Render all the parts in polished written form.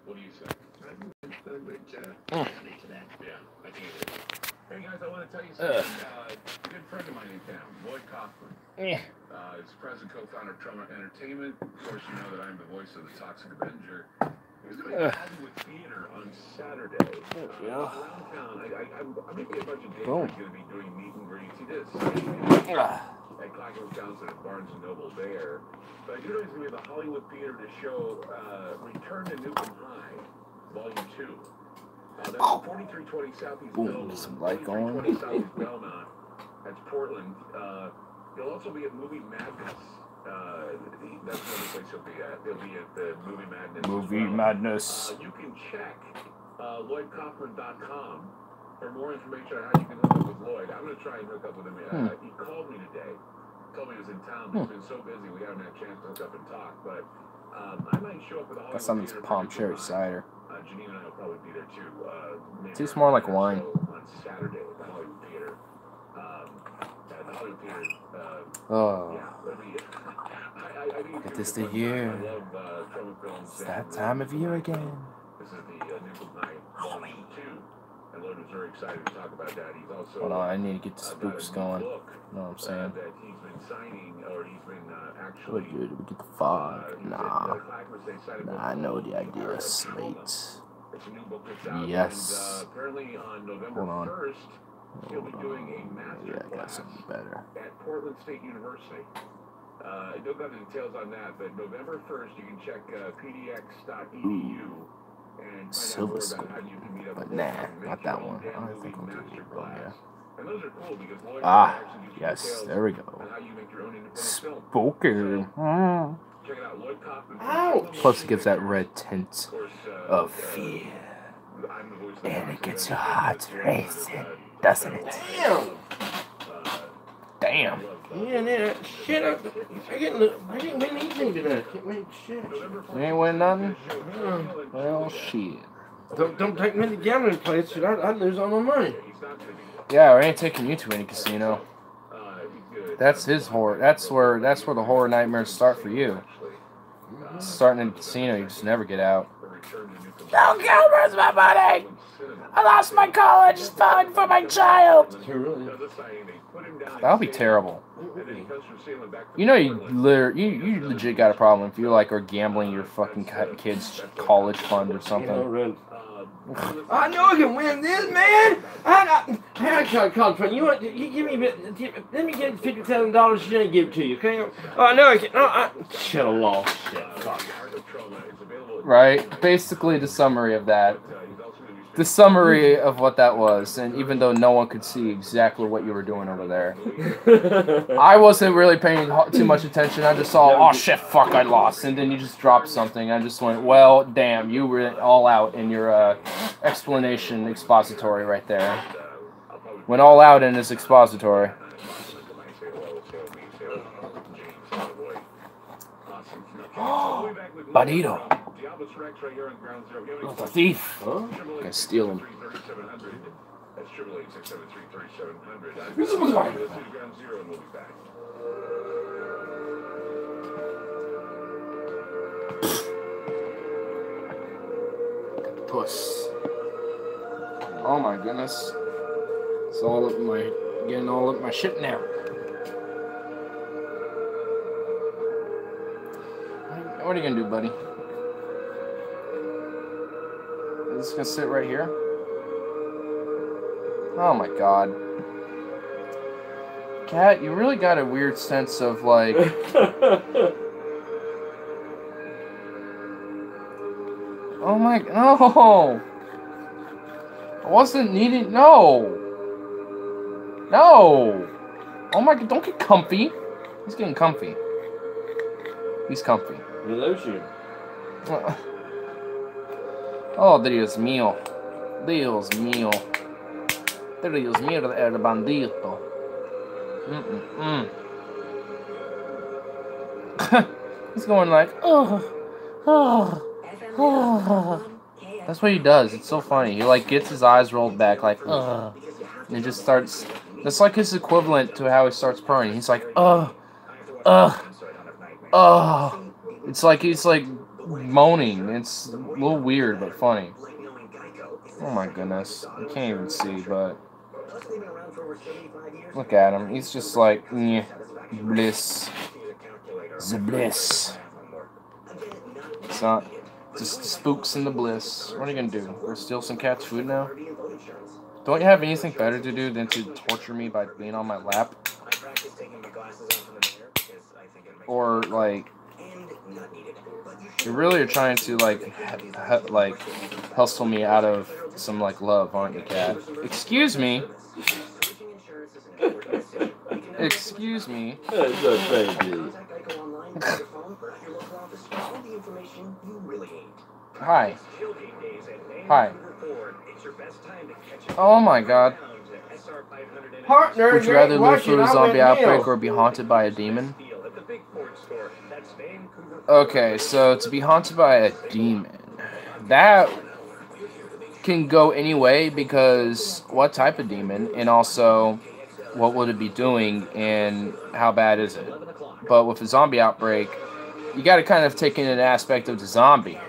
What do you say? Mm. Yeah, I think it is. Hey guys, I want to tell you something. Good friend of mine in town, Lloyd Kaufman. Yeah. Is president, co-founder of Trauma Entertainment. Of course, you know that I'm the voice of the Toxic Avenger. He's doing Hollywood Theater on Saturday. Yeah. Around town, I'm making a bunch of days. Boom. I'm going to be doing meet and greets. He does at Clackamas Johnson and Barnes & Noble there. But I do know he's going to be at the Hollywood Theater to show Return to Newcomb High, Volume 2. That's 4320 Southeast Belmont. Some light going. 4320 Southeast Belmont. That's Portland. He'll also be at Movie Madness. That's another place he'll be at. He'll be at the Movie Madness. Movie Madness. You can check LloydKaufman.com for more information on how you can hook up with Lloyd. I'm going to try and hook up with him. He called me today. Told me he was in town, but he's been so busy we haven't had a chance to hook up and talk. But I might show up at the Hollywood Got some Theater palm cherry cider. Janine and I will probably be there too. Tastes more like wine. On Saturday at the Hollywood Theater. At the Hollywood Theater. Oh. Yeah, It is the year. I love trauma films. It's that time of year again. This is the Newcomb High Volume 2. And Lloyd was very excited to talk about that. He's also Hold on, I need to get the Spooks going. You book, know what I'm saying? that he's been signing, or he's been What actually. good? We get the fog. Nah. I know the idea. Slate. It's a new book that's out. Yes. And, apparently on November Hold on. 1st, he'll be doing a master Yeah, I got class something better. at Portland State University. I don't got the details on that, but November 1st, you can check pdx.edu and find out more about how you can meet up But with nah, Lloyd. not that one. Make your I own don't think movie I'll do it. masterclass. Yeah. And those are cool because Lloyd Ah, actually gives you yes, details there we go. on how you make your own independent film. Spooky. Check it out, Lloyd Kaufman. Ouch! Plus, it gives that red tint Of course, of fear. I'm the voice of the And it Toxic gets your Avenger. heart racing, doesn't it? Damn! Damn. Yeah, man, shit, I didn't win anything tonight. I can't win shit. You ain't win nothing? No. Well, shit. Don't take me to the gambling place, or I'd lose all my money. Yeah, I ain't taking you to any casino. That's his horror. That's where the horror nightmares start for you. Starting in a casino, you just never get out. Don't kill me, where's my money? I lost my college fund for my child. That would be terrible. You know, you legit got a problem if you like are gambling your fucking kid's college fund or something. I know I can win this, man. I called for you. Want you give me a bit? Let me get $50,000. She's gonna give it to you, okay? Oh no, I can. I should have lost. Shit, fuck. Right. Basically, the summary of that. The summary of what that was, and even though no one could see exactly what you were doing over there, I wasn't really paying too much attention. I just saw, oh shit, fuck, I lost, and then you just dropped something. I just went, well, damn, you were all out in your explanation, expository right there. Went all out in this expository. Bandito. Oh, the thief. Huh? Gonna steal him. Puss. Oh my goodness. It's all up my, getting all up my shit now. What are you gonna do, buddy? Is this gonna sit right here? Oh my god. Cat, you really got a weird sense of like... Oh my... No! I wasn't needing... No! No! Oh my god, don't get comfy. He's getting comfy. He's comfy. He loves you. Oh, Dios mío. Dios mío. Dios mío, el bandito. He's going like, oh. That's what he does. It's so funny. He like gets his eyes rolled back like, and he just starts. That's like his equivalent to how he starts purring. He's like, It's like he's like moaning. It's a little weird, but funny. Oh my goodness. I can't even see, but look at him. He's just like, bleh, bliss. The bliss. It's not just the spooks and the bliss. What are you gonna do? Go steal some cat's food now? Don't you have anything better to do than to torture me by being on my lap? Or, like, you really are trying to, like, hustle me out of some, like, love, aren't you, cat? Excuse me. Excuse me. That's a baby. Hi. Hi. Oh my god. Partner, would you rather live through a zombie outbreak or be haunted by a demon? Okay, so to be haunted by a demon, that can go any way because what type of demon, and also what would it be doing, and how bad is it? But with a zombie outbreak, you got to kind of take in an aspect of the zombie.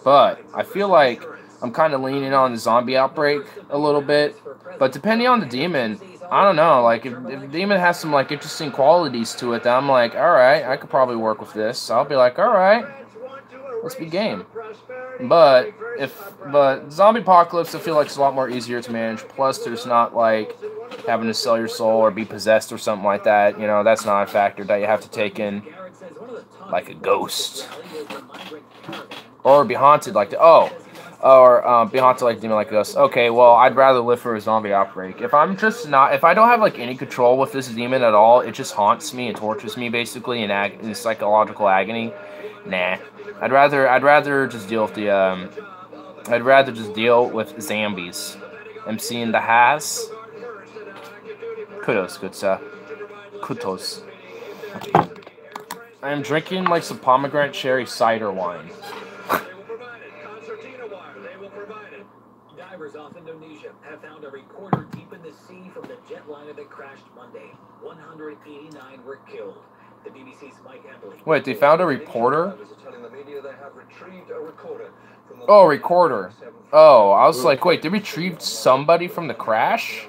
But I feel like I'm kind of leaning on the zombie outbreak a little bit. But depending on the demon, I don't know. Like, if the demon has some, like, interesting qualities to it, then I'm like, alright, I could probably work with this. I'll be like, alright, let's be game. But zombie apocalypse, I feel like it's a lot more easier to manage. Plus, there's not, like, having to sell your soul or be possessed or something like that. You know, that's not a factor that you have to take in. Like a ghost. Or be haunted like the... Oh. Or be haunted like a demon like us. Okay, well, I'd rather live for a zombie outbreak. If I don't have like any control with this demon at all, it just haunts me and tortures me basically in psychological agony. Nah, I'd rather just deal with the I'd rather just deal with zombies. MC in the house. Kudos, good sir. Kudos. I am drinking like some pomegranate cherry cider wine. Divers off Indonesia have found a recorder deep in the sea from the jetliner that crashed Monday. 189 were killed. The BBC's Mike Embley. Wait, they found a reporter? Oh, recorder. Oh, I was like, wait, they retrieved somebody from the crash?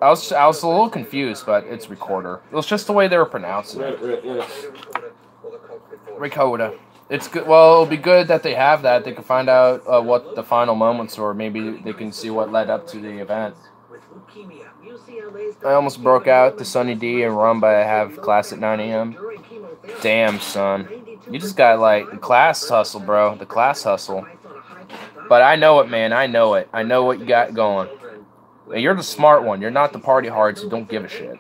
I was a little confused, but it's recorder. It was just the way they were pronouncing it. Recorder. It's good. Well, it'll be good that they have that. They can find out what the final moments were. Maybe they can see what led up to the event. I almost broke out the Sunny D and run, but I have class at 9 a.m. Damn, son. You just got, like, the class hustle, bro. The class hustle. But I know it, man. I know it. I know what you got going. You're the smart one. You're not the party hards who don't give a shit.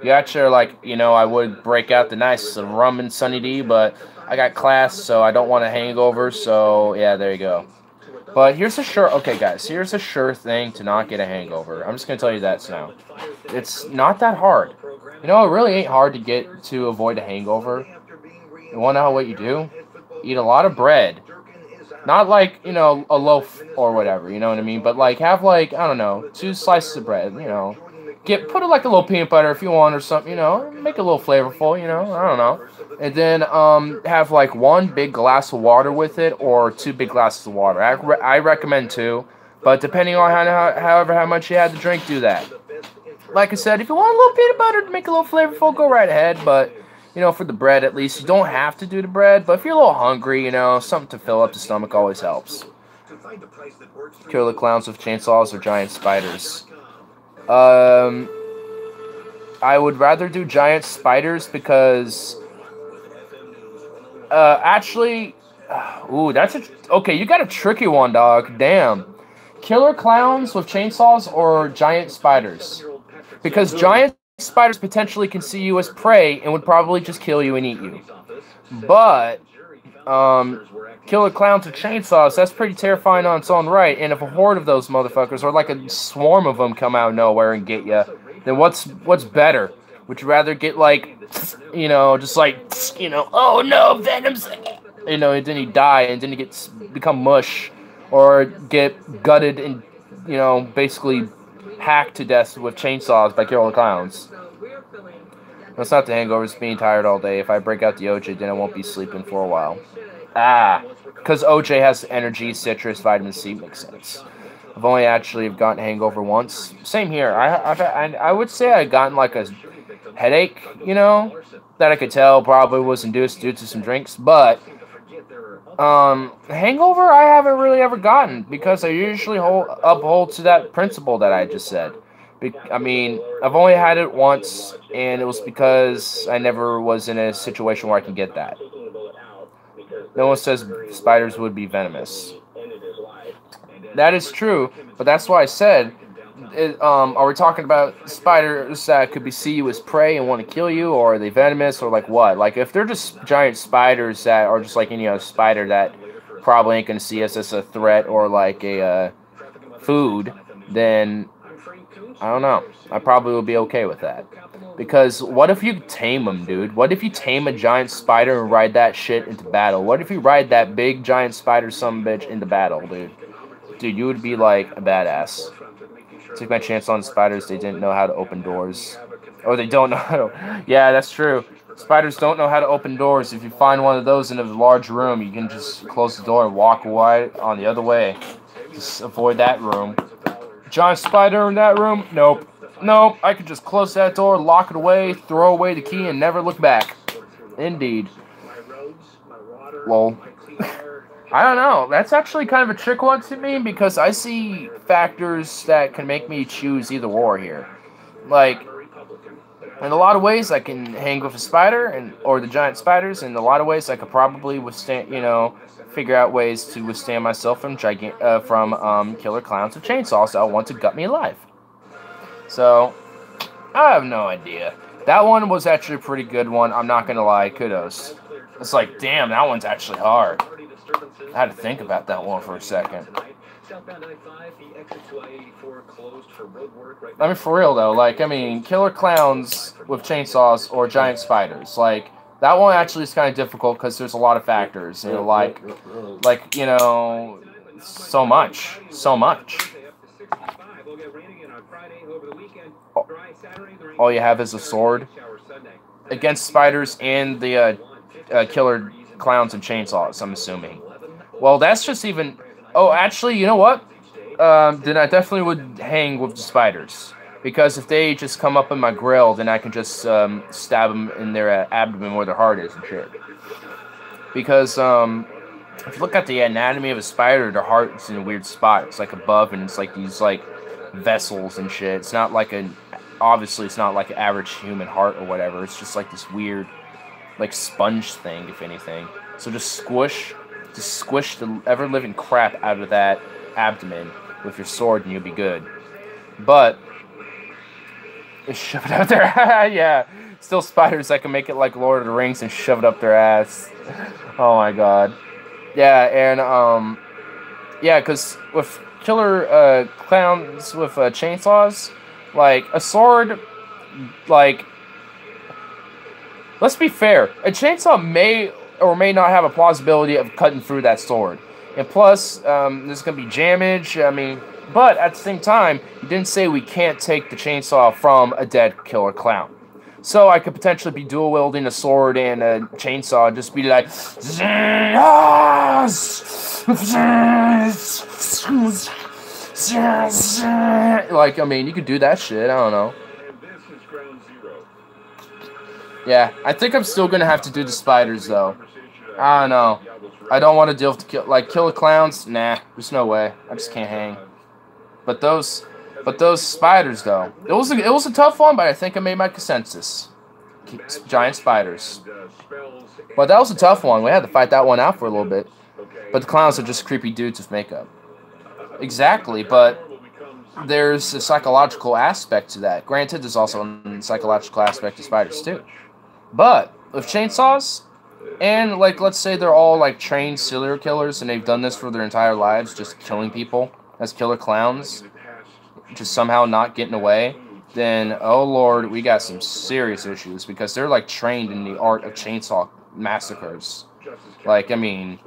You actually, like, you know, I would break out the nice rum and Sunny D, but I got class, so I don't want a hangover, so, yeah, there you go. But here's a sure, okay, guys, here's a sure thing to not get a hangover. I'm just going to tell you that now. It's not that hard. You know, it really ain't hard to get to avoid a hangover. You want to know what you do? Eat a lot of bread. Not like, you know, a loaf or whatever, you know what I mean? But, like, have, like, I don't know, 2 slices of bread, you know. Put it like a little peanut butter if you want or something, you know. Make it a little flavorful, you know. I don't know. And then have, like, 1 big glass of water with it or 2 big glasses of water. I recommend 2. But depending on how much you had to drink, do that. Like I said, if you want a little peanut butter to make it a little flavorful, go right ahead. But, you know, for the bread at least, you don't have to do the bread. But if you're a little hungry, you know, something to fill up the stomach always helps. Kill the clowns with chainsaws or giant spiders. I would rather do giant spiders because, actually, ooh, okay, you got a tricky one, dog. Damn. Killer clowns with chainsaws or giant spiders? Because giant spiders potentially can see you as prey and would probably just kill you and eat you. But, killer clowns with chainsaws, that's pretty terrifying on its own right. And if a horde of those motherfuckers, or like a swarm of them, come out of nowhere and get you, then what's better? Would you rather get, like, you know, just like, you know, oh no, Venom's, you know, and then you die, and then you become mush, or get gutted and, you know, basically hacked to death with chainsaws by killer clowns? It's not the hangover, it's being tired all day. If I break out the OJ, then I won't be sleeping for a while. Ah, because OJ has energy, citrus, vitamin C, makes sense. I've only actually gotten hangover once. Same here. I would say I gotten like a headache, you know, that I could tell probably was induced due to some drinks, but hangover I haven't really ever gotten because I usually uphold to that principle that I just said. I mean, I've only had it once, and it was because I never was in a situation where I can get that. No one says spiders would be venomous. That is true, but that's why I said, are we talking about spiders that could see you as prey and want to kill you, or are they venomous, or like what? Like, if they're just giant spiders that are just like any other spider that probably ain't going to see us as a threat or like a food, then I don't know. I probably would be okay with that. Because what if you tame them, dude? What if you tame a giant spider and ride that shit into battle? What if you ride that big giant spider sumbitch into battle, dude? Dude, you would be like a badass. Took my chance on spiders. They didn't know how to open doors. Or they don't know how to... Yeah, that's true. Spiders don't know how to open doors. If you find one of those in a large room, you can just close the door and walk away on the other way. Just avoid that room. Giant spider in that room? Nope. Nope. I could just close that door, lock it away, throw away the key, and never look back. Indeed. Lol. I don't know. That's actually kind of a trick one to me because I see factors that can make me choose either or here. Like, in a lot of ways, I can hang with a spider or the giant spiders. In a lot of ways, I could probably withstand, you know, figure out ways to withstand myself from killer clowns with chainsaws that want to gut me alive. So, I have no idea. That one was actually a pretty good one. I'm not gonna lie. Kudos. It's like, damn, that one's actually hard. I had to think about that one for a second. I mean, for real though, like, I mean, killer clowns with chainsaws or giant spiders, like, that one actually is kind of difficult because there's a lot of factors, you know, like, you know, so much. All you have is a sword against spiders and the killer clowns and chainsaws, I'm assuming. Well, that's just even... Oh, actually, you know what? Then I definitely would hang with the spiders. Because if they just come up in my grill, then I can just stab them in their abdomen where their heart is and shit. Because if you look at the anatomy of a spider, their heart's in a weird spot. It's like above, and it's like these like vessels and shit. It's not like obviously it's not like an average human heart or whatever. It's just like this weird, like sponge thing, if anything. So just squish the ever-living crap out of that abdomen with your sword, and you'll be good. But shove it out there. Yeah, still spiders that can make it like Lord of the Rings and shove it up their ass. Oh my god. Yeah, and yeah, because with killer clowns with chainsaws, like a sword, like, let's be fair, a chainsaw may or may not have a plausibility of cutting through that sword. And plus, there's going to be damage, I mean, but at the same time, you didn't say we can't take the chainsaw from a dead killer clown. So I could potentially be dual wielding a sword and a chainsaw and just be like, like, I mean, you could do that shit, I don't know. Yeah, I think I'm still going to have to do the spiders, though. I don't know. I don't want to deal with killer clowns. Nah, there's no way. I just can't hang. But those spiders, though, it was a tough one, but I think I made my consensus. Giant spiders. But that was a tough one. We had to fight that one out for a little bit. But the clowns are just creepy dudes with makeup. Exactly, but there's a psychological aspect to that. Granted, there's also a psychological aspect to spiders too. But with chainsaws, and like, let's say they're all like trained serial killers and they've done this for their entire lives, just killing people as killer clowns, just somehow not getting away, then oh lord, we got some serious issues because they're like trained in the art of chainsaw massacres. Like, I mean,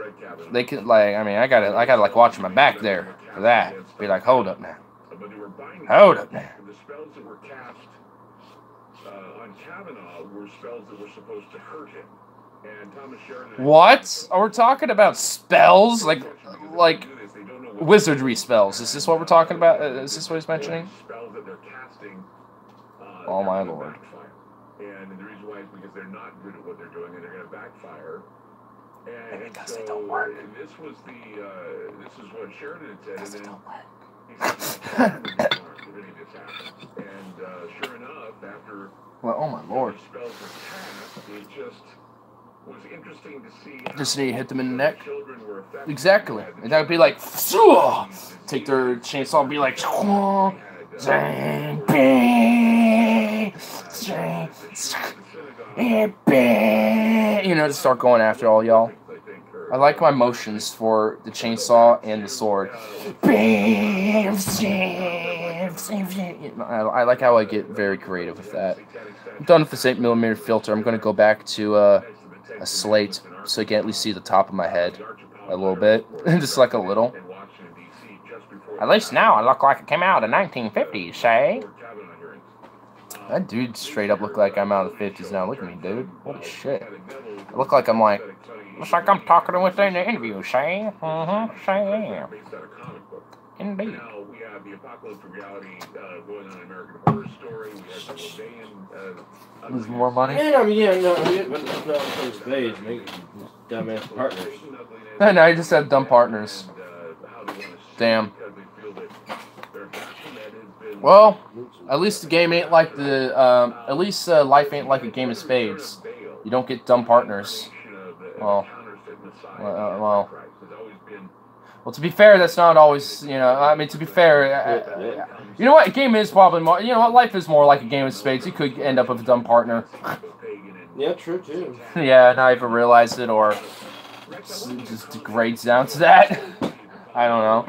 they can, like, I mean, I gotta like watch my back there for that. Be like, hold up now. Hold up now. on Kavanaugh were spells that were supposed to hurt him. And Thomas Sheridan... What? Are we talking about spells? Like wizardry spells? Is this what we're talking about? Is this what he's mentioning? Spells that they're casting... oh my lord. And the reason why is because they're not good at what they're doing and they're going to backfire. And because they don't work. And this was this is what Sheridan had said. Because and they then don't work. he said, if any of this happens. And sure enough, after well, oh my lord. the spells were cast, it just was interesting to see how just hit them in the neck. children were affected. Exactly. And that would be like, take their chainsaw and be like, you know, to start going after all y'all. I like my motions for the chainsaw and the sword. I like how I get very creative with that. I'm done with this 8mm filter. I'm going to go back to a slate so you can at least see the top of my head a little bit. Just like a little. At least now I look like it came out in the 1950s, say? That dude straight up look like I'm out of the 50s now. Look at me, dude. Holy shit. I look like I'm like, looks like I'm talking within the interview, say? Say yeah. Indeed. Now we have the apocalyptic reality going on in American Horror Story. We have the Levian. Lose more money? Yeah, I mean, yeah, no, but it's not those days, make dumbass partners. No, you just had dumb partners. Damn. Well, at least the game ain't like the, at least life ain't like a game of spades. You don't get dumb partners. Well, to be fair, that's not always, you know, I mean, to be fair, you know what, a game is probably more, you know what, life is more like a game of spades. You could end up with a dumb partner. Yeah, true, too. Yeah, not even realize it, or just degrades down to that. I don't know.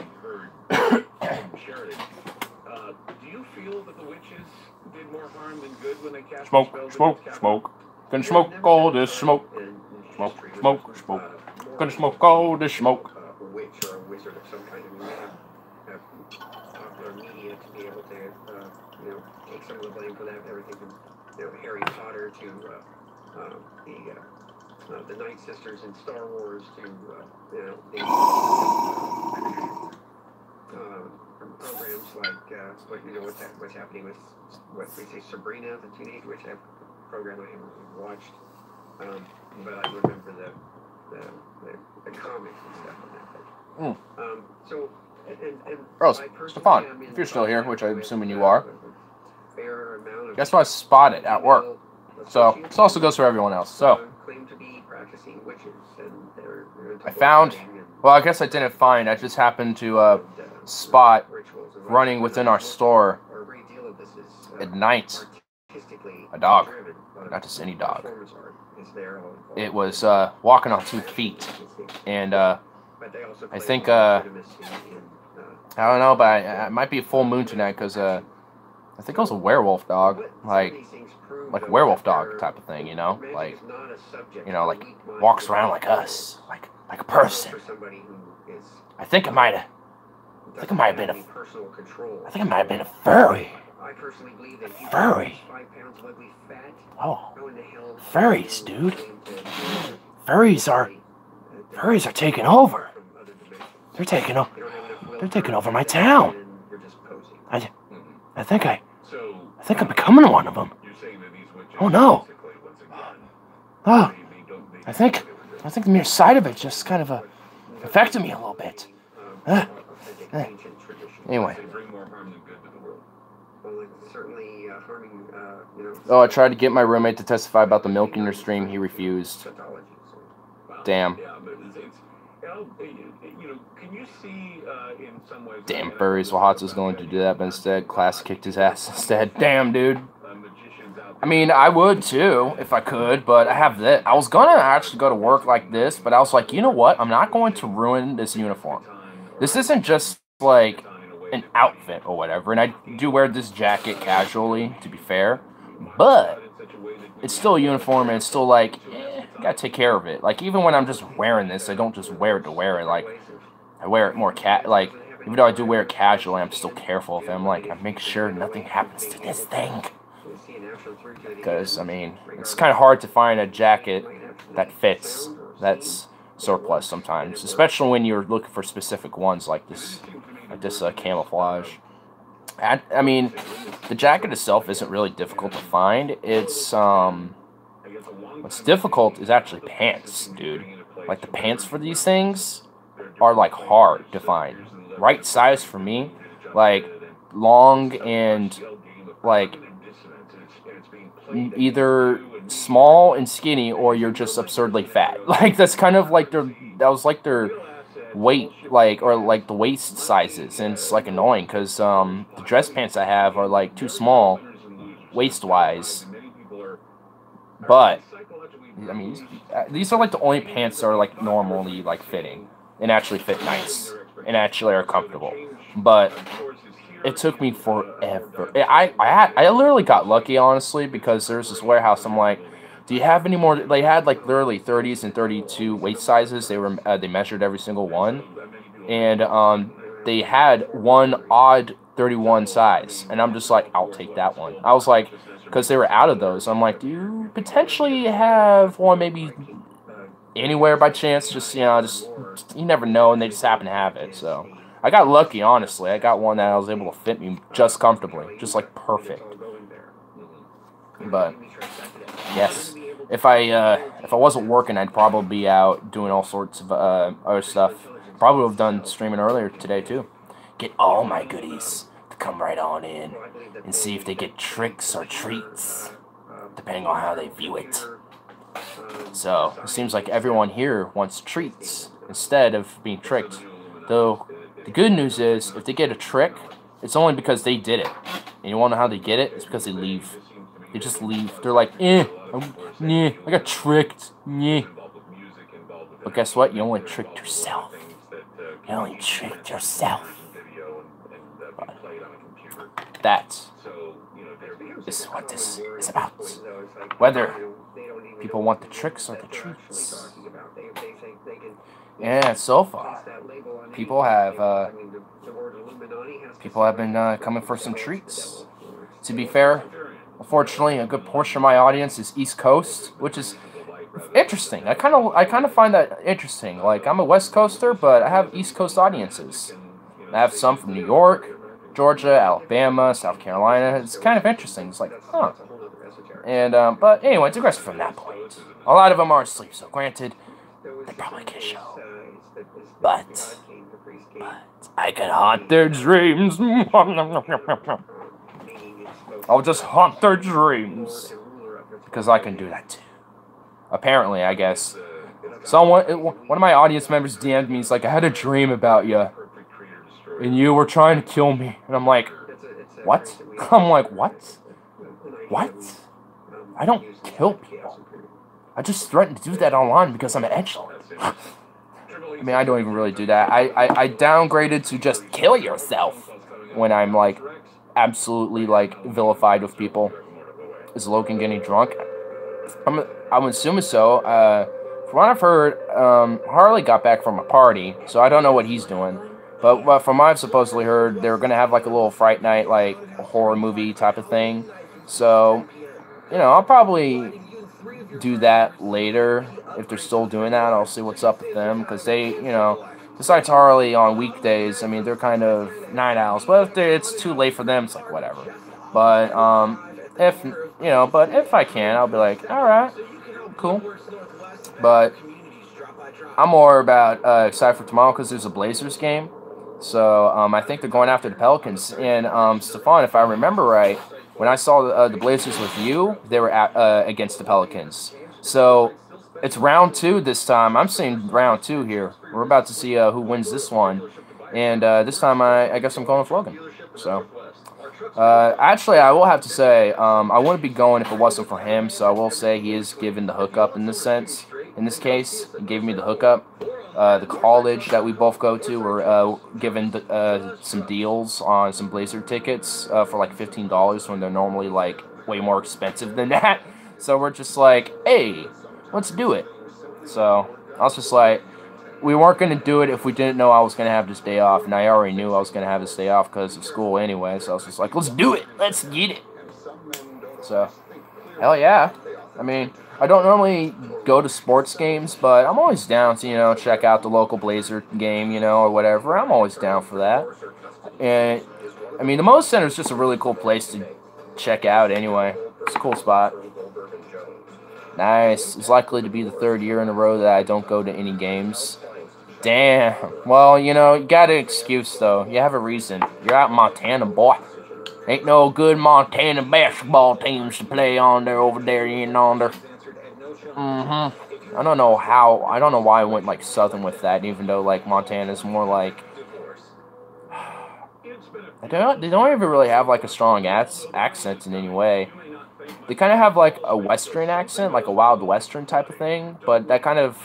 Smoke. Gonna smoke all this smoke. Smoke. Gonna smoke all this smoke. A witch or a wizard of some kind. I mean, we have popular media to be able to, take some of the blame for that. Everything from, Harry Potter to the Night Sisters in Star Wars to, programs like, what's happening with, what we say, Sabrina, the Teenage Witch, that program I haven't watched, but I remember the comics and stuff on that. So, and Rose, Stefan, if you're still here, which I'm assuming you are, guess what I spotted at work? So, this also goes for everyone else. So, I found, well, I guess I didn't find, I just happened to spot running within our store at night a dog. Not just any dog. It was walking on 2 feet. And I think, I don't know, but it might be a full moon tonight because I think it was a werewolf dog. Like a werewolf dog type of thing, you know? Like walks around like us. Like a person. I think it might have been a furry. Furry. Oh, furries, dude. Furries are taking over. They're taking over my town. I think I'm becoming one of them. Oh no. Oh, I think the mere sight of it just kind of affected me a little bit. Anyway. Oh, I tried to get my roommate to testify about the milk in your stream. He refused. Damn. Damn furries. Well, Hots was going to do that, but instead, Class kicked his ass instead. Damn, dude. I mean, I would too, if I could, but I have that. I was gonna actually go to work like this, but I was like, you know what? I'm not going to ruin this uniform. This isn't just, like, an outfit or whatever, and I do wear this jacket casually, to be fair, but it's still a uniform, and it's still like, you gotta take care of it. Like, even when I'm just wearing this, I don't just wear it to wear it. Like, I wear it more even though I do wear it casually, I'm still careful of it. I'm like, I make sure nothing happens to this thing. Because, I mean, it's kind of hard to find a jacket that fits, that's surplus sometimes, especially when you're looking for specific ones like this camouflage. I mean, the jacket itself isn't really difficult to find. It's, what's difficult is actually pants, dude. Like, the pants for these things are, like, hard to find. Right size for me, like, long and, like, either small and skinny or you're just absurdly fat. Like, that's kind of like their weight, like, or like the waist sizes, and it's like annoying because the dress pants I have are like too small waist wise. But I mean, these are like the only pants that are like normally like fitting and actually fit nice and actually are comfortable. But it took me forever. I literally got lucky, honestly, because there's this warehouse. I'm like, do you have any more? They had like literally 30s and 32 waist sizes. They measured every single one, and they had one odd 31 size, and I'm just like, I'll take that one. I was like, because they were out of those. I'm like, do you potentially have one maybe anywhere by chance? Just you never know, and they just happen to have it. So I got lucky, honestly. I got one that I was able to fit me just comfortably, just like perfect. But yes, if I wasn't working, I'd probably be out doing all sorts of other stuff. Probably would have done streaming earlier today too. Get all my goodies to come right on in and see if they get tricks or treats, depending on how they view it. So it seems like everyone here wants treats instead of being tricked. Though the good news is, if they get a trick, it's only because they did it. And you want to know how they get it? It's because they leave. They just leave. They're like, I got tricked. But guess what? You only tricked yourself. You only tricked yourself. But that is what this is about. Whether people want the tricks or the treats. And so far, people have been coming for some treats. To be fair, unfortunately, a good portion of my audience is East Coast, which is interesting. I kind of find that interesting. Like, I'm a West Coaster, but I have East Coast audiences. I have some from New York, Georgia, Alabama, South Carolina. It's kind of interesting. It's like, huh. And but anyway, digress from that point. A lot of them are asleep, so granted, they probably get a show. But I can haunt their dreams. I'll just haunt their dreams. Because I can do that too. Apparently, I guess. One of my audience members DM'd me. He's like, I had a dream about you. And you were trying to kill me. And I'm like, what? I'm like, what? What? I don't kill people. I just threatened to do that online because I'm an edgelord. I mean, I don't even really do that. I downgraded to just kill yourself when I'm, like, absolutely, like, vilified with people. Is Logan getting drunk? I'm assuming so. From what I've heard, Harley got back from a party, so I don't know what he's doing. But from what I've supposedly heard, they were going to have, like, a little Fright Night, like, a horror movie type of thing. So, you know, I'll probably do that later. If they're still doing that, I'll see what's up with them. Because they, you know, besides Harley on weekdays, I mean, they're kind of night owls. But if it's too late for them, it's like, whatever. But, if I can, I'll be like, alright, cool. But I'm more about excited for tomorrow because there's a Blazers game. So I think they're going after the Pelicans. And Stefan, if I remember right, when I saw the Blazers with you, they were against the Pelicans. So it's round 2 this time. I'm seeing round 2 here. We're about to see who wins this one. And this time I guess I'm going with Logan. So actually, I will have to say I wouldn't be going if it wasn't for him. So I will say he is given the hookup in this sense. In this case, he gave me the hookup. The college that we both go to were given some deals on some Blazer tickets for like $15 when they're normally like way more expensive than that. So we're just like, hey, let's do it. So I was just like, we weren't going to do it if we didn't know I was going to have this day off. And I already knew I was going to have this day off because of school anyway. So I was just like, let's do it. Let's get it. So, hell yeah. I mean, I don't normally go to sports games, but I'm always down to, you know, check out the local Blazer game, you know, or whatever. I'm always down for that. And, I mean, the Moda Center is just a really cool place to check out anyway. It's a cool spot. Nice. It's likely to be the 3rd year in a row that I don't go to any games. Damn. Well, you know, you got an excuse, though. You have a reason. You're out in Montana, boy. Ain't no good Montana basketball teams to play on there over there in yonder. I don't know why I went, like, Southern with that, even though, like, Montana's more, like... They don't even really have, like, a strong accent in any way. They kind of have, like, a Western accent, like a Wild Western type of thing, but that kind of,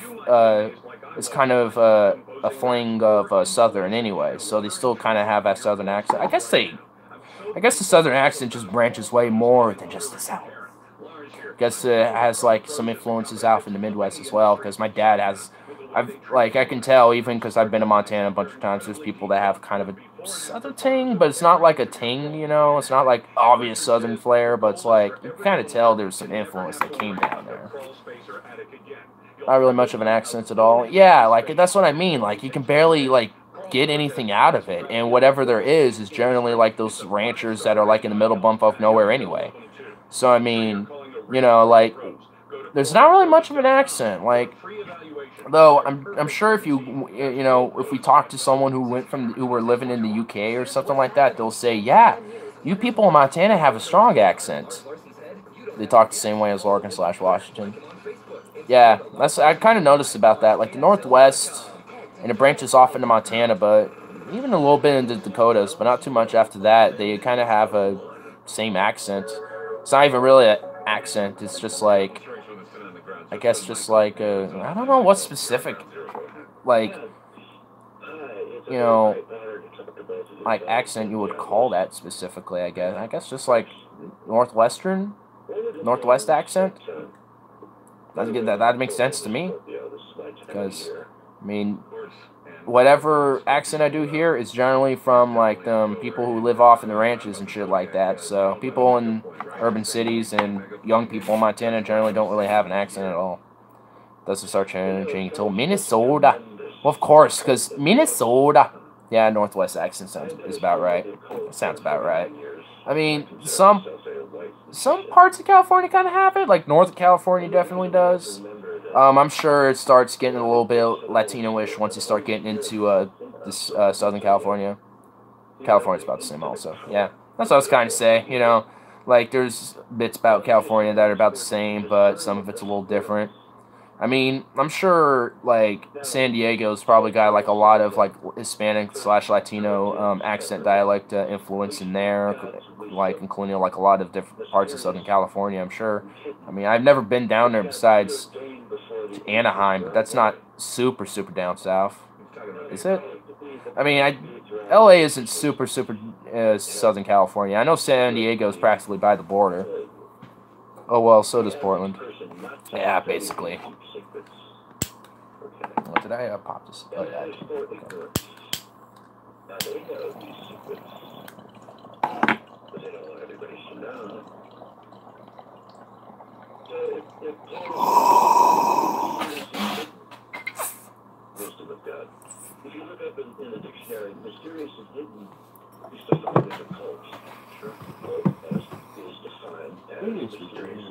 is kind of, a fling of, Southern anyway, so they still kind of have that Southern accent. I guess the Southern accent just branches way more than just the South. I guess it has, like, some influences out from the Midwest as well, because my dad has... I can tell, even because I've been to Montana a bunch of times, there's people that have kind of a Southern ting, but it's not like a ting, you know? It's not like obvious Southern flair, but it's like, you can kind of tell there's some influence that came down there. Not really much of an accent at all. Yeah, like, that's what I mean. Like, you can barely, like, get anything out of it, and whatever there is generally, like, those ranchers that are, like, in the middle bump of nowhere anyway. So, I mean, you know, like, there's not really much of an accent, like... Though I'm sure if if we talk to someone who were living in the UK or something like that, they'll say, yeah, you people in Montana have a strong accent. They talk the same way as Oregon/Washington. Yeah, I kind of noticed about that. Like the Northwest, and it branches off into Montana, but even a little bit into the Dakotas, but not too much after that. They kind of have a same accent. It's not even really an accent. It's just like... I guess just like, I don't know what specific, like, you know, like, accent you would call that specifically, I guess. I guess just like Northwest accent. That makes sense to me. Because, I mean, whatever accent I do here is generally from, like, people who live off in the ranches and shit like that. So, people in urban cities and young people in Montana generally don't really have an accent at all. Doesn't start changing until Minnesota. Well, of course, because Minnesota. Yeah, Northwest accent is about right. Sounds about right. I mean, some parts of California kind of have it. Like, North of California definitely does. I'm sure it starts getting a little bit Latino-ish once you start getting into Southern California. California's about the same also. Yeah, that's what I was kind of saying, you know. Like, there's bits about California that are about the same, but some of it's a little different. I mean, I'm sure, like, San Diego's probably got, like, a lot of, like, Hispanic/Latino accent dialect influence in there, like, including, like, a lot of different parts of Southern California, I'm sure. I mean, I've never been down there besides Anaheim, but that's not super down south. Is it? I mean, LA isn't super Southern California. I know San Diego's practically by the border. Oh, well, so does Portland. Yeah, basically. What did I pop this? Oh, yeah. If you look up in the dictionary, mysterious and hidden is defined as a cult. Sure. As is defined as mysterious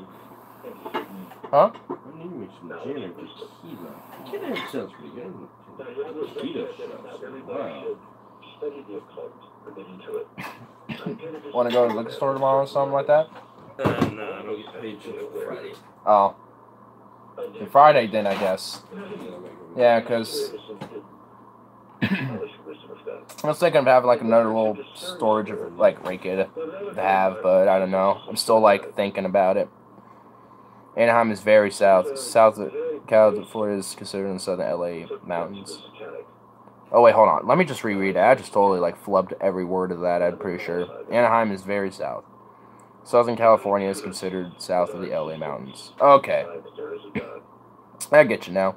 and hidden. Huh? I need to make some gin or tequila. Tequila sounds pretty good. Tequila sounds wow. Study the occult and get into it. Want to go to the liquor store tomorrow or something like that? No, I don't get paid till Friday. Oh. And Friday then, I guess. Yeah, because... I was thinking of having, like, another little storage of, like, Rayca to have, but I don't know. I'm still, like, thinking about it. Anaheim is very south. South of California is considered in the southern LA mountains. Oh, wait, hold on. Let me just reread it. I just totally, like, flubbed every word of that, I'm pretty sure. Anaheim is very south. Southern California is considered south of the LA mountains. Okay. I get you now.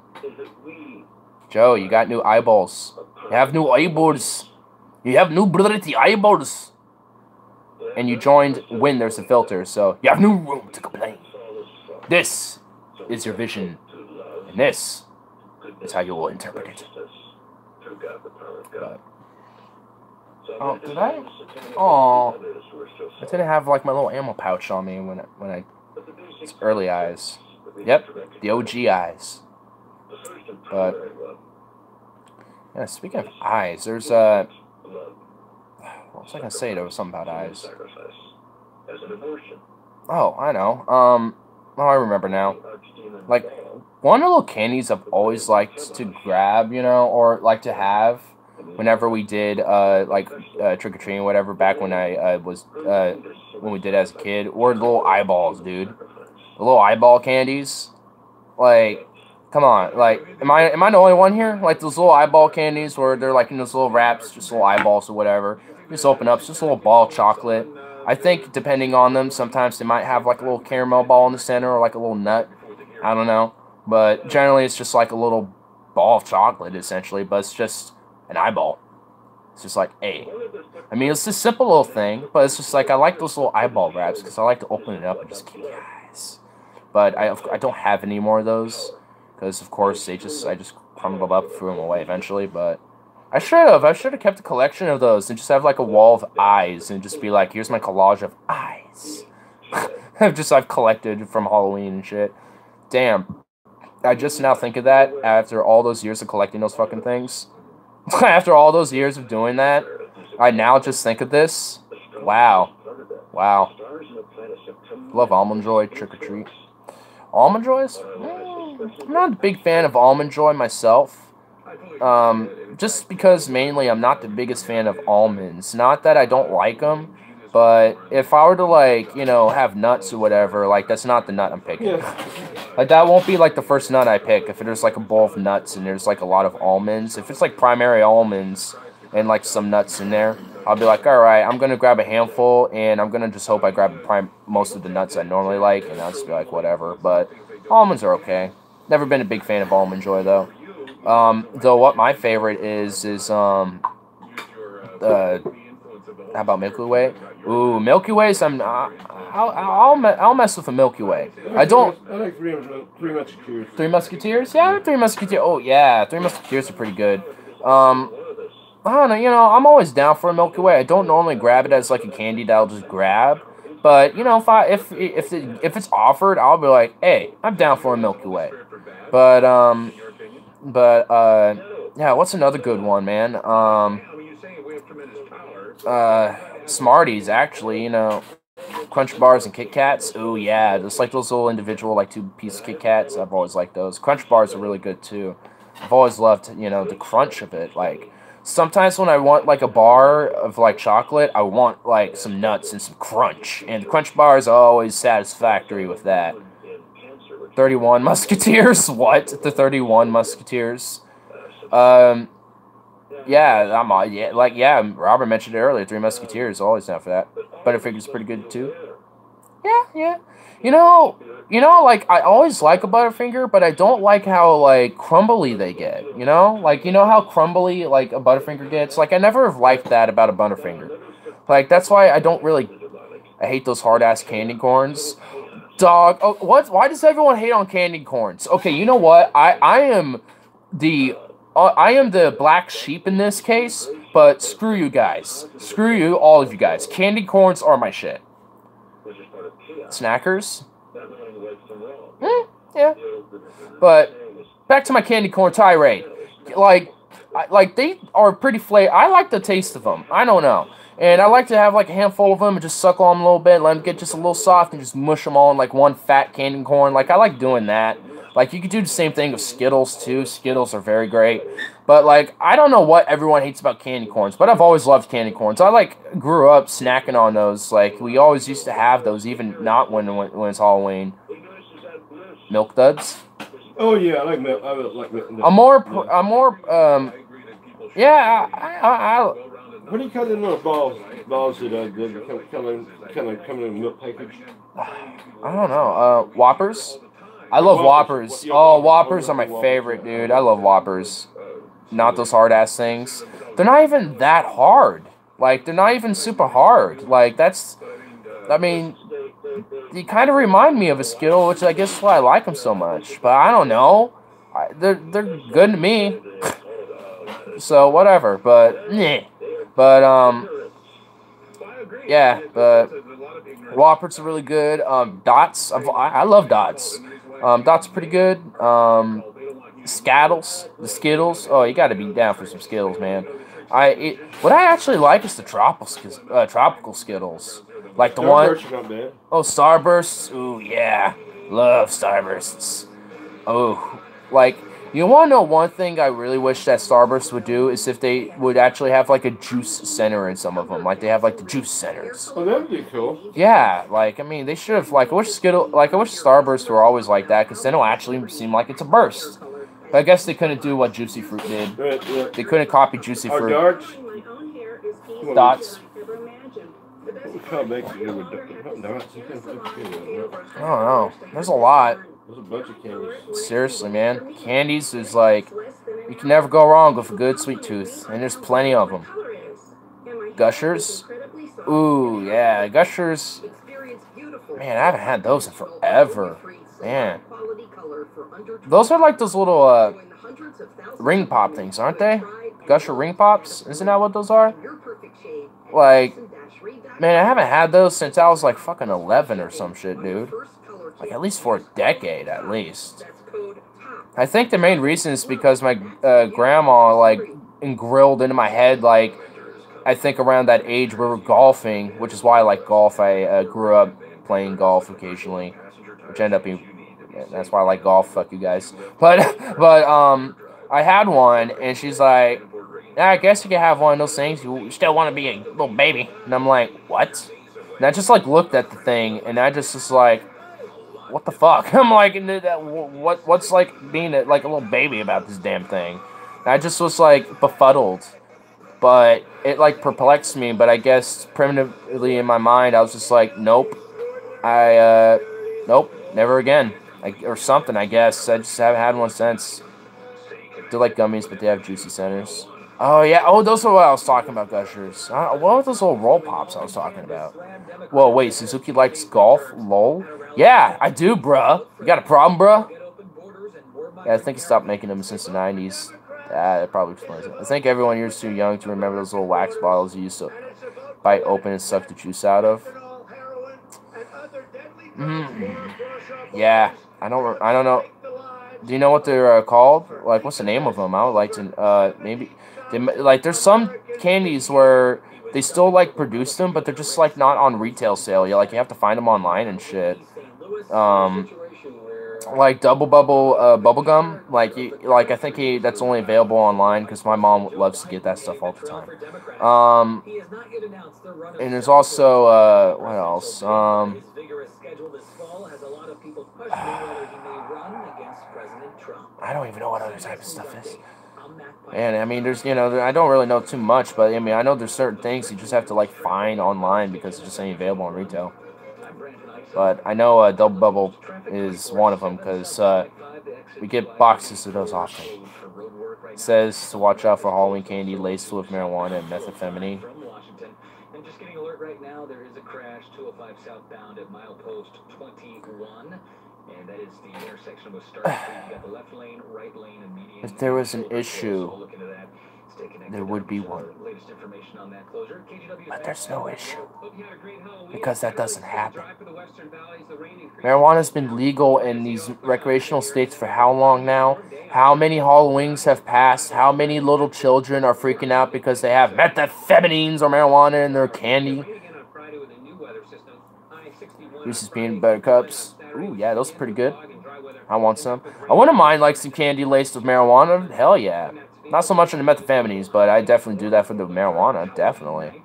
Joe, you got new eyeballs. You have new eyeballs. You have new bloody eyeballs. and you joined when there's a filter, so you have no room to complain. This is your vision, and this is how you will interpret it. But, oh, did I? Oh, I didn't have like my little ammo pouch on me when I. It's early eyes. Yep, the OG eyes. But yeah, speaking of eyes, there's what was I gonna say? There was something about eyes. Oh, I know. Oh, I remember now. Like, one of the little candies I've always liked to grab, you know, or like to have whenever we did trick-or-treating or whatever back when I was when we did as a kid, were the little eyeballs, dude. The little eyeball candies. Like, come on, like, am I the only one here? Like those little eyeball candies where they're like in those little wraps, just little eyeballs or whatever. Just open up, it's just a little ball of chocolate. I think depending on them, sometimes they might have like a little caramel ball in the center or like a little nut. I don't know, but generally it's just like a little ball of chocolate essentially, but it's just an eyeball. It's just like, hey. I mean, it's a simple little thing, but it's just like I like those little eyeball wraps because I like to open it up and just keep the eyes. But I don't have any more of those because of course I just crumbled up, threw them away eventually. But I should have kept a collection of those and just have like a wall of eyes and just be like, here's my collage of eyes. I've collected from Halloween and shit. Damn, I just now think of that after all those years of collecting those fucking things. After all those years of doing that, I now just think of this. Wow. Love Almond Joy, Trick or Treat. Almond Joys? I'm not a big fan of Almond Joy myself. Just because mainly I'm not the biggest fan of almonds. Not that I don't like them, but if I were to, like, you know, have nuts or whatever, like, that's not the nut I'm picking. Like, that won't be, like, the first nut I pick if there's, like, a bowl of nuts and there's, like, a lot of almonds. If it's, like, primary almonds and, like, some nuts in there, I'll be like, alright, I'm gonna grab a handful, and I'm gonna just hope I grab most of the nuts I normally like, and I'll just be like, whatever. But almonds are okay. Never been a big fan of Almond Joy, though. Though what my favorite is how about Milky Way? Ooh, Milky Ways, I'll mess with a Milky Way. I like Three Musketeers. Three Musketeers? Yeah, Three Musketeers. Oh, yeah, Three Musketeers are pretty good. I don't know, you know, I'm always down for a Milky Way. I don't normally grab it as like a candy that I'll just grab, but you know, if it's offered, I'll be like, hey, I'm down for a Milky Way. But yeah, what's another good one, man? Smarties, actually, you know, Crunch Bars and Kit Kats. Ooh, yeah, just like those little individual, like, 2-piece Kit Kats. I've always liked those. Crunch Bars are really good, too. I've always loved, you know, the crunch of it. Like, sometimes when I want, like, a bar of, like, chocolate, I want, like, some nuts and some crunch. And Crunch Bars are always satisfactory with that. 31 Musketeers? What? The 31 Musketeers? Yeah, Robert mentioned it earlier. Three Musketeers, always down for that. Butterfinger's pretty good too. Yeah. You know, like, I always like a Butterfinger, but I don't like how, like, crumbly they get, you know? Like, you know how crumbly, like, a Butterfinger gets? Like, I never have liked that about a Butterfinger. Like, that's why I hate those hard-ass candy corns. Dog, oh, what? Why does everyone hate on candy corns? Okay, you know what? I am the black sheep in this case, but screw you guys. Screw you, all of you guys. Candy corns are my shit. Snackers? Yeah. But back to my candy corn tirade. Like they are pretty I like the taste of them. I don't know. And I like to have, like, a handful of them and just suckle on them a little bit, let them get just a little soft, and just mush them all in, like, one fat candy corn. Like, I like doing that. Like, you could do the same thing with Skittles, too. Skittles are very great. But, like, I don't know what everyone hates about candy corns, but I've always loved candy corns. I, like, grew up snacking on those. Like, we always used to have those, even not when it's Halloween. Milk Duds? Oh, yeah, I like milk. I like milk. What do you call them little balls that come in a milk package? I don't know. Whoppers? I love Whoppers. Oh, Whoppers are my favorite, dude. I love Whoppers. Not those hard-ass things. They're not even that hard. Like, they're not even super hard. Like, that's I mean, they kind of remind me of a Skittle, which I guess is why I like them so much. But I don't know. They're good to me. So whatever. But yeah. But Whoppers are really good. Dots. I love Dots. Dots are pretty good. Skittles. The Skittles. Oh, you got to be down for some Skittles, man. What I actually like is the tropical Skittles. Like the one. Oh, Starbursts. Ooh, yeah. Love Starbursts. Oh, like, you want to know one thing I really wish that Starburst would do is if they would actually have, like, a juice center in some of them. Like, they have, like, the juice centers. Oh, that would be cool. Yeah, like, I mean, they should have, like, I wish Starbursts were always like that, because then it'll actually seem like it's a burst. But I guess they couldn't do what Juicy Fruit did. They couldn't copy Juicy Fruit. Darts? Dots. I don't know. There's a lot. There's a bunch of candies. Seriously, man. Candies is like, you can never go wrong with a good sweet tooth. And there's plenty of them. Gushers. Ooh, yeah. Gushers. Man, I haven't had those in forever. Man. Those are like those little ring pop things, aren't they? Gusher ring pops? Isn't that what those are? Like, man, I haven't had those since I was like fucking 11 or some shit, dude. Like, at least for a decade, at least. I think the main reason is because my grandma, like, grilled into my head, like, I think around that age we were golfing, which is why I like golf. I grew up playing golf occasionally, which ended up being, yeah, that's why I like golf, fuck you guys. But I had one, and she's like, yeah, I guess you can have one of those things. You still want to be a little baby. And I'm like, what? And I just, like, looked at the thing, and I just was like, what the fuck? I'm like, what's, like, being, like, a little baby about this damn thing? And I just was, like, befuddled. But it, like, perplexed me. But I guess primitively in my mind, I was just like, nope. Nope, never again. Or something, I guess. I just haven't had one since. They're like gummies, but they have juicy centers. Oh, yeah. Oh, those are what I was talking about, Gushers. What were those little roll pops I was talking about? Whoa, wait. Suzuki likes golf? Lol? Yeah, I do, bruh. You got a problem, bruh? Yeah, I think he stopped making them since the 90s. Yeah, that probably explains it. I think everyone here is too young to remember those little wax bottles you used to bite open and suck the juice out of. Yeah, I don't know. Do you know what they're called? Like, what's the name of them? I would like to, maybe... Like, there's some candies where they still, like, produce them, but they're just, like, not on retail sale. You have to find them online and shit. Like, Double Bubble Bubblegum. Like, I think that's only available online, because my mom loves to get that stuff all the time. And there's also, what else? I don't even know what other type of stuff is. And, I mean, there's, I don't really know too much, but, I mean, I know there's certain things you just have to, like, find online because it just ain't available on retail. But I know Double Bubble is one of them because we get boxes of those often. It says to watch out for Halloween candy laced with marijuana and methamphetamine. And just getting alert right now, there is a crash 205 southbound at milepost 21. And that is the intersection with Star Street. You got the left lane, right lane, and median. If there was an issue, there would be one. But there's no issue. Because that doesn't happen. Marijuana's been legal in these recreational states for how long now? How many Halloweens have passed? How many little children are freaking out because they have methamphetamines or marijuana in their candy? Reese's Peanut Butter Cups. Ooh, yeah, those are pretty good. I want some. I wouldn't mind, like, some candy laced with marijuana. Hell yeah. Not so much in the methamphetamines, but I definitely do that for the marijuana. Definitely.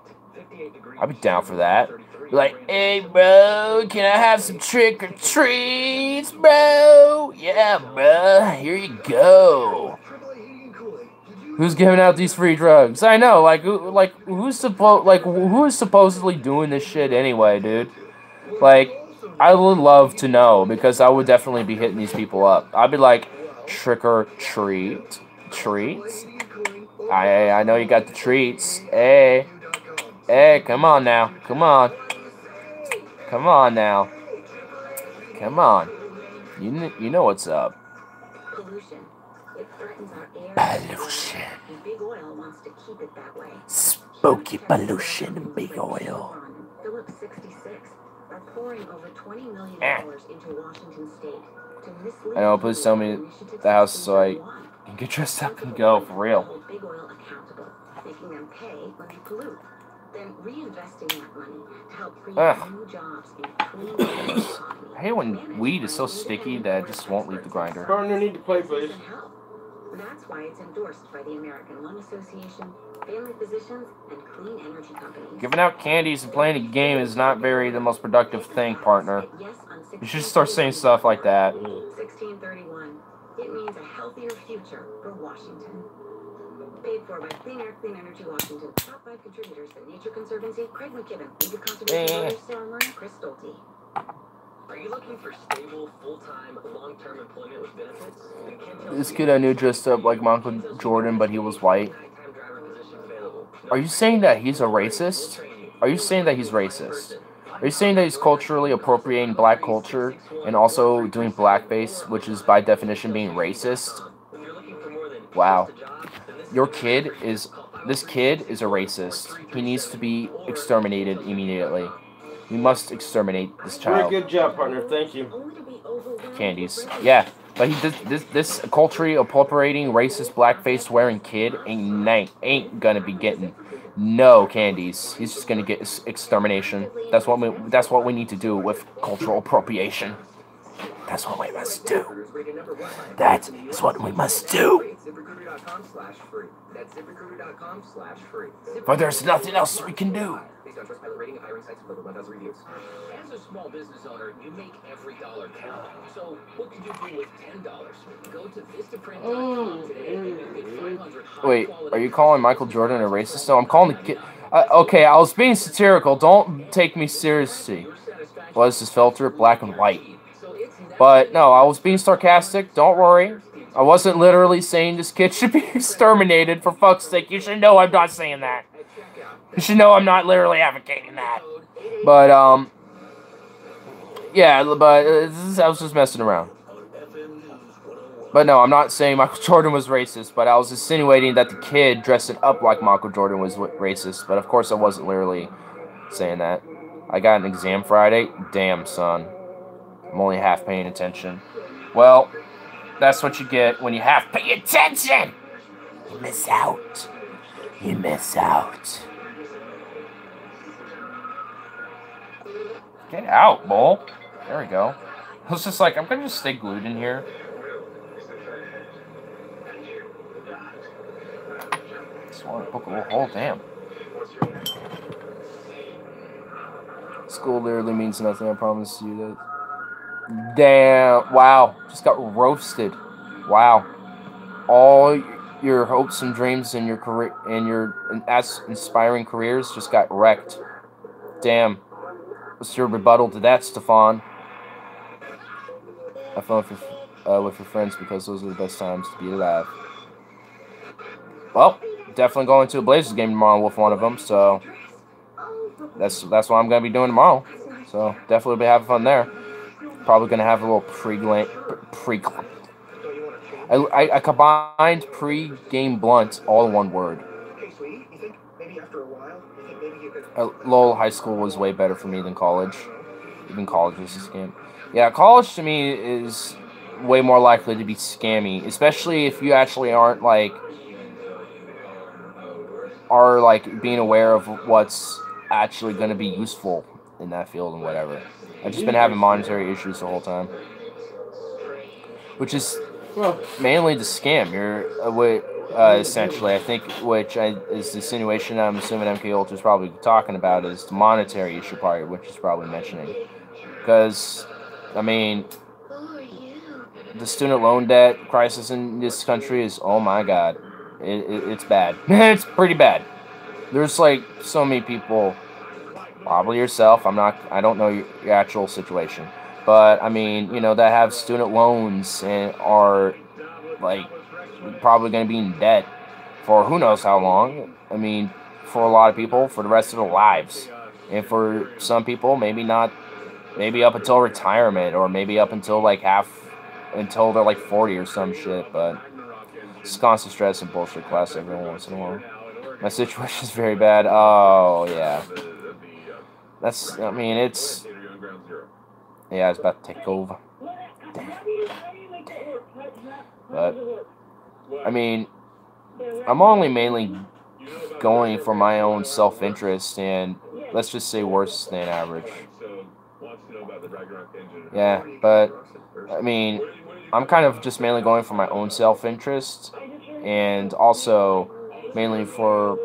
I'd be down for that. Be like, hey, bro, can I have some trick or treats, bro? Yeah, bro. Here you go. Who's giving out these free drugs? I know, who is supposedly doing this shit anyway, dude? Like, I would love to know, because I would definitely be hitting these people up. I'd be like, trick or treat. Treats? I know you got the treats. Hey, come on now. Come on. Come on now. Come on. You know what's up. Pollution. It threatens our air. Pollution. And Big Oil wants to keep it that way. Spooky pollution and Big Oil. Phillips 66 are pouring over $20 million into Washington State to mislead. I know, please tell me the house so I can get dressed up and go for real. Big Oil accountable, making them pay when they pollute. Then reinvesting that money to help create new jobs in clean economy. I hate when weed is so sticky that it just won't leave the grinder. Partner, need to play, please. That's why it's endorsed by the American Lung Association, family physicians, and clean energy companies. Giving out candies and playing a game is not the most productive thing, partner. You should start saying stuff like that. 1631. It means a healthier future for Washington. Paid for by Clean Air, Clean Energy Washington. Top 5 contributors: The Nature Conservancy, Craig McKibben, League of Conservation Voters, Sarah Murray, Chris Stolte. Are you looking for stable, full-time, long-term employment with benefits? This kid I knew dressed up like Michael Jordan, but he was white. Are you saying that he's a racist? Are you saying that he's racist? Are you saying that he's culturally appropriating black culture and also doing blackface, which is by definition being racist? Wow. This kid is a racist. He needs to be exterminated immediately. We must exterminate this child. Very good job, partner. Thank you. Candies. Yeah, but he this culturally appropriating racist blackface wearing kid ain't gonna be getting no candies. He's just gonna get extermination. That's what we need to do with cultural appropriation. That's what we must do. That is what we must do. But there's nothing else we can do. As a small business owner, you make every dollar count. So what could you do with $10? Go to Vistaprint.com today and get 500 Wait, are you calling Michael Jordan a racist? No, I'm calling the kid. Okay, I was being satirical. Don't take me seriously. Was this filter black and white? But no, I was being sarcastic. Don't worry. I wasn't literally saying this kid should be exterminated. For fuck's sake, you should know I'm not saying that. You should know I'm not literally advocating that. But, yeah, but I was just messing around. But no, I'm not saying Michael Jordan was racist, but I was insinuating that the kid dressing up like Michael Jordan was racist. But of course I wasn't literally saying that. I got an exam Friday. Damn, son. I'm only half paying attention. Well, that's what you get when you half pay attention. You miss out. You miss out. Get out, bull. There we go. I was just like, I'm gonna just stay glued in here. Just want to poke a little hole. Damn. School literally means nothing. I promise you that. Damn. Wow. Just got roasted. Wow. All your hopes and dreams in your career and your inspiring careers just got wrecked. Damn. What's your rebuttal to that, Stefan? Have fun with your friends because those are the best times to be alive. Well, definitely going to a Blazers game tomorrow with one of them, so that's what I'm going to be doing tomorrow. So definitely be having fun there. Probably going to have a little I combined pre-game blunt all in one word. Lowell High School was way better for me than college. Even college was a scam. Yeah, college to me is way more likely to be scammy, especially if you actually are being aware of what's actually going to be useful in that field and whatever. I've just been having monetary issues the whole time, which is mainly the scam. Essentially, I think, is the insinuation I'm assuming MK Ultra is probably talking about is the monetary issue part, which is probably mentioning. Because, I mean, the student loan debt crisis in this country is, oh my god, it's bad. It's pretty bad. There's like so many people, probably yourself. I don't know your actual situation, but I mean, that have student loans and are like probably going to be in debt for who knows how long. I mean, for a lot of people, for the rest of their lives, and for some people, maybe not maybe up until retirement, or maybe up until like until they're like 40 or some shit. But it's constant stress and bullshit class every once in a while. My situation's very bad. Oh yeah, I mean, it's it's about to take over. Damn. But I mean, I'm only mainly going for my own self-interest, and let's just say worse than average. Yeah, but I mean, I'm kind of just mainly going for my own self-interest, and also mainly for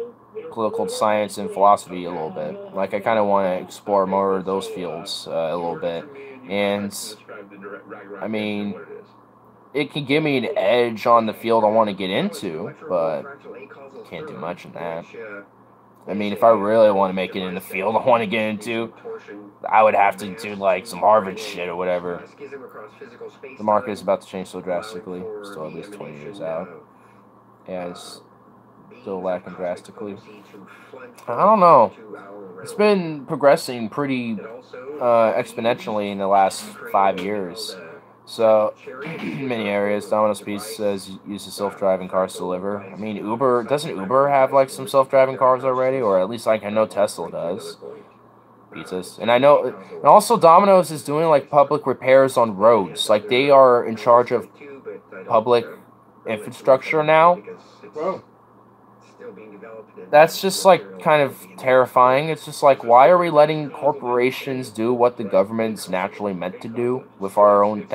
political science and philosophy a little bit. Like, I kind of want to explore more of those fields a little bit, and I mean, it can give me an edge on the field I want to get into, but can't do much in that. I mean, if I really want to make it in the field I want to get into, I would have to do like some Harvard shit or whatever. The market is about to change so drastically. Still at least 20 years out. Yeah, it's still lacking drastically. I don't know. It's been progressing pretty exponentially in the last 5 years. So, in many areas, Domino's Pizza uses self-driving cars to deliver. I mean, doesn't Uber have like some self-driving cars already? Or at least like I know Tesla does. Pizzas. And I know, and also Domino's is doing like public repairs on roads. Like, they are in charge of public infrastructure now. Whoa. That's just like kind of terrifying. It's just like, why are we letting corporations do what the government's naturally meant to do with our own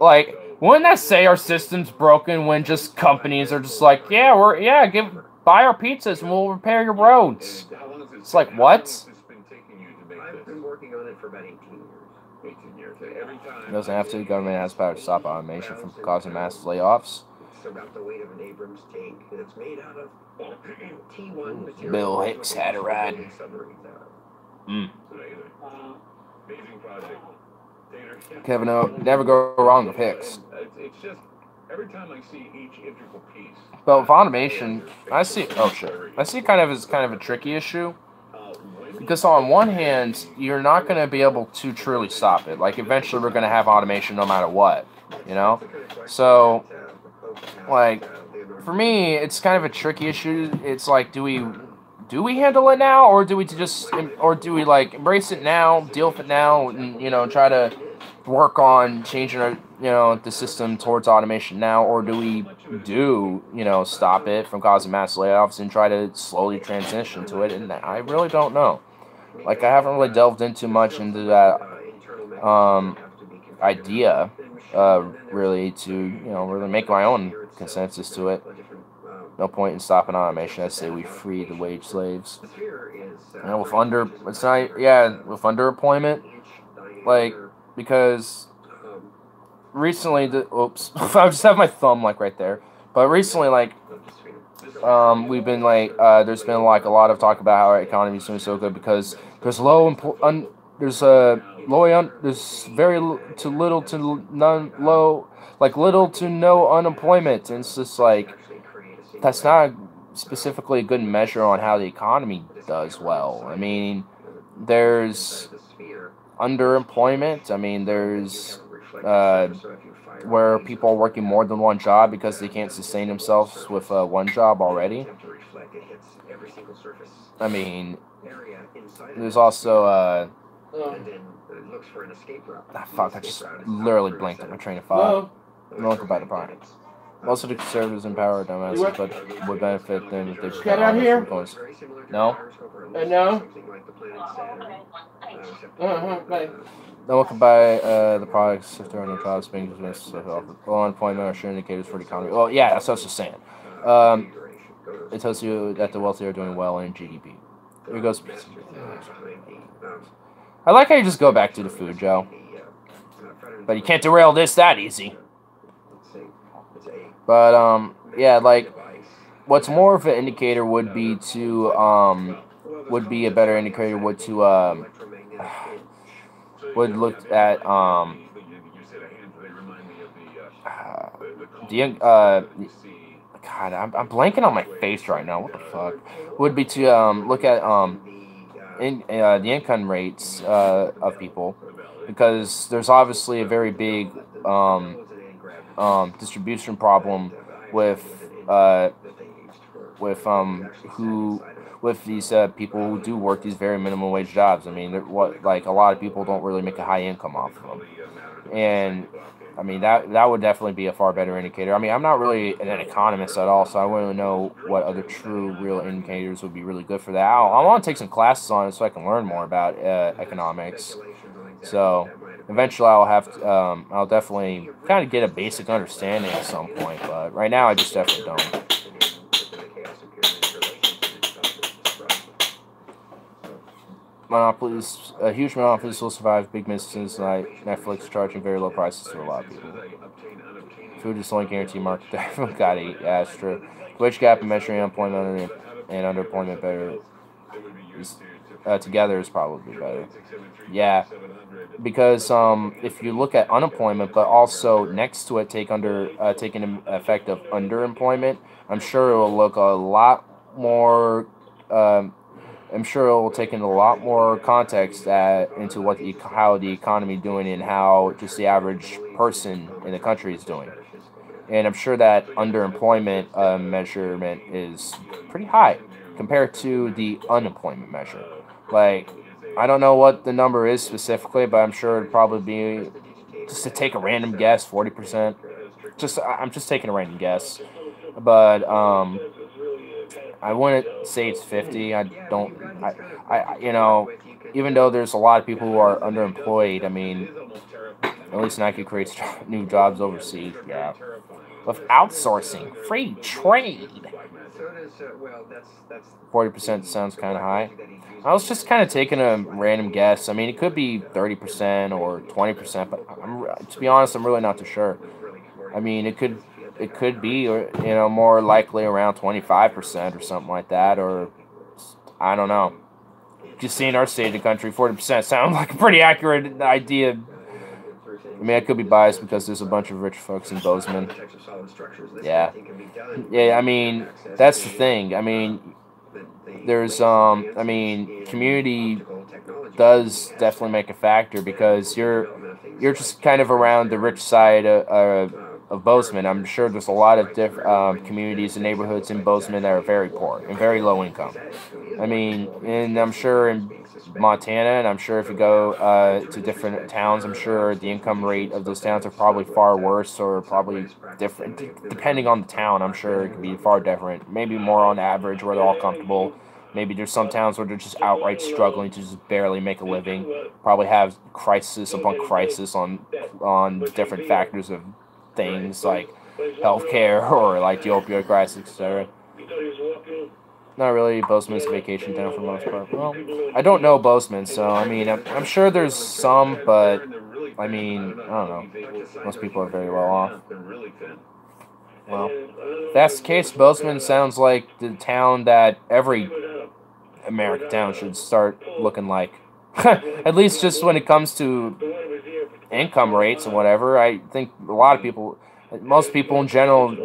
like wouldn't that say our system's broken when just companies are just like, buy our pizzas and we'll repair your roads? It's like, what? I've been working on it for about 18 years. 18 years. Every time It doesn't have to. The government has power to stop automation from causing mass layoffs. It's about the weight of an Abrams tank, and it's made out of T1 material. Bill Hicks had a ride. amazing project. Kevin O, never go wrong with Hicks. It's just every time I see each integral piece. But with automation, I see kind of as kind of a tricky issue. Because on one hand, you're not going to be able to truly stop it. Like, eventually we're going to have automation no matter what, you know? So, like, for me, it's kind of a tricky issue. It's like, do we handle it now, or do we like embrace it now, deal with it now, and, you know, try to work on changing our, you know, the system towards automation now, or do we stop it from causing mass layoffs and try to slowly transition to it? And I really don't know. Like, I haven't really delved into much into that idea, really, to, you know, really make my own consensus to it. No point in stopping automation. I say we free the wage slaves. And with underemployment, like, because recently, I just have my thumb like right there. But recently, like, we've been like, there's been like a lot of talk about how our economy is doing so good because there's there's little to no unemployment, and it's just like, that's not specifically a good measure on how the economy does well. I mean, there's underemployment. I mean, there's where people are working more than one job because they can't sustain themselves with one job already. I mean, there's also fuck, I just literally blanked on my train of thought. No one can buy the product. Most of the conservatives in power are dumbasses, but would benefit them if they Get out here. No? No? Right. No one can buy the products if there are no jobs being dismissed. Low unemployment are sure indicators for the economy. Well, yeah, that's what I was just saying. It tells you that the wealthy are doing well in GDP. Here goes. I like how you just go back to the food, Joe. But you can't derail this that easy. But, yeah, like, what's more of an indicator would be a better indicator would look at, God, I'm blanking on my face right now, what the fuck, would be to, look at, the income rates of people, because there's obviously a very big distribution problem with who with these people who do work these very minimum wage jobs. I mean, like a lot of people don't really make a high income off of them, and I mean that would definitely be a far better indicator. I mean, I'm not really an economist at all, so I wouldn't really know what other true real indicators would be really good for that. I want to take some classes on it so I can learn more about economics. So eventually I'll definitely kind of get a basic understanding at some point, but right now I just definitely don't. Monopolies, huge monopolies will survive. Big businesses like Netflix charging very low prices to a lot of people. Food is the only guaranteed market that everyone got to eat. Yeah, that's true. Wage gap and measuring unemployment and underemployment better together is probably better. Yeah, because if you look at unemployment, but also next to it taking effect of underemployment, I'm sure it will look a lot more. I'm sure it will take in a lot more context into how the economy is doing and how just the average person in the country is doing. And I'm sure that underemployment measurement is pretty high compared to the unemployment measure. Like, I don't know what the number is specifically, but I'm sure it'd probably be, just to take a random guess, 40%. I'm just taking a random guess, but I wouldn't say it's 50. Even though there's a lot of people who are underemployed, I mean, at least Nike creates new jobs overseas. Yeah. With outsourcing, free trade. 40% sounds kind of high. I was just kind of taking a random guess. I mean, it could be 30% or 20%, but to be honest, I'm really not too sure. I mean, it could be, more likely around 25% or something like that, or I don't know. Just seeing our state of the country, 40% sounds like a pretty accurate idea. I mean, I could be biased because there's a bunch of rich folks in Bozeman. Yeah. Yeah, I mean, that's the thing. I mean, community does definitely make a factor because you're just kind of around the rich side of Bozeman. I'm sure there's a lot of different communities and neighborhoods in Bozeman that are very poor and very low income. I mean, and I'm sure in Montana, and I'm sure if you go to different towns, I'm sure the income rate of those towns are probably far worse or probably different. Depending on the town, I'm sure it could be far different. Maybe more on average where they're all comfortable. Maybe there's some towns where they're just outright struggling to just barely make a living. Probably have crisis upon crisis on different factors of things like healthcare or like the opioid crisis, etc. Not really. Bozeman's a vacation town for the most part. Well, I don't know Bozeman, so I mean, I'm sure there's some, but I mean, I don't know. Most people are very well off. Well, if that's the case, Bozeman sounds like the town that every American town should start looking like. At least just when it comes to income rates and whatever. I think most people in general,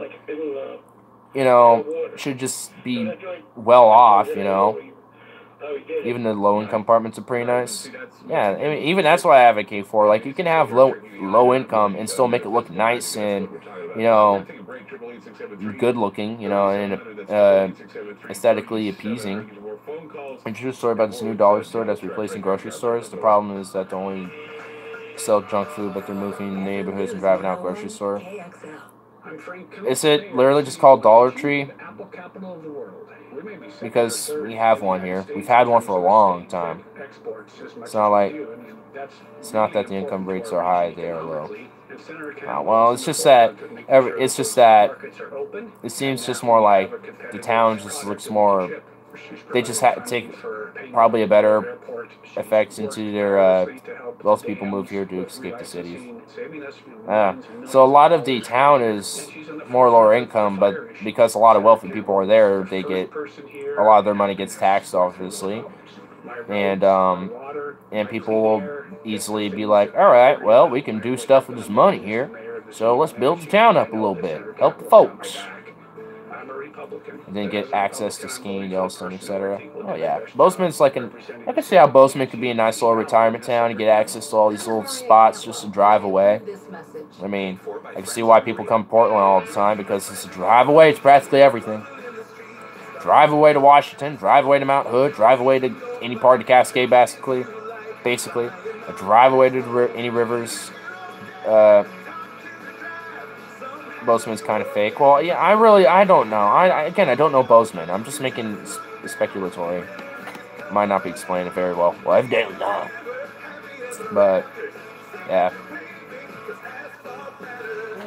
should just be well off, Even the low-income apartments are pretty nice. Yeah, I mean, even that's what I advocate for. Like, you can have low income and still make it look nice and, good looking, and aesthetically appeasing. And true story about this new dollar store that's replacing grocery stores. The problem is that they only sell junk food, but they're moving neighborhoods and driving out grocery store. Is it literally just called Dollar Tree? Because we have one here. We've had one for a long time. It's not that the income rates are high; they are low. Well, it's just that it seems just more like the town just looks more. They just take probably a better effects into their. Most people move here to escape the cities. So a lot of the town is more lower income, but because a lot of wealthy people are there, they get a lot of their money gets taxed, obviously, and people will easily be like, all right, well, we can do stuff with this money here, so let's build the town up a little bit, help the folks. and then get access to skiing, Yellowstone, etc. Oh yeah, Bozeman's like I can see how Bozeman could be a nice little retirement town and get access to all these little spots just to drive away. I mean, I can see why people come to Portland all the time because it's a drive away. It's practically everything. Drive away to Washington, drive away to Mount Hood, drive away to any part of the Cascade, basically. A drive away to any rivers. Bozeman's kind of fake. Well, yeah, I don't know. Again, I don't know Bozeman. I'm just making speculatory. Might not be explaining it very well. Well, evidently not. But, yeah.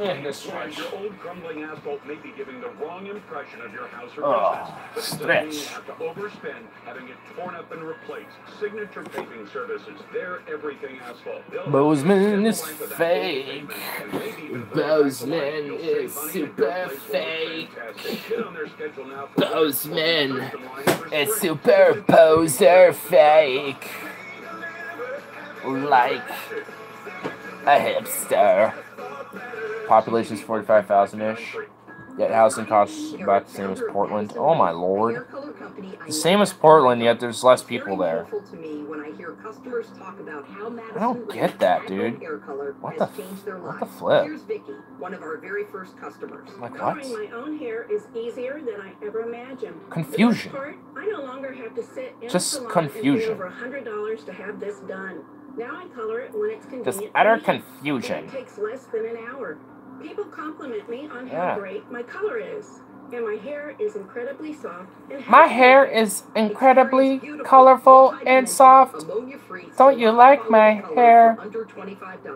That's right. Your old crumbling asphalt may be giving the wrong impression of your house or business. But it doesn't mean you have to overspend having it torn up and replaced. Signature Paving Services, they're everything asphalt. Bozeman is fake. Bozeman is super fake. Bozeman is super poser fake. Like a hipster. Population's 45,000-ish. Yet housing costs about the same as Portland. Oh my lord. The same as Portland, yet there's less people there. I don't get that, dude. What the flip? Like what? My own hair is easier than I ever imagined. Confusion. I no longer have to sit in Just confusion. over $100 to have this done. Now I color it when it's convenient. Just utter confusion. It takes less than an hour. People compliment me on how great my color is. And my hair is incredibly soft and my hair is incredibly colorful and soft. Don't you like my hair?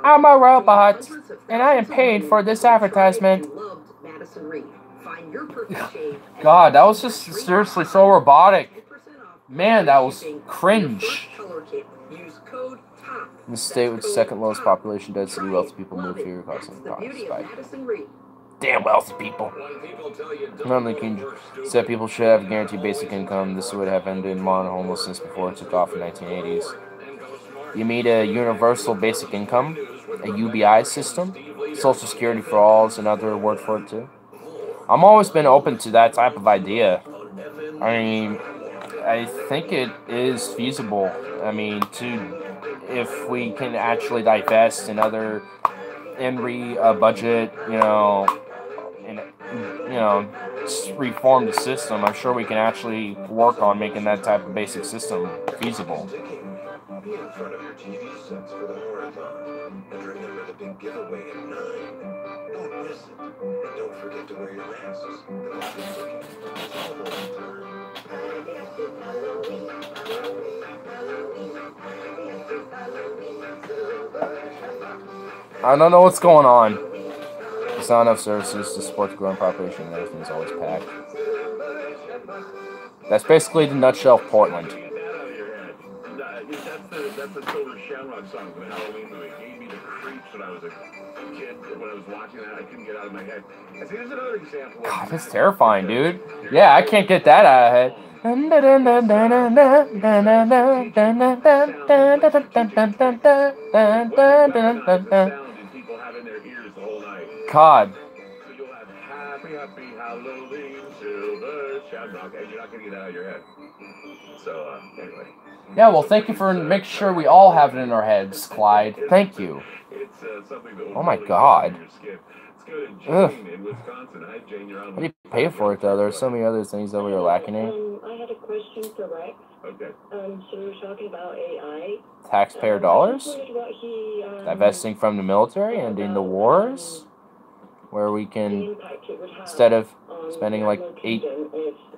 I'm a robot, and I am paid for this advertisement. God, that was just seriously so robotic. Man, that was cringe. In the state with the second lowest population density, wealthy people move here, causing costs spike. Damn wealthy people. None of the said people should have guaranteed basic income. This would have ended modern homelessness before it took off in the 1980s. You mean a universal basic income, a UBI system, Social Security for all is another word for it too. I'm always been open to that type of idea. I mean, I think it is feasible. I mean, if we can actually divest and budget, reform the system, I'm sure we can actually work on making that type of basic system feasible. Be in front of your TV sets for the marathon. And remember the big giveaway at 9. Don't miss it. And don't forget to wear your masks. The clock is ticking. It's almost time. I don't know what's going on. There's not enough services to support the growing population, and everything's always packed. That's basically the nutshell of Portland. That's the Silver Shamrock song from the Halloween movie. It gave me the creeps when I was a kid. When I was watching that, I couldn't get out of my head. And see, there's another example. God, that's terrifying, dude. Yeah, I can't get that out of my head. God. So you'll have happy Halloween, Silver Shamrock, and you're not going to get it out of your head. So, anyway. Yeah, well, thank you for making sure we all have it in our heads, Clyde. Thank you. Oh my God. Ugh. How do you pay for it, though? There are so many other things that we are lacking in. I had a question for Rex. Okay. So we were talking about AI. Taxpayer dollars? What he, divesting from the military, ending the wars, where we can, instead of spending like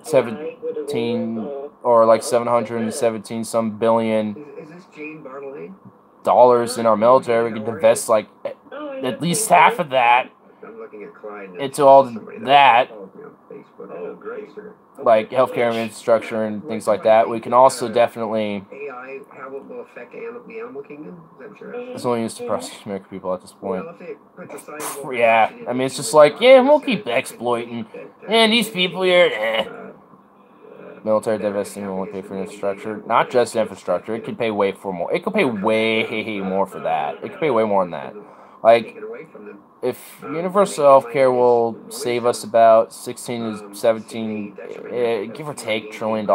717 some billion dollars in our military, we can invest like at least half of that into all that, like healthcare infrastructure and things like that. We can also definitely, AI, how it will affect the animal kingdom? Is that sure? it's only used to prosecute American people at this point. Yeah, I mean, it's just like, yeah, we'll keep exploiting. And these people here, Military divesting will only pay for infrastructure. Not just infrastructure. It could pay way more. It could pay way more for that. It could pay way more than that. Like, taken away from them. if universal healthcare will save us about 16 to 17, give or take, $1 trillion,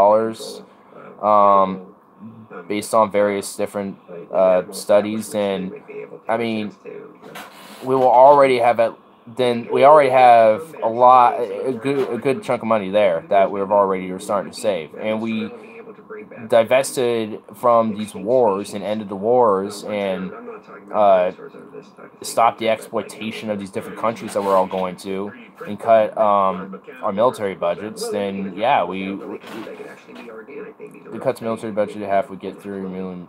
based on various different studies, then I mean, we will already have a good chunk of money there that we're starting to save, and we divested from these wars and ended the wars and stop the exploitation of these different countries that we're all going to, and cut our military budgets. Then yeah, we cut the military budget to half. We get $3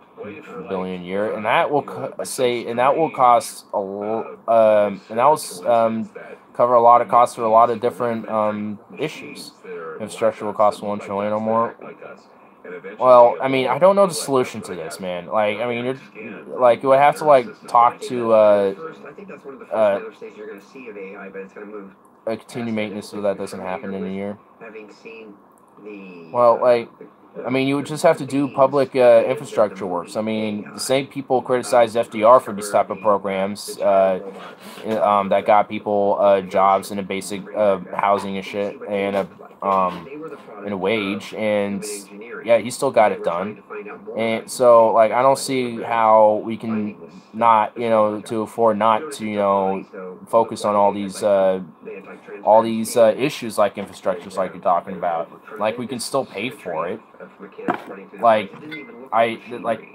billion a year, and that will cost cover a lot of costs for a lot of different issues. Infrastructure will cost $1 trillion or more. Well, I mean, I don't know the solution to this, man. Like, I mean, you're like, you would have to like talk to continue maintenance so that doesn't happen in a year. Well, like, I mean, you would just have to do public infrastructure works. I mean, the same people criticized FDR for these type of programs that got people jobs and a basic housing and shit and a wage, and yeah, he still got it done. And so, like, I don't see how we can not, to afford not to, focus on all these issues like infrastructures, like you're talking about. Like, we can still pay for it. Like,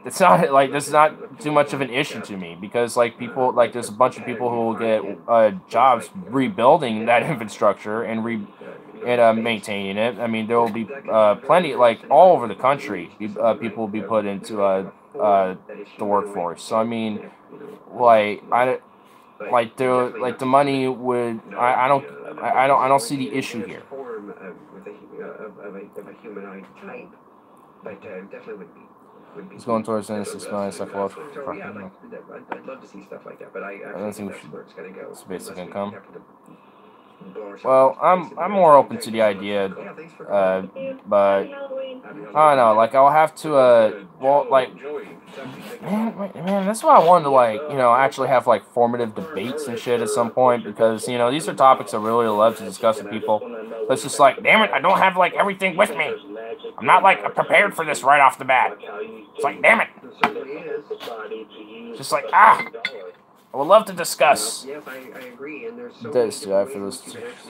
it's not like this is not too much of an issue to me, because like people, like there's a bunch of people who will get jobs rebuilding that infrastructure and maintaining it. I mean, there will be plenty, like all over the country, people will be put into the workforce. So I mean, the money would. I don't see the issue here. It's going towards innocence, psychological. Yeah, I'd love to see stuff like that, but I don't think that's where it's going to go. It's basic income. Well, I'm more open to the idea, but I don't know. Like, I'll have to man, that's why I wanted to actually have like formative debates and shit at some point, because these are topics I really love to discuss with people. But it's just like, damn it, I don't have like everything with me. I'm not like prepared for this right off the bat. It's like, damn it. Just like, I would love to discuss. Yes, I agree. And there's so this, many I feel this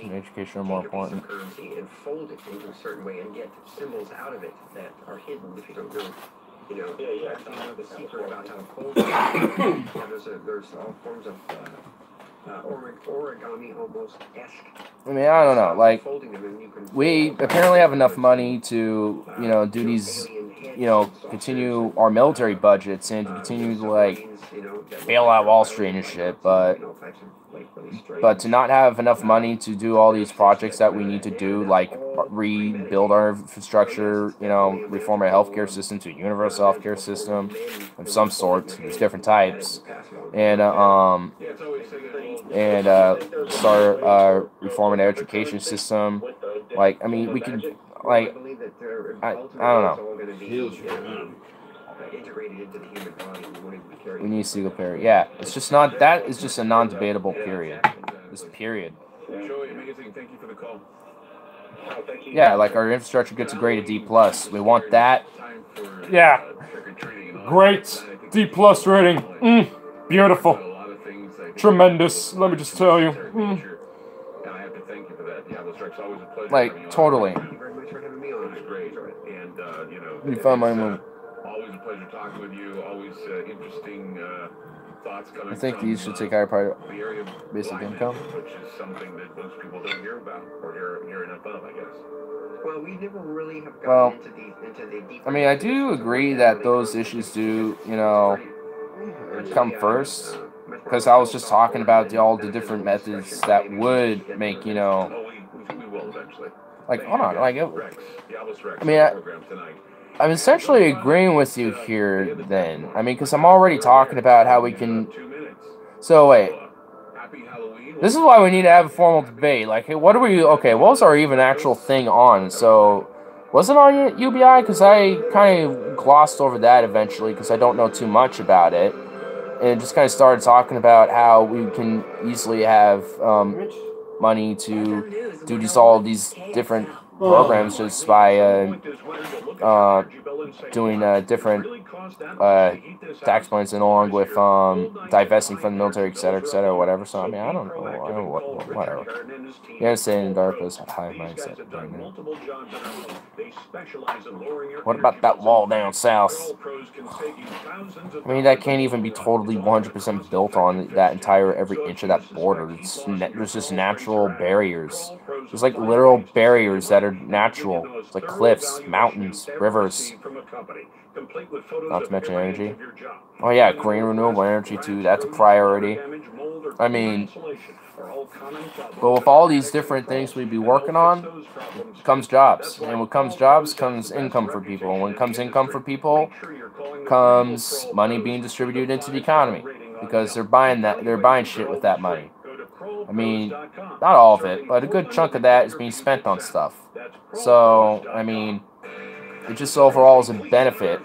education are more important. Currency and fold it into a certain way and get symbols out of it that are hidden if you don't know. The secret about how to fold it. There's all forms of origami almost-esque. I mean, I don't know. Like, we apparently have enough money to, do these, continue our military budgets and to continue to, like, bail out Wall Street and shit, but to not have enough money to do all these projects that we need to do, like rebuild our infrastructure, reform our healthcare system to a universal healthcare system of some sort. There's different types, and start reforming our education system. Like, I mean, we can, like, I don't know. We need single period. Yeah, it's just not. That is just a non-debatable period. This period. Yeah, like our infrastructure gets a grade of D+. We want that. Yeah. Great D+ rating. Beautiful. Tremendous. Let me just tell you. Like, totally. You found my move. Always a pleasure talking with you. Always interesting thoughts coming. I think these should take higher part of basic income, which is something that most people don't hear about or hear enough of, I guess. Well, we never really have gotten into the deep. I mean, I do agree that those issues do, come first, because I was just talking about all the different methods that would make, we will eventually. Like, hold on, like, I mean, I'm essentially agreeing with you here, then. I mean, because I'm already talking about how we can... So, wait. This is why we need to have a formal debate. Like, hey, what are we... Okay, what was our even actual thing on? So, was it on UBI? Because I kind of glossed over that eventually, because I don't know too much about it. and just kind of started talking about how we can easily have money to do all these different programs just by doing different tax plans and along with divesting from the military, etc., whatever. So I mean, I don't know, whatever. You understand, DARPA's high mindset right now. What about that wall down south? I mean, that can't even be totally 100% built on that entire every inch of that border. There's just natural barriers. There's like literal barriers that are natural. It's like cliffs, mountains, rivers. Not to mention energy. Oh yeah, green renewable energy too. That's a priority. I mean, but with all these different things we'd be working on, comes jobs. And when comes jobs, comes income for people. And when comes income for people, comes money being distributed into the economy. Because they're buying shit with that money. I mean, not all of it, but a good chunk of that is being spent on stuff. So, I mean, it just overall is a benefit.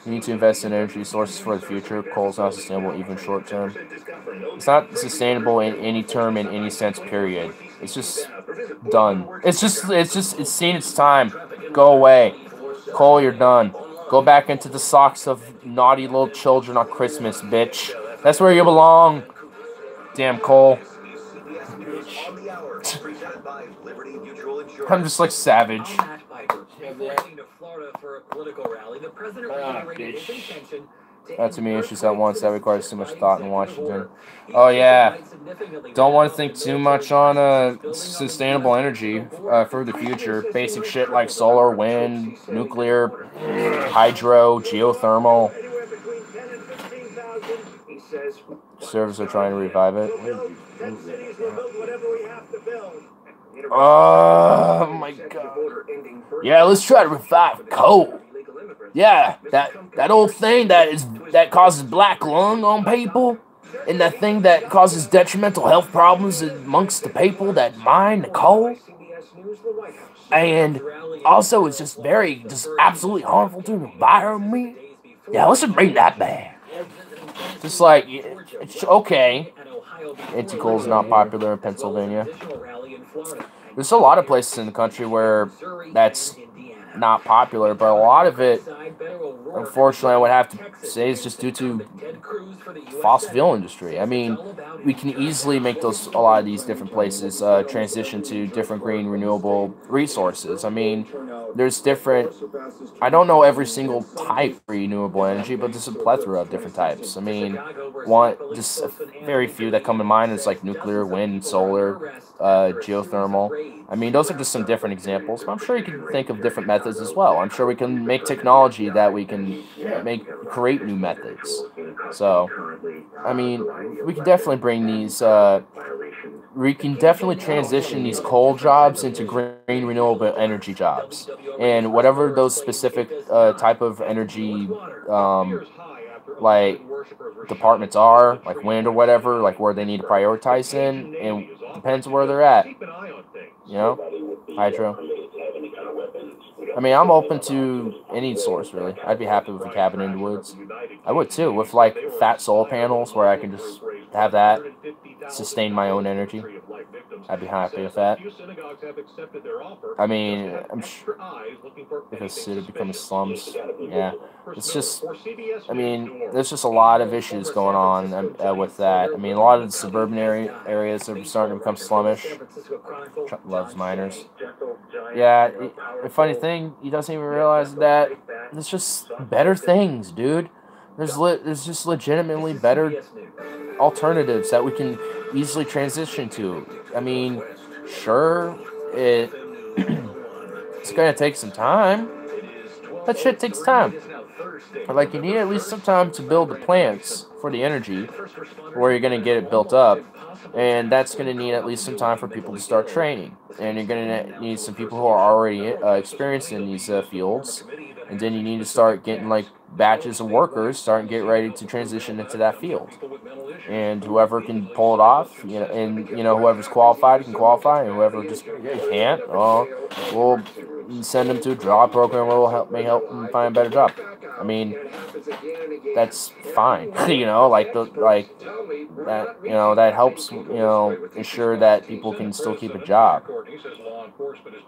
You need to invest in energy sources for the future. Coal is not sustainable, even short term. It's not sustainable in any term, in any sense, period. It's just done. It's seen its time. Go away. Coal, you're done. Go back into the socks of naughty little children on Christmas, bitch. That's where you belong. Damn coal. I'm just like savage. Not too many issues at once. That requires too much thought in Washington. Oh yeah. Don't want to think too much on sustainable energy for the future. Basic shit like solar, wind, nuclear, hydro, geothermal. Servers are trying to revive it. Oh my god. Yeah, let's try to revive coal. Yeah, that old thing that causes black lung on people, and that thing that causes detrimental health problems amongst the people that mine the coal. And also it's just absolutely harmful to the environment. Yeah, let's just bring that back. Just like, it's okay. Anti-coal is not popular in Pennsylvania. There's a lot of places in the country where that's not popular, but a lot of it, unfortunately, I would have to say is just due to fossil fuel industry. I mean, we can easily make a lot of these different places transition to different green renewable resources. I mean, there's different, I don't know every single type of renewable energy, but there's a plethora of different types. I mean, just very few that come to mind is like nuclear, wind, solar, geothermal. I mean, those are just some different examples, but I'm sure you can think of different methods as well. I'm sure we can make technology that we can create new methods. So, I mean, we can definitely bring these, we can definitely transition these coal jobs into green renewable energy jobs. And whatever those specific type of energy, like, departments are, like wind or whatever, like where they need to prioritize in, and depends where they're at. You know? Hydro. I mean, I'm open to any source, really. I'd be happy with a cabin in the woods. I would, too, with, like, fat solar panels where I can just have that, sustain my own energy. I'd be happy with that. I mean, I'm sure if a city becomes slums, yeah. It's just, I mean, there's just a lot of issues going on with that. I mean, a lot of the suburban areas are starting to become slummish. Trump loves miners. Yeah, the funny thing, he doesn't even realize that there's just better things, dude. There's just legitimately better alternatives that we can easily transition to. I mean, sure, it's gonna take some time. That shit takes time. But like, you need at least some time to build the plants for the energy, where you're gonna get it built up, and that's gonna need at least some time for people to start training. And you're gonna need some people who are already experienced in these fields, and then you need to start getting like batches of workers start and get ready to transition into that field. And whoever can pull it off, you know, and you know, whoever's qualified can qualify, and whoever just can't, we'll send them to a job program where we'll help them find a better job. I mean, that's fine. You know, like that. You know, that helps. You know, ensure that people can still keep a job.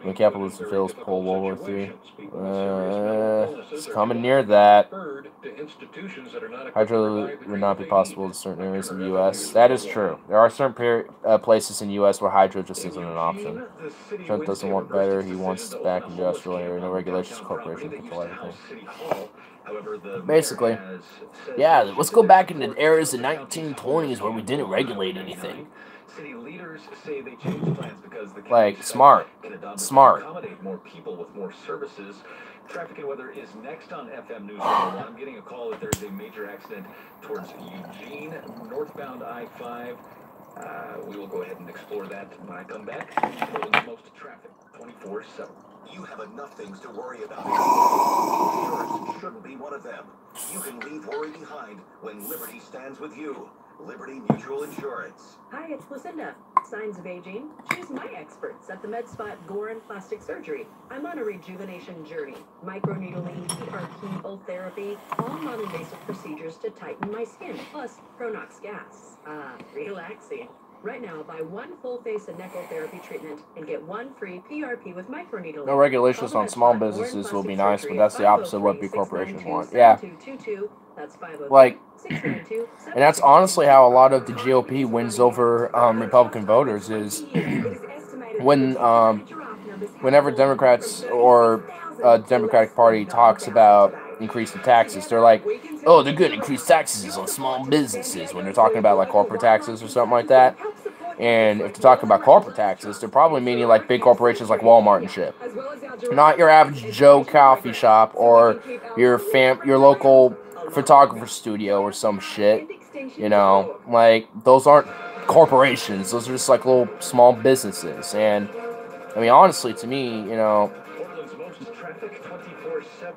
When capitalism fails, pull World War III. It's coming near that. Hydro would not be possible in certain areas of the U.S. That is true. There are certain places in the U.S. where hydro just isn't an option. Trump doesn't want better. He wants back industrial area. No regulations, corporations control everything. Basically, yeah, let's go back into the eras of 1920s where we didn't regulate anything. Like, smart. More people with more services. Traffic and weather is next on FM News 101. I'm getting a call that there's a major accident towards Eugene, northbound I-5. We will go ahead and explore that when I come back. Most traffic, 24/7. You have enough things to worry about. Insurance shouldn't be one of them. You can leave worry behind when Liberty stands with you. Liberty Mutual Insurance. Hi, it's Lucinda. Signs of aging? Choose my experts at the MedSpot Gore and Plastic Surgery. I'm on a rejuvenation journey. Microneedling, PRP, therapy, all non-invasive procedures to tighten my skin, plus Pronox gas. Relaxing. Right now, buy one full face and neck therapy treatment and get one free PRP with microneedling. No regulations on small businesses will be nice, but that's the opposite of what big corporations want. Yeah. Like, and that's honestly how a lot of the GOP wins over Republican voters is whenever Democrats or Democratic Party talks about increasing taxes, they're like, oh, they're going to increase taxes on small businesses when they're talking about like corporate taxes or something like that. And if they're talking about corporate taxes, they're probably meaning like big corporations like Walmart and shit. Not your average Joe coffee shop or your local photographer studio or some shit. You know, like those aren't corporations. Those are just like little small businesses. And I mean, honestly, to me, you know,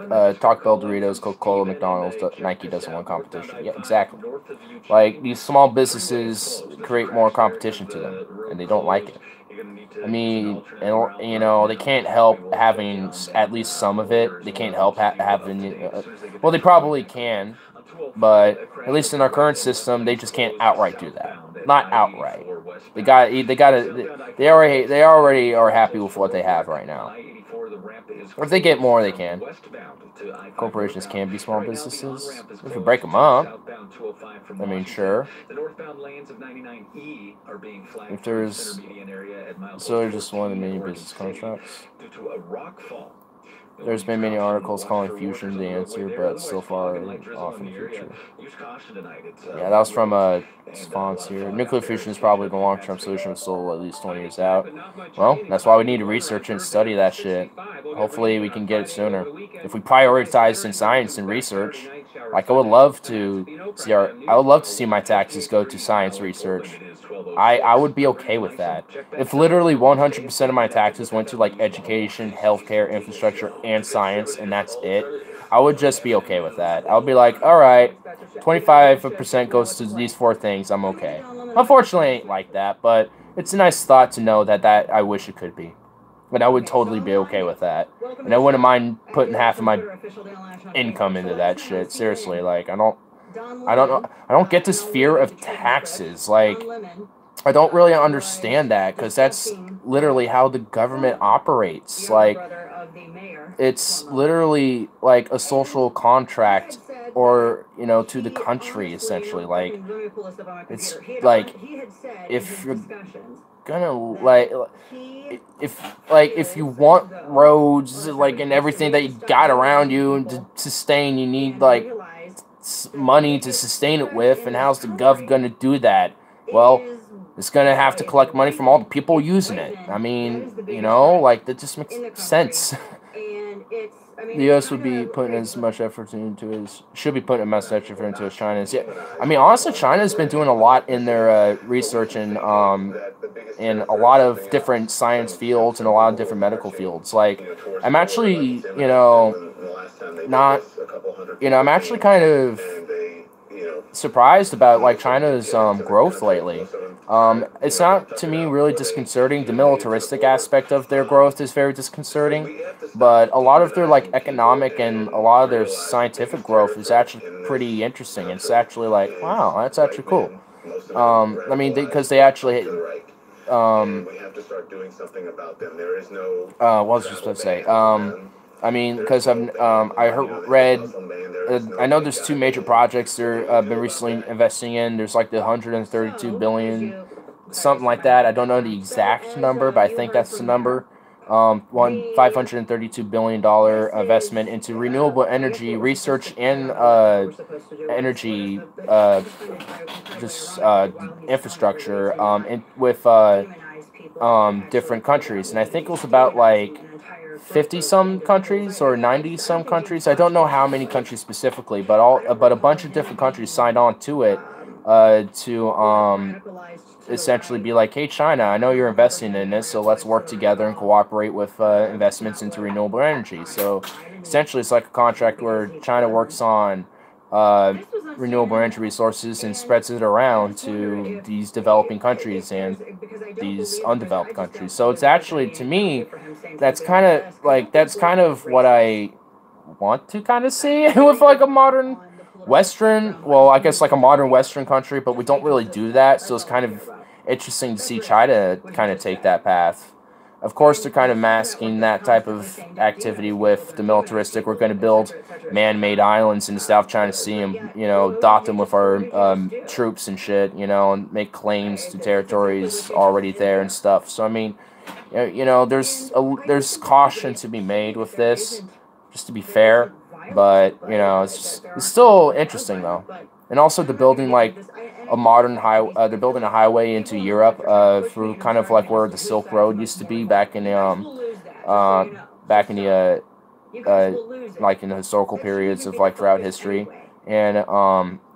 Taco Bell, Doritos, Coca-Cola, McDonald's, Nike doesn't want competition. Yeah, exactly. Like, these small businesses create more competition to them, and they don't like it. I mean, and, you know, they can't help having at least some of it. They can't help having, well, they probably can, but at least in our current system, they just can't outright do that. Not outright. They already are happy with what they have right now. Or if they get more, they can. Corporations can be small businesses. If you break them up, I mean, sure. If there's, so there's just one of the many business contracts. There's been many articles calling fusion the answer, but so far off in the future. Yeah, that was from a response here. Nuclear fusion is probably the long-term solution, still at least 20 years out. Well, that's why we need to research and study that shit. Hopefully we can get it sooner. If we prioritize in science and research, like I would love to see my taxes go to science research. I would be okay with that. If literally 100% of my taxes went to like education, healthcare, infrastructure, and science, and that's it, I would just be okay with that. I would be like, all right, 25% goes to these 4 things, I'm okay. Unfortunately, I ain't like that, but it's a nice thought to know that I wish it could be. But I would totally be okay with that. And I wouldn't mind putting half of my income into that shit. Seriously, like, I don't know. I don't get this fear of taxes. Like, I don't really understand that, because that's literally how the government operates. Like, it's literally like a social contract, or, you know, to the country, essentially. Like, it's like, if you're gonna, like, if you want roads, like, and everything that you got around you and to sustain, you need, like, money to sustain it with, and how's the gov gonna do that? Well, it's gonna have to collect money from all the people using it. I mean, you know, like, that just makes sense. The U.S. would be putting as much effort into as China is. Yeah, I mean, honestly, China's been doing a lot in their research and in a lot of different science fields and a lot of different medical fields. Like, I'm actually, I'm actually kind of surprised about, like, China's growth lately. It's not, to me, really disconcerting. The militaristic aspect of their growth is very disconcerting, but a lot of their, like, economic and a lot of their scientific growth is actually pretty interesting. It's actually like, wow, that's actually cool. I mean, because they actually, we have to start doing something about them. There is no what was I supposed to say? I mean, because I know there's two major projects they're been recently investing in. There's like the 132 billion, something like that. I don't know the exact number, but I think that's the number. $532 billion investment into renewable energy research and energy infrastructure with different countries, and I think it was about like 50 some countries or 90 some countries. I don't know how many countries specifically, but a bunch of different countries signed on to it to essentially be like, hey, China, I know you're investing in this, so let's work together and cooperate with investments into renewable energy. So essentially it's like a contract where China works on renewable energy resources and spreads it around to these developing countries and these undeveloped countries. So it's actually, to me, that's kind of what I want to kind of see with like a modern Western, well, I guess like a modern Western country, but we don't really do that, so it's kind of interesting to see China kind of take that path. Of course, they're kind of masking that type of activity with the militaristic. We're going to build man-made islands in the South China Sea and, you know, dot them with our troops and shit, you know, and make claims to territories already there and stuff. So, I mean, you know, there's caution to be made with this, just to be fair. But, you know, it's still interesting, though. And also, they're building, like, a modern highway. They're building a highway into Europe through kind of like where the Silk Road used to be back in the like in the historical periods of like throughout history. And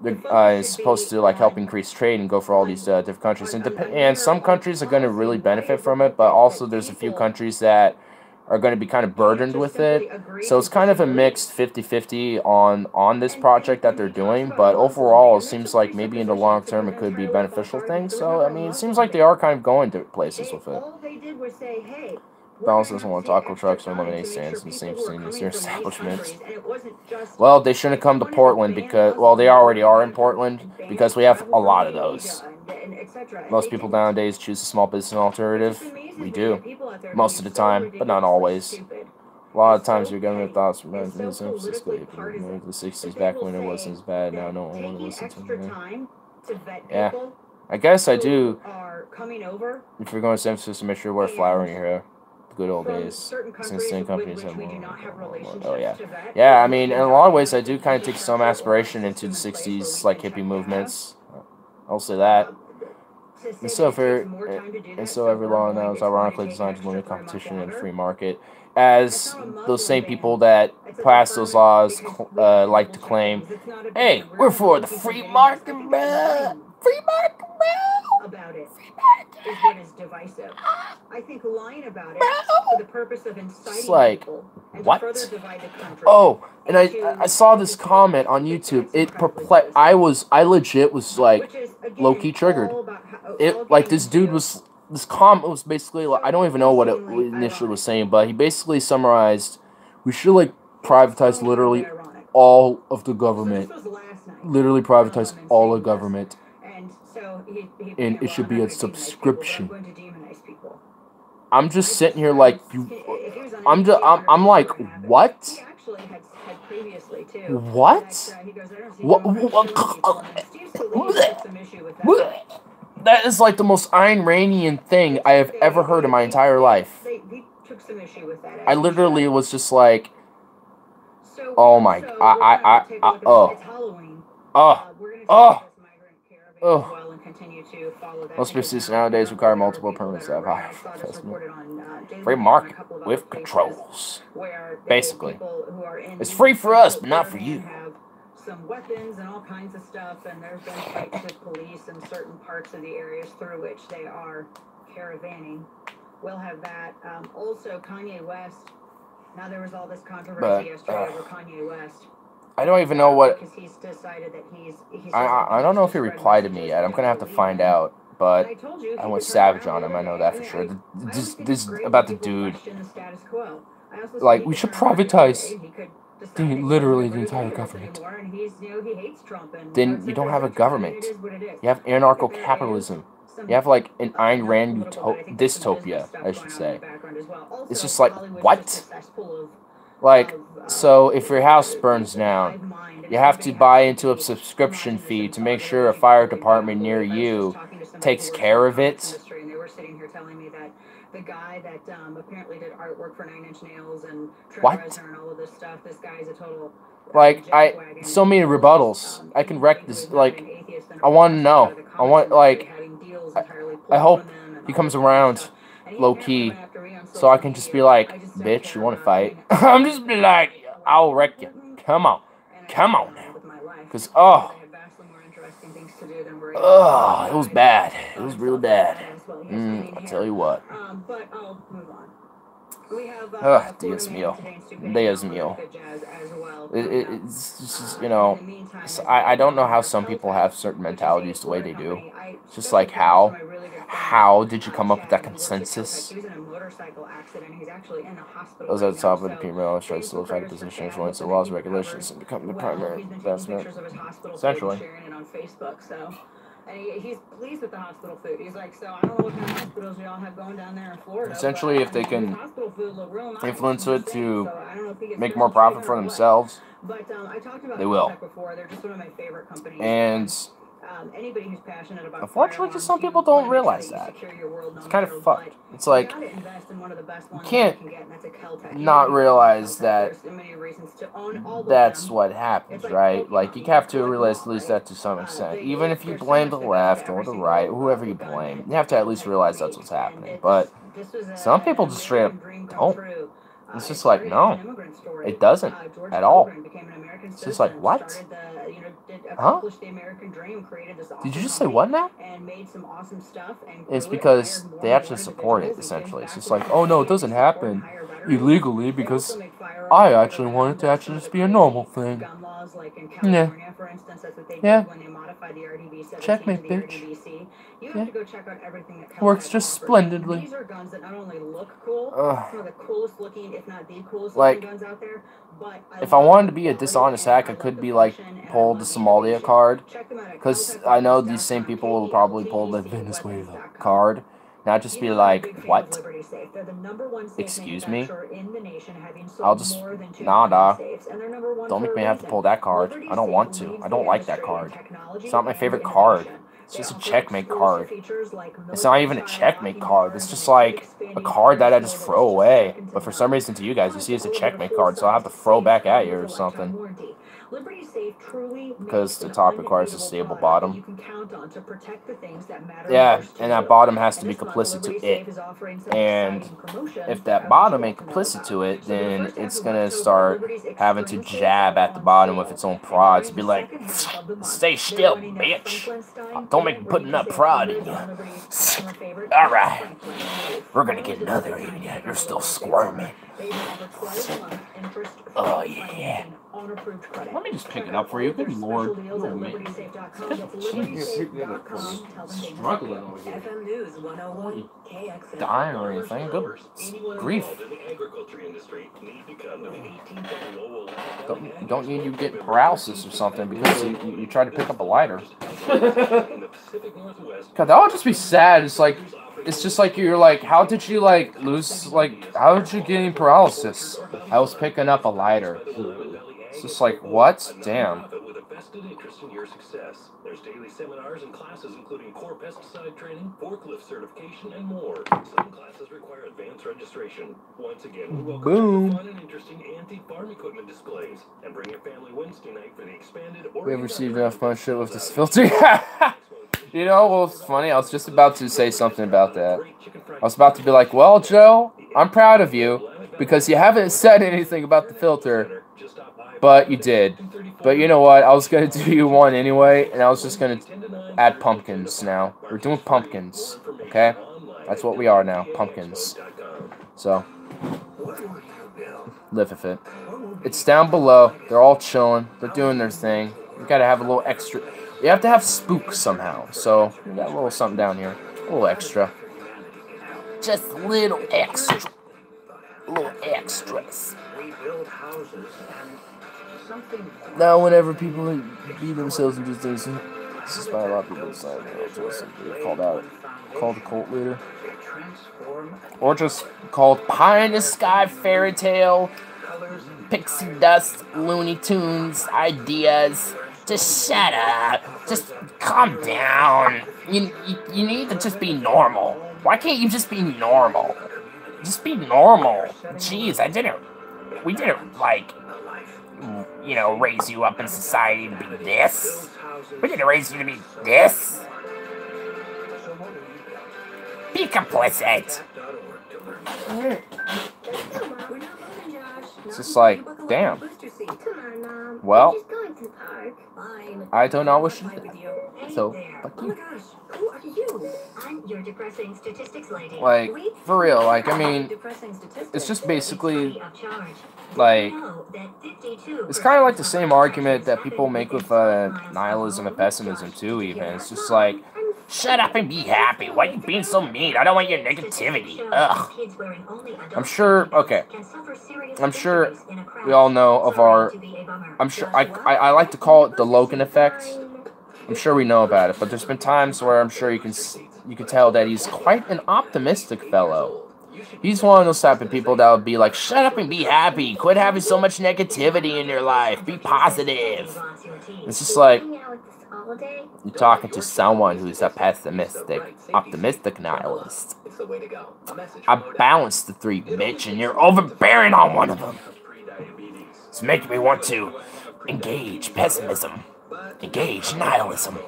it's supposed to like help increase trade and go for all these different countries. And some countries are going to really benefit from it, but also there's a few countries that are going to be kind of burdened with it. So it's kind of a mixed 50-50 on this project that they're doing, but overall it seems like maybe in the long term it could be a beneficial thing. So, I mean, it seems like they are kind of going to places with it. Balance doesn't want taco trucks or lemonade stands in the same thing as their establishments. Well, they shouldn't come to Portland because, well, they already are in Portland because we have a lot of those. Most people nowadays choose a small business alternative. We do. Most of the time, but not always. A lot of times you're getting the thoughts from the 60s back when it wasn't as bad. Now no one want to listen to me. Yeah. I guess I do. If you're going to San Francisco, make sure you wear flour in your hair. The good old days. Since same companies have more. Oh, yeah. Yeah, I mean, in a lot of ways, I do kind of take some aspiration into the 60s, like, hippie movements. I'll say that. And so every law now is ironically designed to limit competition and free market. As those same people that pass those laws like to claim, hey, we're for the free market, man. Free market, bro. About it is what is divisive. I think lying about it for the purpose of inciting people and to further divide the country. Oh, and I saw this comment on YouTube. It perplexed. I legit was like low-key triggered. It like this dude was. This comment was basically like, I don't even know what it initially was saying, but he basically summarized, we should like privatize literally all of the government. Literally privatize all of government. And it should be a subscription. I'm just sitting here like I'm like, what? What? That is like the most Ayn Randian thing I have ever heard in my entire life. I literally was just like, oh my, Most businesses nowadays require multiple permits to have high free market with controls. Basically, it's free for us, but not for you. Some weapons and all kinds of stuff, and there's been fights with police in certain parts of the areas through which they are caravanning. We'll have that. Also, Kanye West. Now there was all this controversy yesterday over Kanye West. I don't even know what. Because he's decided that he's I don't know if he replied to me yet. I'm gonna have to find out. but I went savage on him. I know that for sure. This about the dude. Like, we should privatize literally the entire government. Then you don't have a government. You have anarcho-capitalism. You have, like, an Ayn Rand dystopia, I should say. It's just like, what? Like, so if your house burns down, you have to buy into a subscription fee to make sure a fire department near you takes care of it. The guy that apparently did artwork for 9 Inch Nails and and all of this stuff. This guy is a total like so many rebuttals. I can wreck this. Like, I want to know. I want, like, I hope he comes around low key, so I can just be like, bitch, you want to fight? I'm just be like, I'll wreck you. Come on now. Cause it was bad. It was really bad. I'll tell you what. Dios mío. Dios mío. It's just, you know, I don't know how some people have certain mentalities the way they do. It's just like, how did you come up with that consensus? Those at the top of the pyramid try to solidify the position, influence the laws, regulations, and become the primary investment. Essentially. And he's pleased with the hospital food. He's like, so I don't know what kind of hospitals y'all have going down there in Florida. Essentially, if they can influence it to make more profit for themselves, they will. They're just one of my favorite companies. And anybody who's passionate about unfortunately, just some people don't realize that. It's kind of fucked. It's like, you can't not realize that that's what happens, right? Like, you have to realize at least that to some extent. Even if you blame the left or the right, whoever you blame, you have to at least realize that's what's happening. But some people just straight up don't. It's just like, no, it doesn't at all. It's just like, what? Huh? Did you just say what now? It's because they actually support it, essentially. It's just like, oh no, it doesn't happen illegally because I actually want it to actually just be a normal thing. Yeah. Yeah. Checkmate, bitch. Yeah. Works just splendidly. These are guns that not only look cool, some of the coolest looking, if not the coolest looking guns out there, but if I wanted to be a dishonest hack, I could be like, pull the Somalia card, because I know these same people will probably pull the Venezuela card. Not just be like, what? Excuse me? I'll just, nah, dawg. Don't make me have to pull that card. I don't want to. I don't like that card. It's not my favorite card. It's just a checkmate card. It's not even a checkmate card. It's just like a card that I just throw away. But for some reason to you guys, you see it's a checkmate card, so I'll have to throw back at you or something. Because the top requires a stable bottom. Yeah, and that bottom has to be complicit to it. And if that bottom ain't complicit to it, then it's going to start having to jab at the bottom with its own prods. Be like, stay still, bitch. Don't make me put enough prod in you. Alright. We're going to get another in you. You're still squirming. Oh, yeah. Let me just pick it up for you. Good lord. Oh, man. Struggling over here. Dying or anything. Good grief. Don't need you get paralysis or something because you tried to pick up a lighter. God, that would just be sad. It's just like you're like, how did you like lose, like, how did you get any paralysis? I was picking up a lighter. It's just like, what? Damn. With a vested interest in your success. There's daily seminars and classes including core pesticide training, forklift certification, and more. Some classes require advanced registration. Once again, we welcome you to fun and interesting antique farm equipment displays. And bring your family Wednesday night for the expanded... We have received enough fun shit with this filter. You know, well, it's funny. I was just about to say something about that. I was about to be like, well, Joe, I'm proud of you because you haven't said anything about the filter, but you did. But you know what? I was going to do you one anyway, and I was just going to add pumpkins now. We're doing pumpkins, okay? That's what we are now, pumpkins. So, live with it. It's down below. They're all chilling. They're doing their thing. You got to have a little extra... You have to have Spooks somehow. So we got a little something down here, a little extra. Just a little extra. Little extras. Now, whenever people beat themselves and do things, this is why a lot of people decide they're called a cult leader, or just called pie in the sky fairy tale, pixie dust, Looney Tunes ideas. Just shut up. Just calm down. You need to just be normal. Why can't you just be normal? Just be normal. Jeez, we didn't, like, you know, raise you up in society to be this. We didn't raise you to be this. Be complicit. It's just like, damn. Well, I don't know what should do. So, fuck you. Like, for real, like, I mean, it's just basically, like, it's kind of like the same argument that people make with nihilism and pessimism, too, even. It's just like, shut up and be happy. Why are you being so mean? I don't want your negativity. Ugh. I'm sure we all know of our, I like to call it the Logan effect. I'm sure we know about it, but there's been times where I'm sure you can tell that he's quite an optimistic fellow. He's one of those type of people that would be like, shut up and be happy. Quit having so much negativity in your life. Be positive. It's just like, you're talking to someone who's a pessimistic, optimistic nihilist. I balanced the three, bitch, and you're overbearing on one of them. It's making me want to engage pessimism, engage nihilism.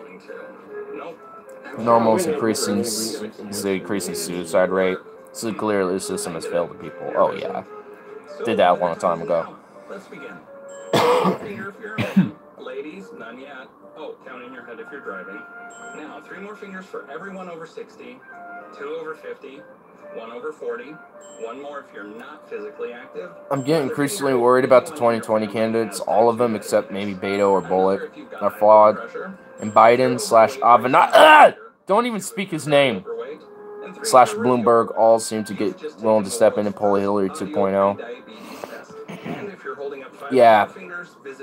Normal is increasing suicide rate. So clearly the system has failed the people. Oh yeah, did that a long time ago. Let's begin. Ladies, none yet. Oh, count in your head if you're driving. Now, 3 more fingers for everyone over 60, 2 over 50, 1 over 40, 1 more if you're not physically active. I'm getting increasingly worried about the 2020 candidates. All of them, except maybe Beto or Bullock, are flawed. And Biden/Avenatti, don't even speak his name, / Bloomberg all seem to get willing to step in and pull a Hillary 2.0. Yeah,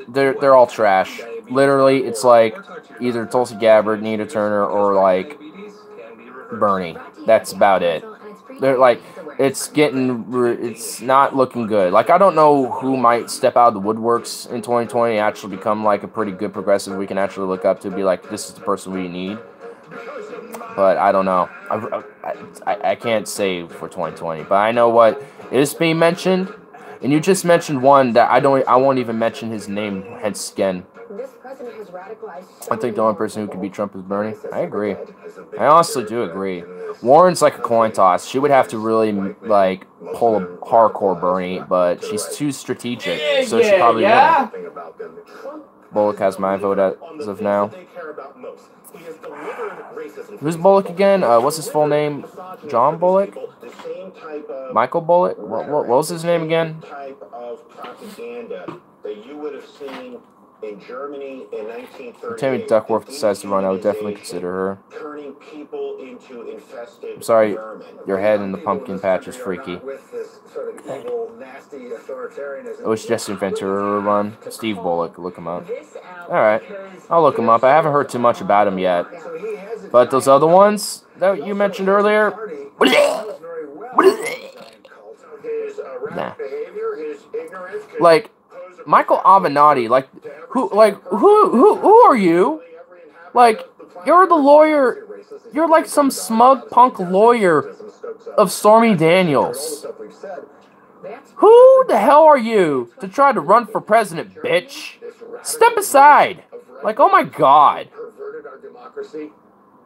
they're all trash. Literally, it's like either Tulsi Gabbard, Nina Turner, or like Bernie. That's about it. They're like, it's not looking good. Like, I don't know who might step out of the woodworks in 2020 and actually become like a pretty good progressive we can actually look up to, be like, this is the person we need. But I don't know. I can't say for 2020, but I know what is being mentioned. And you just mentioned one that I won't even mention his name hence again. I think the only person who could beat Trump is Bernie. I agree. I honestly do agree. Warren's like a coin toss. She would have to really like pull a hardcore Bernie, but she's too strategic, so she probably won't. Bullock has my vote as of now. Who's Bullock again? What's his full name? John Bullock? Michael Bullock? What was his name again? Type of propaganda that you would have seen in Germany in 1938. Tammy Duckworth decides to run, I would definitely consider her. Turning people into infested I'm sorry, vermin. your head in the pumpkin patch is freaky. It was Jesse Ventura run. Steve Bullock, look him up. Alright, I'll look him up. I haven't heard too much about him yet. But those other ones that you mentioned earlier, nah. Like, Michael Avenatti, who are you? Like, you're the lawyer, you're like some smug punk lawyer of Stormy Daniels. Who the hell are you to try to run for president, bitch? Step aside. Like, oh my god.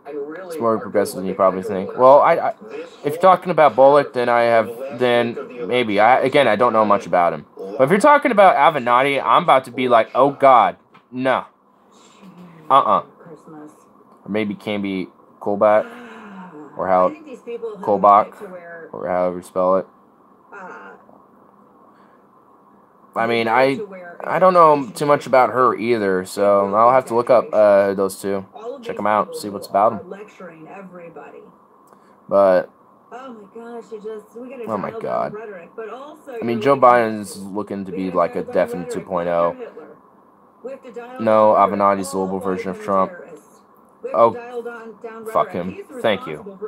It's more progressive than you probably think. Well, if you're talking about Bullock, then maybe. I don't know much about him. But if you're talking about Avenatti, I'm about to be like, oh god, no. Or maybe Canby Colbach, or how Colbach, or however you spell it. I mean, I don't know too much about her either, so I'll have to look up those two, check them out, see what's about them. But oh my gosh, oh my God, I mean, Joe Biden's looking to be like a definite 2.0. No, Avenatti's the global version of Trump. Oh, fuck him. Thank you.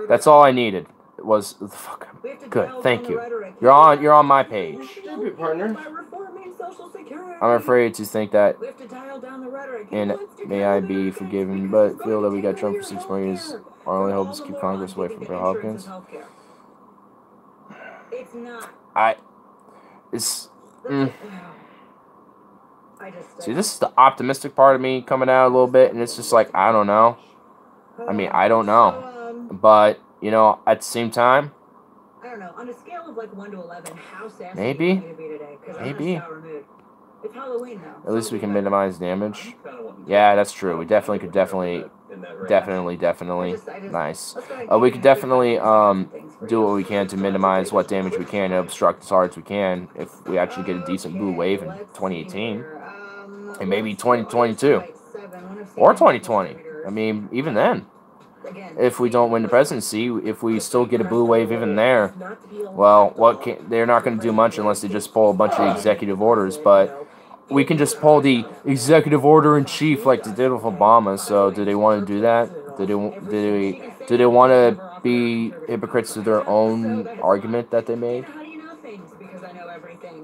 That's all I needed. Was fuck him. Good. Thank you. You're on my page. Stupid partner. I'm afraid to think that, and may I be forgiven, but feel that we got Trump for 6 more years. Our only hope is to keep Congress away from Republicans. It's not. See, this is the optimistic part of me coming out a little bit, and it's just like, I don't know. I mean, I don't know. But, you know, at the same time, I don't know. On a scale of like 1 to 11, how sassy maybe. you want me to be today? 'Cause I'm in a sour mood. It's Halloween though. At least we can minimize damage. Yeah, that's true. We definitely could definitely. Nice. We could definitely do what we can to minimize what damage we can and obstruct as hard as we can if we actually get a decent blue wave in 2018. And maybe 2022. Or 2020. I mean, even then. If we don't win the presidency, if we still get a blue wave even there, well, they're not going to do much unless they just pull a bunch of executive orders, but we can just pull the executive order in chief like they did with Obama. So do they want to do that? Do they want to be hypocrites to their own argument that they made?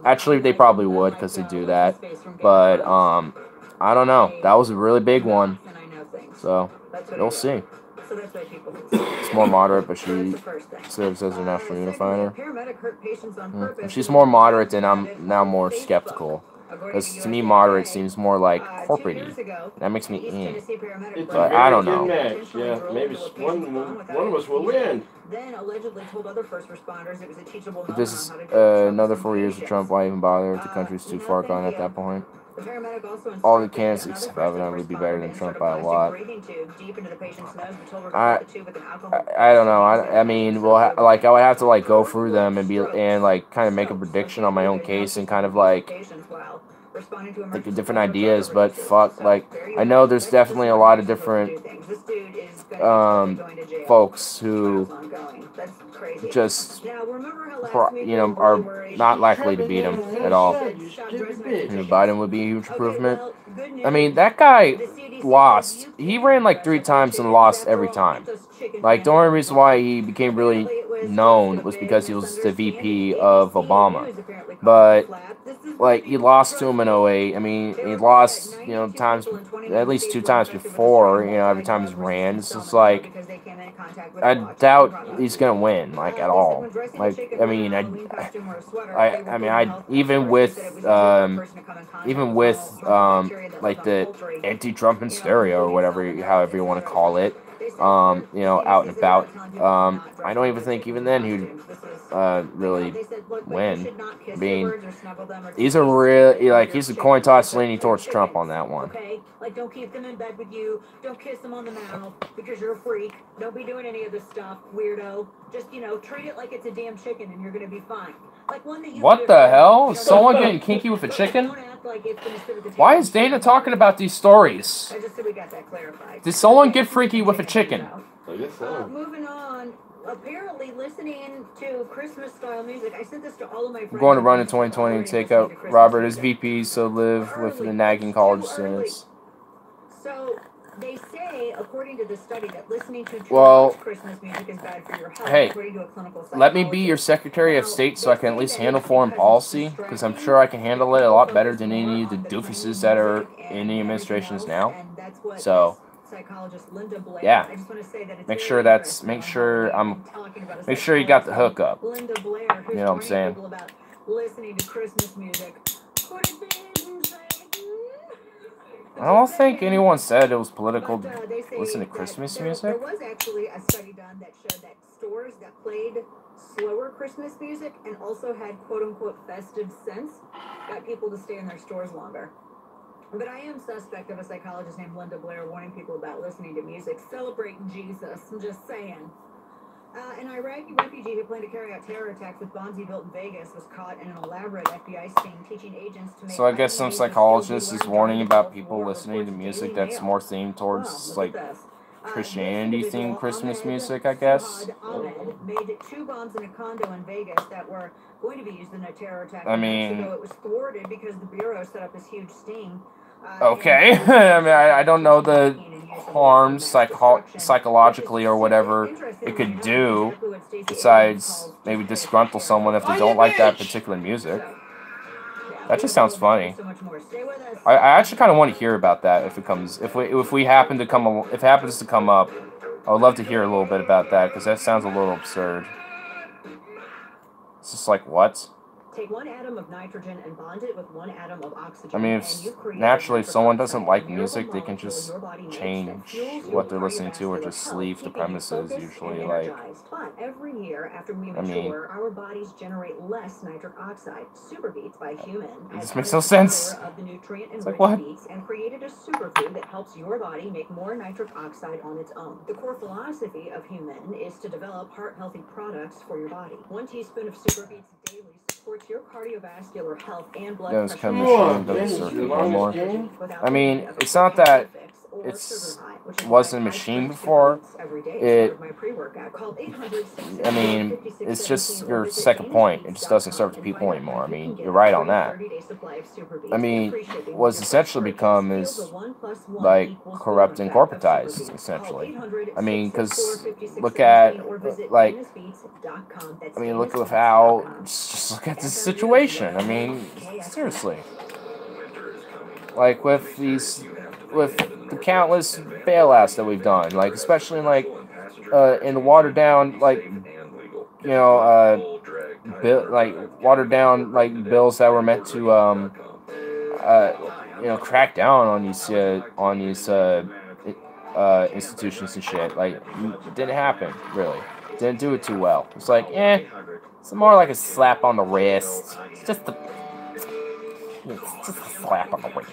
Actually, they probably would because they do that. But I don't know. That was a really big one. So we'll see. It's more moderate, but she serves as a national unifier. If she's more moderate, then I'm now more skeptical. Because to me, moderate seems more like corporate-y. That makes me in. But I don't know. Yeah, maybe one of us will win. This is another 4 years of Trump. Why even bother if the country's too far gone at that point? All the candidates except Avenatti would be better than Trump by a lot. I don't know. I mean, well, like I would have to like go through them and like kind of make a prediction on my own case and kind of like think of different ideas. But fuck, like I know there's definitely a lot of different folks who just are not likely to beat him at all. Biden would be a huge improvement. I mean, that guy lost. He ran like 3 times and lost every time. Like, the only reason why he became really known was because he was the VP of Obama. But, like, he lost to him in 08. I mean, he lost, times, at least 2 times before, every time he ran. It's just like, I doubt he's gonna win, like, at all. Like, I mean, even with like the anti-Trump hysteria or whatever, however you want to call it, out and about, I don't even think even then he'd really win. I mean, he's a coin toss leaning towards Trump on that one. Like, don't keep them in bed with you. Don't kiss them on the mouth because you're a freak. Don't be doing any of this stuff, weirdo. Just, treat it like it's a damn chicken and you're going to be fine. Like one that you what the hell? Is someone getting kinky with a chicken? Why is Dana talking about these stories? I just said we got that clarified. Did someone get freaky with a chicken? Moving on. Apparently listening to Christmas-style music. I sent this to all of my friends. We're going to run in 2020 and take out Robert as VP, so live with the nagging college students. So they say, according to the study, that listening to Christmas music is bad for your health. Hey, according to a clinical psychologist. Let me be your Secretary of State so I can at least handle foreign policy, because I'm sure I can handle it a lot better than any of the doofuses that are in the administrations now. So, yeah, make sure you got the hookup. You know what I'm saying? Listening to Christmas music. I don't think anyone said it was political to listen to Christmas music. There was actually a study done that showed that stores that played slower Christmas music and also had quote-unquote festive scents got people to stay in their stores longer. But I am suspect of a psychologist named Linda Blair warning people about listening to music celebrating Jesus. I'm just saying. An Iraqi refugee who planned to carry out terror attacks with bombs he built in Vegas was caught in an elaborate FBI sting, teaching agents to make. So I guess some psychologist is warning about people listening to music that's more themed towards like Christianity-themed Christmas music, I guess. Ahmed made 2 bombs in a condo in Vegas that were going to be used in a terror attack. I mean, it was thwarted because the bureau set up this huge sting. Okay, I mean, I don't know the harm psychologically or whatever it could do, besides maybe disgruntle someone if they don't like that particular music. That just sounds funny. I actually kind of want to hear about that if it comes, if we happen to come, if it happens to come up. I would love to hear a little bit about that because that sounds a little absurd. It's just like, what? Take 1 atom of nitrogen and bond it with 1 atom of oxygen. I mean, naturally, if someone doesn't like music, they can just change what they're listening to or just leave the premises, usually, like, But every year, after we mature, our bodies generate less nitric oxide. Superbeats by Human this makes no sense. It's like, what? And created a superfood that helps your body make more nitric oxide on its own. The core philosophy of Human is to develop heart-healthy products for your body. 1 teaspoon of Superbeats daily supports your cardiovascular health and blood pressure. Kind of machine doesn't serve people anymore. I mean, it's not that it wasn't a machine before. I mean, it's just your second point. It just doesn't serve the people anymore. I mean, you're right on that. I mean, what's essentially become is like corrupt and corporatized, essentially. I mean, because look at like, I mean, look at how, just look at this situation. I mean, seriously. Like with these, with the countless bailouts that we've done, like especially in like in the watered down, like, you know, like watered down like bills that were meant to you know, crack down on these institutions and shit. Like, it didn't happen really. Didn't do it too well. It's like, it's more like a slap on the wrist. It's just a slap on the wrist.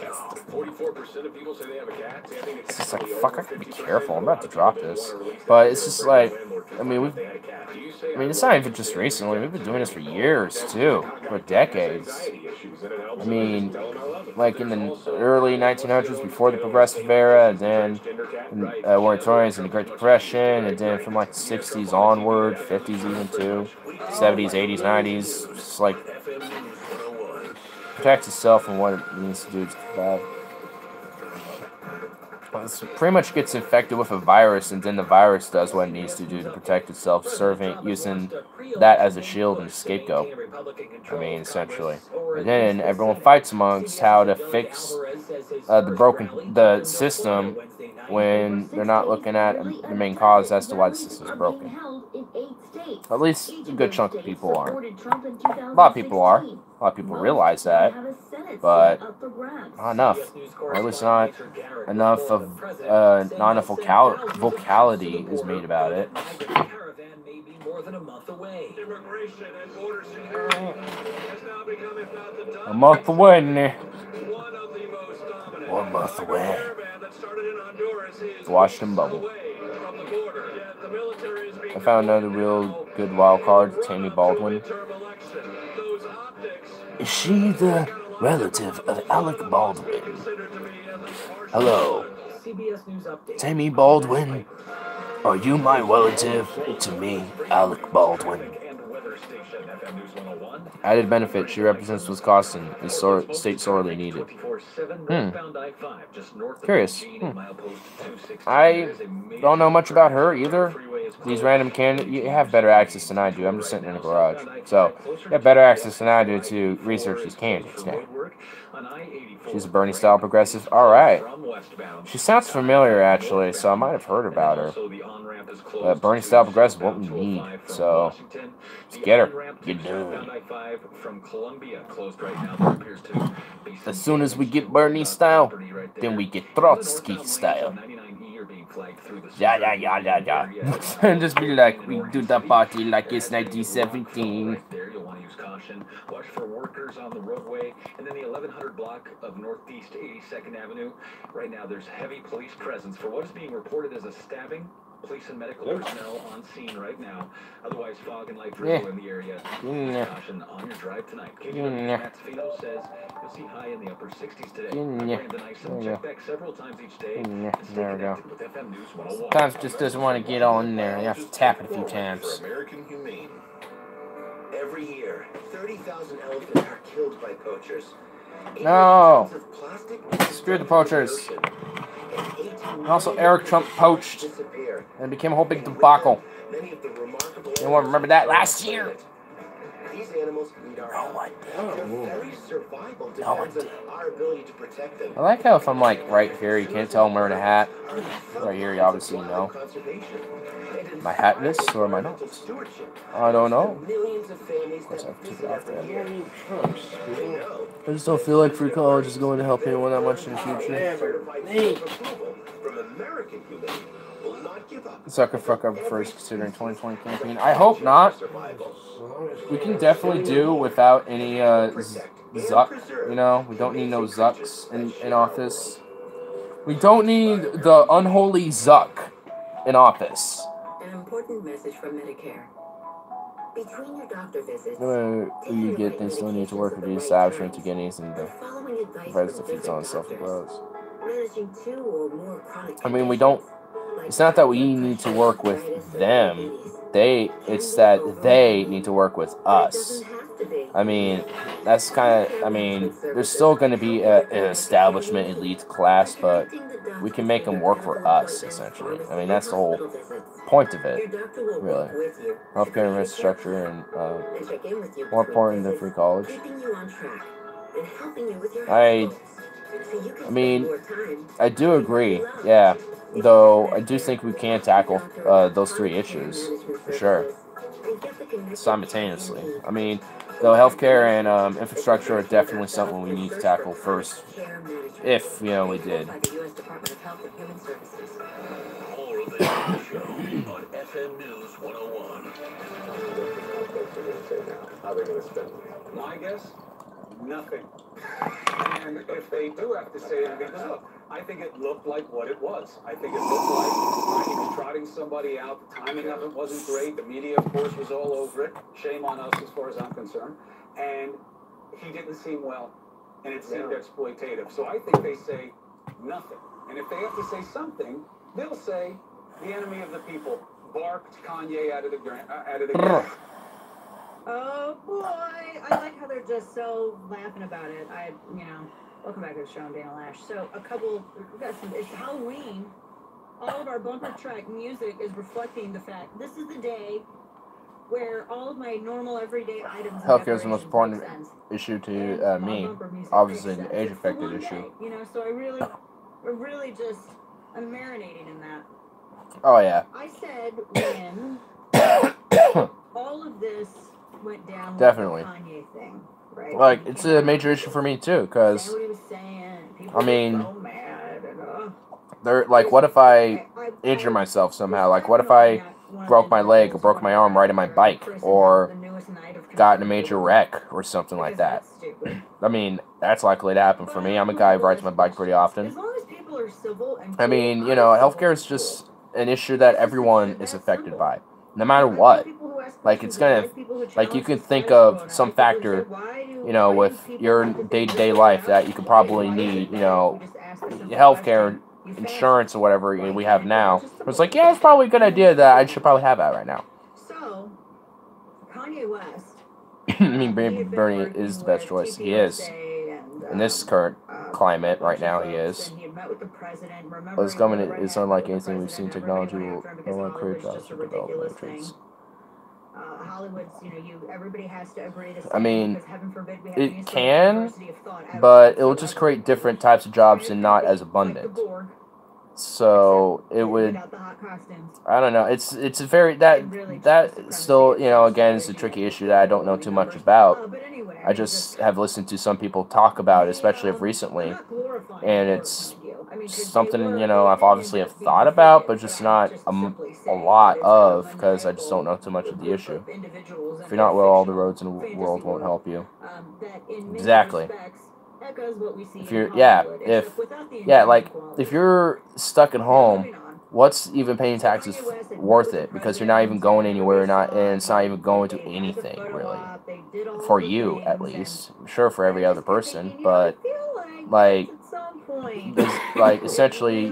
It's just like, fuck, I gotta be careful. I'm about to drop this. But it's just like, I mean, it's not even just recently. We've been doing this for years, too. For decades. I mean, like in the early 1900s, before the Progressive Era, and then moratoriums and the Great Depression, and then from like the 60s onward, 50s even too, 70s, 80s, 90s, just like protects itself and what it needs to do to survive. It pretty much gets infected with a virus, and then the virus does what it needs to do to protect itself, using that as a shield and scapegoat. I mean, essentially. And then everyone fights amongst how to fix the system when they're not looking at the main cause as to why the system's broken. At least a good chunk of people aren't. A lot of people are. A lot of people realize that, but not enough. Or at least not enough vocality is made about it. A month away, nah. 1 month away. Washington bubble. I found another real good wild card, Tammy Baldwin. Is she the relative of Alec Baldwin? Hello. Tammy Baldwin, are you my relative to me, Alec Baldwin? Added benefit, she represents Wisconsin, is state sorely needed. Curious. I don't know much about her either. These random candidates, you have better access than I do. I'm just sitting in a garage. So, you have better access than I do to research these candidates now. She's a Bernie-style progressive. Alright. She sounds familiar, actually, so I might have heard about her. Bernie-style progressive, what we need. So, let's get her. Get done. As soon as we get Bernie-style, then we get Trotsky-style. Yeah. And just be like, we do the party like it's 1917. Watch for workers on the roadway, and then the 1100 block of Northeast 82nd Avenue. Right now, there's heavy police presence for what is being reported as a stabbing Police and medical personnel on scene right now. Otherwise, fog and light drizzle in the area. Caution on your drive tonight. Matt Tofino says you'll see high in the upper 60s today. Brandon Isom check back several times each day. There we go. With FM News 101. Sometimes it just doesn't want to get on there. You have to tap it a few times. American Humane. Every year, 30,000 elephants are killed by poachers. No! Screw the poachers. And also, Eric Trump poached and it became a whole big debacle. Anyone remember that last year? These animals need our help. Their very survival depends on our ability to protect them. I like how if I'm like right here, you can't tell I'm wearing a hat. Right here, you obviously know. Am I hatless or am I not? I don't know. Of course, I have to take it off there. I just don't feel like free college is going to help anyone that much in the future. Sucker fuck up first considering 2020 campaign. I hope not. We can definitely do without any Zuck, you know? We don't need no Zucks in office. We don't need the unholy Zuck in office. An important message from Medicare. Between your doctor visits, You get things still need to work with the establishment to get anything to prevent the feeds on self grows. I mean, we don't. It's not that we need to work with them. It's that they need to work with us. I mean, that's kind of. I mean, there's still going to be an establishment elite class, but we can make them work for us, essentially. I mean, that's the whole point of it, really. Healthcare infrastructure and more important than free college. I mean, I do agree, yeah. Though I do think we can tackle those three issues for sure simultaneously. I mean, though healthcare and infrastructure are definitely something we need to tackle first, if we did. On FM News 101. How they're going to spend it. My guess? Nothing. And if they do have to say anything, because look, I think it looked like what it was. I think it looked like he was trotting somebody out. The timing of it wasn't great. The media, of course, was all over it. Shame on us as far as I'm concerned. And he didn't seem well, and it seemed exploitative. So I think they say nothing. And if they have to say something, they'll say the enemy of the people barked Kanye out of the game. Oh boy, I like how they're just so laughing about it. Welcome back to the show, I'm Dana Lash. So it's Halloween. All of our bumper track music is reflecting the fact this is the day where all of my normal everyday items. Healthcare is the most important issue to me. Obviously, an age-affected issue. So I'm marinating in that. Oh yeah. I said when all of this went down definitely with the Kanye thing, right? Like, it's a major issue for me too, because I mean, they're like, what if I injure myself somehow? Like, what if I broke my leg or broke my arm riding my bike, or got in a major wreck or something like that? I mean, that's likely to happen for me. I'm a guy who rides my bike pretty often. I mean, healthcare is just an issue that everyone is affected by, no matter what. Like, it's gonna, like, you can think of some factor, with your day-to-day life that you could probably need, healthcare, insurance, or whatever we have now. It's like, yeah, it's probably a good idea that I should probably have that right now. So, Kanye West. I mean, Bernie is the best choice. He is. In this current climate right now, he is. Well, this government is unlike anything we've seen. Technology will create jobs for development traits. Everybody has to agree to. I mean, it can, but it will just create different types of jobs and not as abundant. So it would. I don't know. It's a very that still again is a tricky issue that I don't know too much about. I just have listened to some people talk about it, especially of recently, and it's something I've obviously have thought about, but just not a lot of, because I just don't know too much of the issue. If you're not well, all the roads in the world won't help you. Exactly. If you're if you're stuck at home what's even paying taxes worth it? Because you're not even going anywhere, and it's not even going to anything really, for you at least. I'm sure for every other person, but like essentially,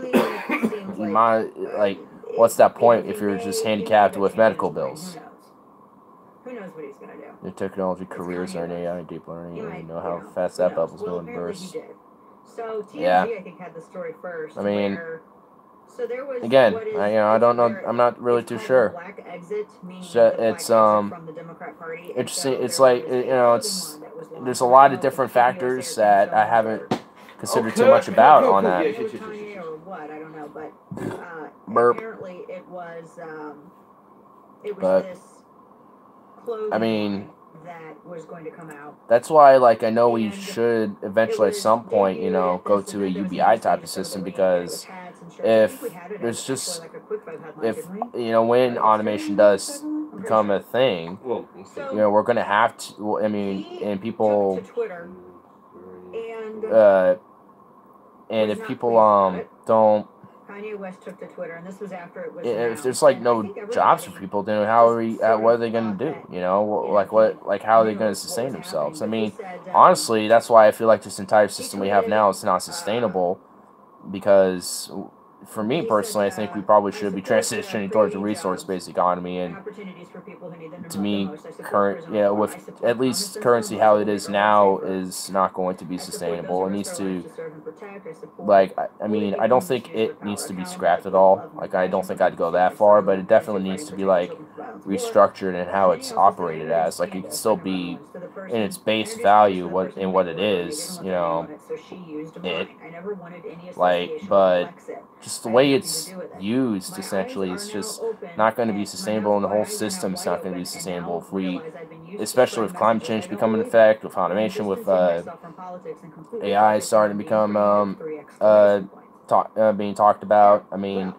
what's that point if you're just handicapped with medical bills? Who knows what he's gonna do? Your technology careers are in AI, deep learning. You don't know how fast that bubble's going to burst. So TMZ, Yeah. I think, had the story first. I mean, so there was again, I don't know. I'm not really too sure. Black exit, It's from the Democrat Party. interesting. It's like there's a lot of different factors that I haven't considered too much about on that. Or what? I don't know, but apparently it was this clothing line that was going to come out. That's why, like, I know we should eventually at some point, go to a UBI type of system, because if there's just, when automation does become a thing, we're going to have to, and people, and if people don't, Kanye West took to Twitter, and this was after it was if there's like no jobs for people, then what are they gonna do? How are they gonna sustain themselves? I mean, honestly, that's why I feel like this entire system we have now is not sustainable, because for me personally, I think we probably should be transitioning towards a resource-based economy, and to me, with at least currency how it is now is not going to be sustainable. It needs to, I don't think it needs to be scrapped at all. I don't think I'd go that far, but it definitely needs to be restructured in how it's operated as. It can still be in its base value, what it is, but just the way it's used, essentially, it's just not going to be sustainable, and the whole system is not going to be sustainable especially with climate change becoming an effect, with automation, with AI starting to become being talked about. I mean,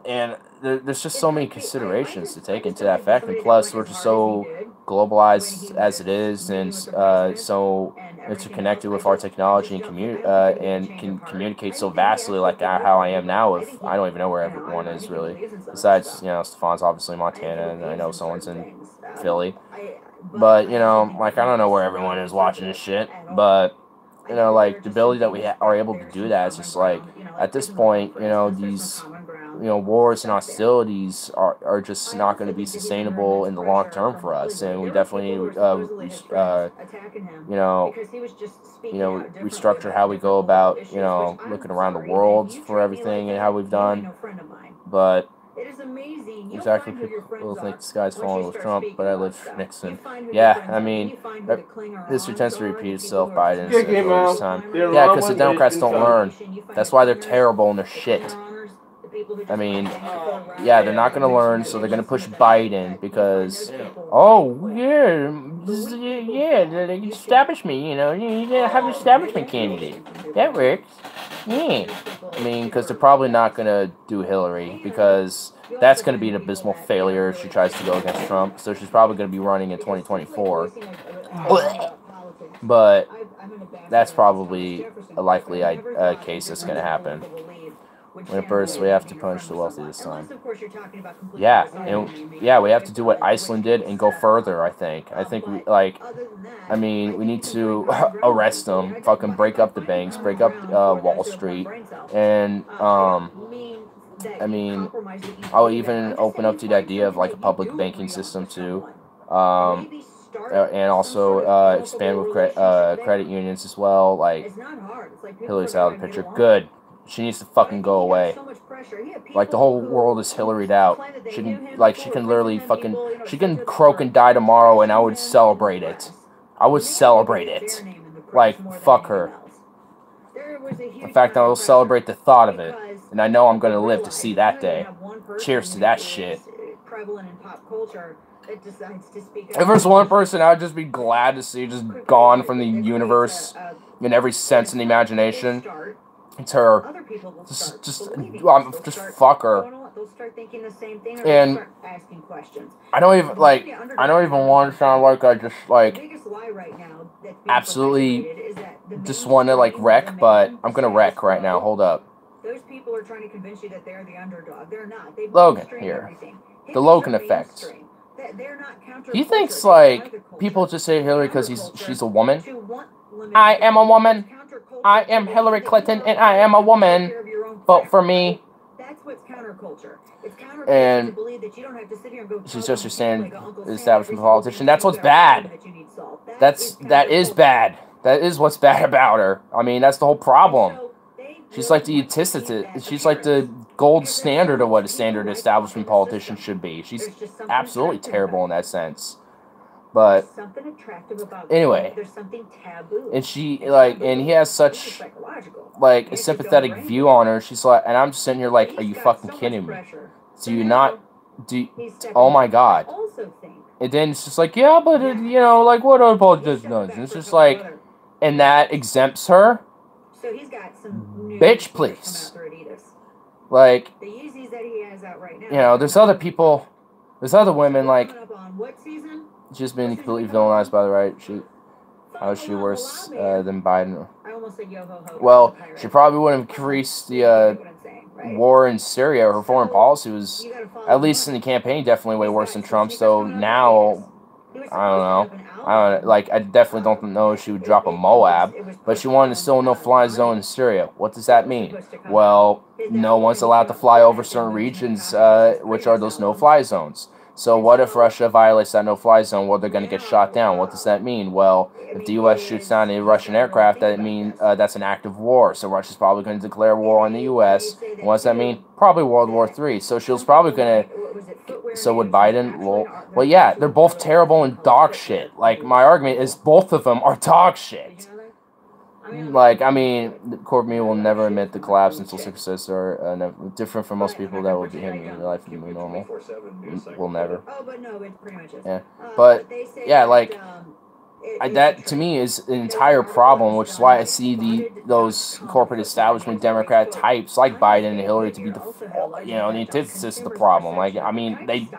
and there's just so many considerations to take into that fact, and plus we're just so globalized as it is, and so interconnected with our technology and can communicate so vastly, how I am now. If I don't even know where everyone is really, besides Stefan's obviously in Montana, and I know someone's in Philly, but I don't know where everyone is watching this shit, but the ability that we are able to do that is just at this point, these wars and hostilities are just not going to be sustainable in the long term for us, and we definitely need restructure how we go about looking around the world for everything and how we've done. But exactly, people think this guy's falling with Trump, but I live for Nixon. Yeah, I mean, history tends to repeat itself. Biden this time. Yeah, because the Democrats don't learn. That's why they're terrible and they're shit. I mean, yeah, they're not going to learn, so they're going to push Biden because, the establishment, you gotta have an establishment candidate. That works. Yeah. I mean, because they're probably not going to do Hillary, because that's going to be an abysmal failure if she tries to go against Trump, so she's probably going to be running in 2024. But that's probably a likely case that's going to happen. When first we have to punish the wealthy this time. Yeah, and we have to do what Iceland did and go further. I think we need to arrest them, fucking break up the banks, break up Wall Street, and I'll even open up to the idea of a public banking system too, and also expand with credit unions as well. Hillary's out of the picture. Good. She needs to fucking go away. The whole world is Hillaried out. She can literally she can croak and die tomorrow, and I would celebrate it. I would celebrate it. Fuck her. In fact, I will celebrate the thought of it, and I know I'm gonna live to see that day. Cheers to that shit. If there's one person I'd just be glad to see just gone from the universe in every sense in the imagination, it's her. Just fuck her. And I don't even want to sound like I just absolutely just want to wreck, but I'm gonna wreck right now. Hold up. trying to convince you that they're the underdog. They're not. They Logan here. The Logan effect. They're not counterculture. He thinks like people just say Hillary because she's a woman. I am a woman. I am Hillary Clinton and I am a woman. Vote for me. That's what's counterculture. It's counterculture And to believe that you don't have to sit here and go. She's just your stand establishment politician. That's what's bad. That is bad. That is what's bad about her. I mean, that's the whole problem. She's like the antithesis. She's like the gold standard of what a standard establishment politician should be. She's absolutely terrible in that sense. But anyway, there's something taboo. And she like, and he has such like a sympathetic view on her. She's like, and I'm just sitting here like, are you fucking kidding me? Do you not? Oh my god. And then it's just like, yeah, but you know, like what other politicians does? And it's just like, and that exempts her. So he's got some bitch, please. Like, you know, there's other people, there's other women like. She's been completely villainized by the right. How is she worse than Biden? Well, she probably would have increased the war in Syria. Her foreign policy was, at least in the campaign, definitely way worse than Trump's. So now, I don't know. Like, I definitely don't know if she would drop a Moab, but she wanted to still no-fly zone in Syria. What does that mean? Well, no one's allowed to fly over certain regions, which are those no-fly zones. So what if Russia violates that no-fly zone? Well, they're going to get shot down. What does that mean? Well, if the U.S. shoots down a Russian aircraft, that means that's an act of war. So Russia's probably going to declare war on the U.S. And what does that mean? Probably World War III. So she was probably going to... So would Biden? Well, yeah, they're both terrible and dog shit. Like, my argument is both of them are dog shit. Like, I mean, Courtney will never admit the collapse until success are different from most people that will be him in real life and normal. Will never. Yeah, but yeah, like that to me is an entire problem, which is why I see those corporate establishment Democrat types like Biden and Hillary to be the antithesis of the problem. Like, I mean, I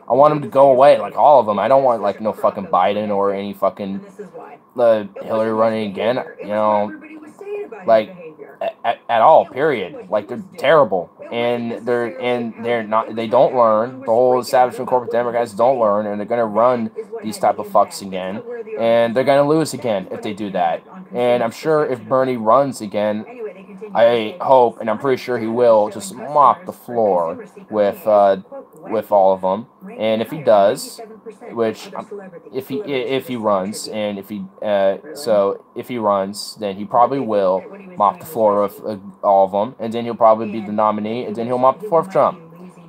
want them to go away, like all of them. I don't want like no fucking Biden or any fucking Hillary running again, you know, like at all, period. Like, they're terrible, and they're not, they don't learn. The whole establishment corporate Democrats don't learn, and they're gonna run these type of fucks again, and they're gonna lose again if they do that. And I'm sure if Bernie runs again, I hope, and I'm pretty sure he will, just mop the floor with all of them. And if he does, which if he runs, and if he runs, then he probably will mop the floor with all of them, and then he'll probably be the nominee, and then he'll mop the floor with Trump.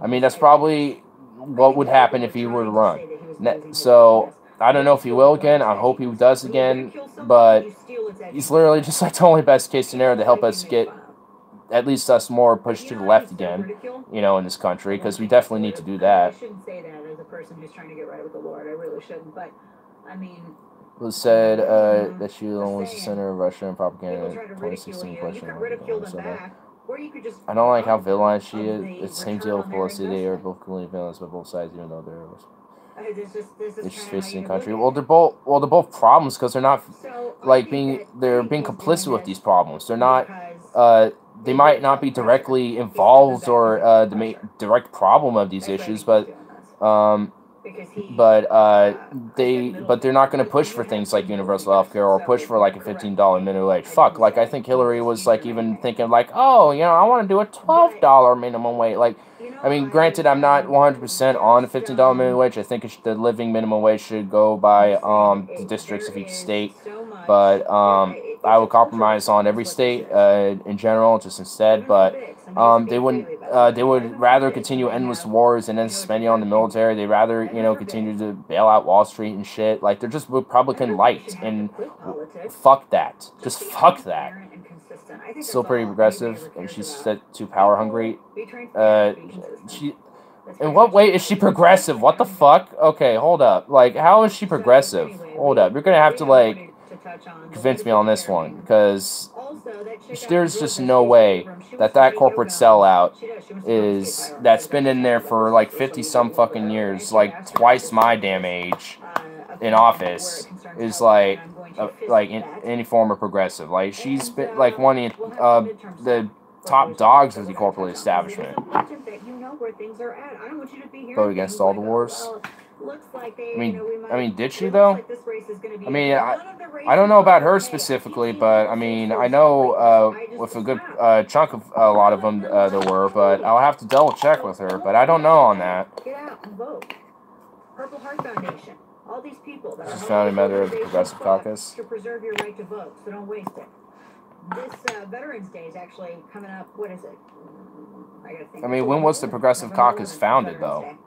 I mean, that's probably what would happen if he were to run. So I don't know if he will again. I hope he does again, but he's literally just like the only best case scenario to help us get at least us more pushed to the left again, you know, in this country, because we definitely need to do that. I shouldn't say that as a person who's trying to get right with the Lord. I really shouldn't, but I mean. It was said that she was the center of Russian propaganda in 2016 question. I don't like how villainized she is. It's the same deal with Pelosi. They are both completely villainized by both sides, even though they're just facing the country. Well, they're both problems because they're not like they're being complicit with these problems. They're not. They might not be directly involved or the direct problem of these issues, but they're not going to push for things like universal health care or push for like a $15 minimum wage. Fuck, like I think Hillary was like even thinking like, oh, you know, I want to do a $12 minimum wage. Like, I mean, granted, I'm not 100% on a $15 minimum wage. I think the living minimum wage should go by the districts of each state, but I would compromise on every state in general, just instead. But they would rather continue endless wars and then spending on the military. They'd rather, you know, continue to bail out Wall Street and shit. Like, they're just Republican light, and fuck that. Just fuck that. Still pretty progressive, and she's too power hungry. In what way is she progressive? What the fuck? Okay, hold up. Like, how is she progressive? Hold up. You're gonna have to like convince me on this one, because there's just no way that corporate sellout that's been in there for like 50 some fucking years, like twice my damn age, in office, is like in any form of progressive. Like, she's been like one of the top dogs of the corporate establishment. It's important that you know where things are at. I don't want you to be hearing Vote against things all like, the oh, wars. well, looks like they, I mean, you know, we might, I mean, did she it looks though? like this race is gonna be I mean, none I of the don't races know about are her okay. specifically, Keep but I people mean, safe I for know I just with a was good proud. chunk of a lot of them there were, but I'll have to double check with her. But I don't know on that. Get out and vote. Purple Heart Foundation. All these people that She's are founding helping member of the organizations Progressive fought Caucus. to preserve your right to vote, so don't waste it. This Veterans Day is actually coming up. What is it? I gotta think. I mean, when was the Progressive November Caucus 11th, founded, Veterans though? Day.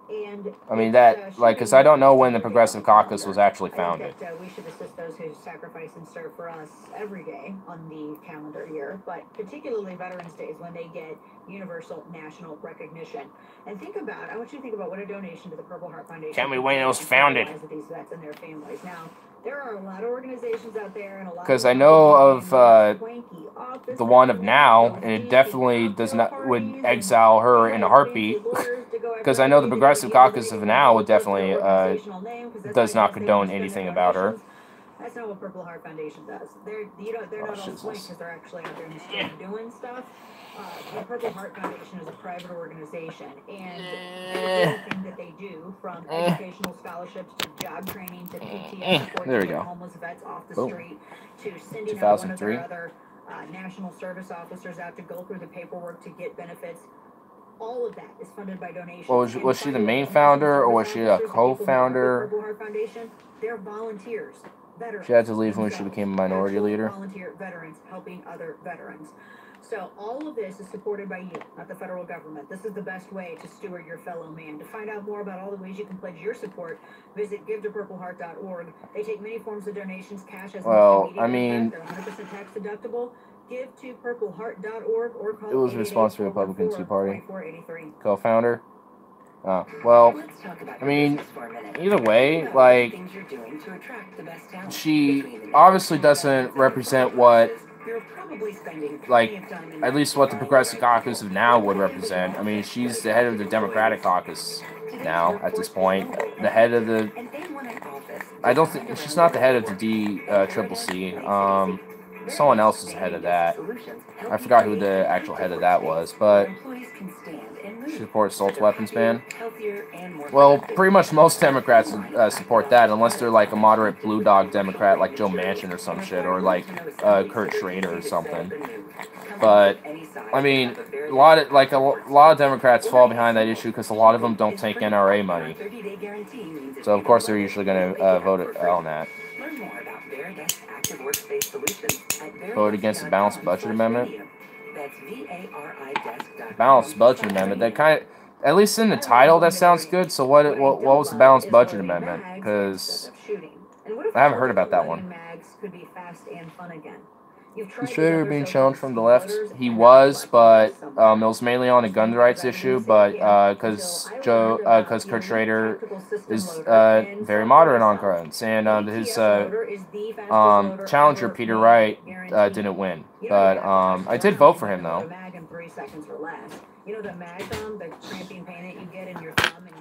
And I mean, it's, that, like, because I don't know when the Progressive Caucus was actually I founded. think that we should assist those who sacrifice and serve for us every day on the calendar year, but particularly Veterans Day is when they get universal national recognition. And think about, I want you to think about what a donation to the Purple Heart Foundation. Tell me when it was founded. These vets and their families. Now, there are a lot of organizations out there and a lot. Because I know of the one of now, and it definitely would exile her in a heartbeat. Because I know the Progressive Caucus of now would definitely does not condone anything about her. That's not what Purple Heart Foundation does. They're not all swank because they're actually out there in the street doing stuff. The Purple Heart Foundation is a private organization, and everything that they do, from educational scholarships to job training to PTS support to get homeless vets off the street, to sending out one of their other national service officers out to go through the paperwork to get benefits. All of that is funded by donations. Well, was she the main founder, or was she a co-founder? Purple Heart Foundation, they're volunteers. Veterans. She had to leave when she became a minority leader. Volunteer veterans helping other veterans. So all of this is supported by you, not the federal government. This is the best way to steward your fellow man. To find out more about all the ways you can pledge your support, visit givetopurpleheart.org. They take many forms of donations, cash as well, I mean, they're 100% tax deductible. Give to purpleheart.org or call it was responsible for the Republican Tea Party co-founder. Well, I mean, either way, like, she obviously doesn't represent what, like, at least what the Progressive Caucus of now would represent. I mean, she's the head of the Democratic Caucus now, at this point. The head of the, I don't think, she's not the head of the DCCC. Someone else is the head of that. I forgot who the actual head of that was, but she supports assault weapons ban. Well, pretty much most Democrats support that, unless they're like a moderate blue dog Democrat like Joe Manchin or some shit, or like Kurt Schrader or something. But I mean, a lot of Democrats fall behind that issue because a lot of them don't take NRA money. So of course they're usually going to vote on that. Vote against the balanced budget amendment. Balanced budget amendment. That kind of, at least in the title, that sounds good. So what was the balanced budget amendment? Because I haven't heard about that one. Is Schrader being challenged from the left? He was, but it was mainly on a gun rights issue. But because Kurt Schrader is very moderate on guns, and his challenger Peter Wright didn't win. But I did vote for him though.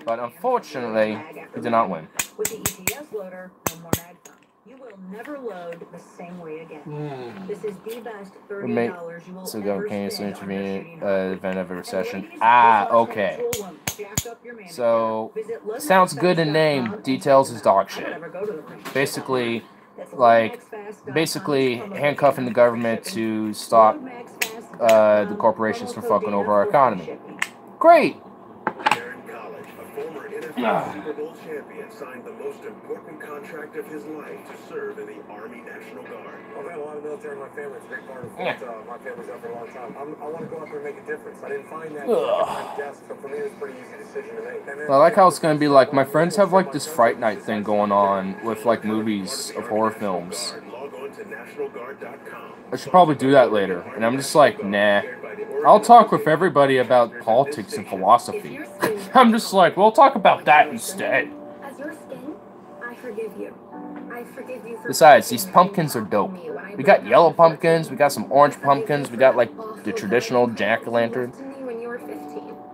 But unfortunately, he did not win. With the ETS loader, no more mag thumb. You will never load the same way again. This is the best $30 you will simultaneous intermediate event of a recession. Ah, okay. So, sounds good in name, details is dog shit. Basically, handcuffing the government to stop the corporations from fucking over our economy. Great! Super Bowl champion signed the most important contract of his life to serve in the Army National Guard. I've had a lot of military in my family. It's a big part of what my family's done for a long time. I want to go out there and make a difference. I didn't find that at my desk, so for me it was a pretty easy decision to make. I like how it's going to be like, my friends have like this Fright Night thing going on with like movies of horror films. I should probably do that later. And I'm just like, nah. I'll talk with everybody about politics and philosophy. I'm just like, we'll talk about that instead. As your skin, I forgive you. I forgive you for. Besides, these pumpkins are dope. We got yellow pumpkins, we got some orange pumpkins, we got like the traditional jack-o'-lantern.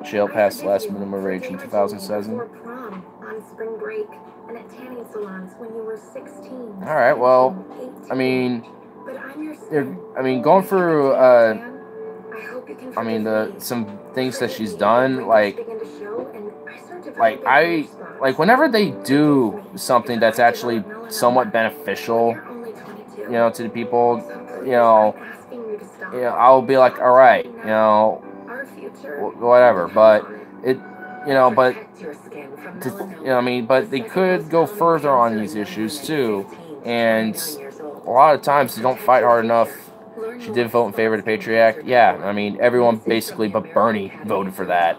She helped pass the last minimum wage in 2007. Prom on spring break and at tanning salons when you were 16. All right, well, I mean, going through I mean, some things that she's done, like whenever they do something that's actually somewhat beneficial, you know, to the people, you know, I'll be like, all right, you know, whatever. But it, you know, but you know, I mean, but they could go further on these issues too, and a lot of times they don't fight hard enough. She did vote in favor of the Patriot Act. Yeah, I mean, everyone basically but Bernie voted for that.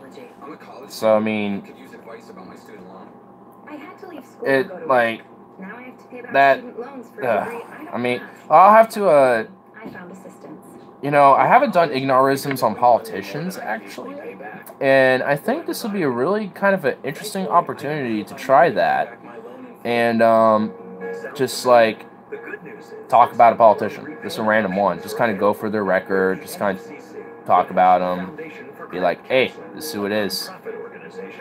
So, I mean, it, like, that, I mean, I'll have to, you know, I haven't done ignorisms on politicians, actually, and I think this will be a really kind of an interesting opportunity to try that, and, just, like, talk about a politician, just a random one, just kind of go for their record, just kind of talk about them, be like, hey, this is who it is,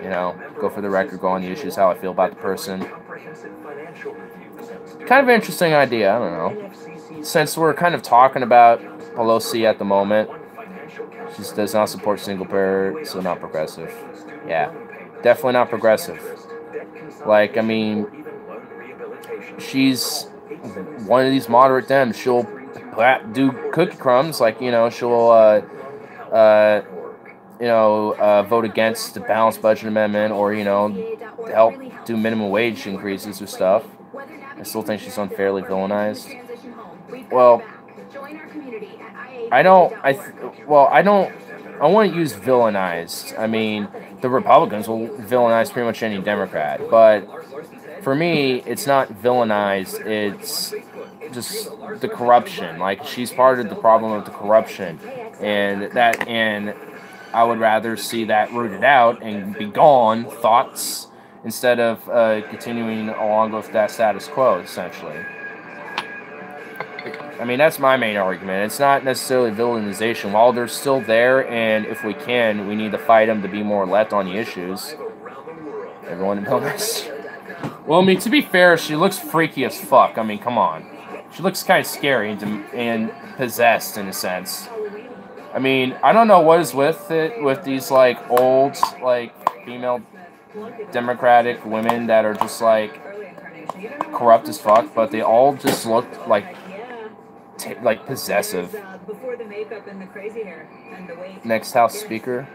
you know, go for the record, go on the issues, how I feel about the person. Kind of an interesting idea, I don't know. Since we're kind of talking about Pelosi at the moment, she does not support single payer, so not progressive. Yeah, definitely not progressive. Like, I mean, she's one of these moderate Dems. She'll do cookie crumbs, like, you know, she'll, vote against the balanced budget amendment, or, you know, help do minimum wage increases or stuff. I still think she's unfairly villainized. Well, I wouldn't use villainized. I mean, the Republicans will villainize pretty much any Democrat, but for me, it's not villainized, it's just the corruption. Like, she's part of the problem of the corruption, and I would rather see that rooted out and be gone, thoughts, instead of continuing along with that status quo, essentially. I mean, that's my main argument. It's not necessarily villainization. While they're still there, and if we can, we need to fight them to be more left on the issues. Everyone in bonus. Well, I mean, to be fair, she looks freaky as fuck. I mean, come on. She looks kind of scary and possessed, in a sense. I mean, I don't know what is with it, with these, like, old, like, female Democratic women that are just, like, corrupt as fuck, but they all just look like possessive. Next House Speaker.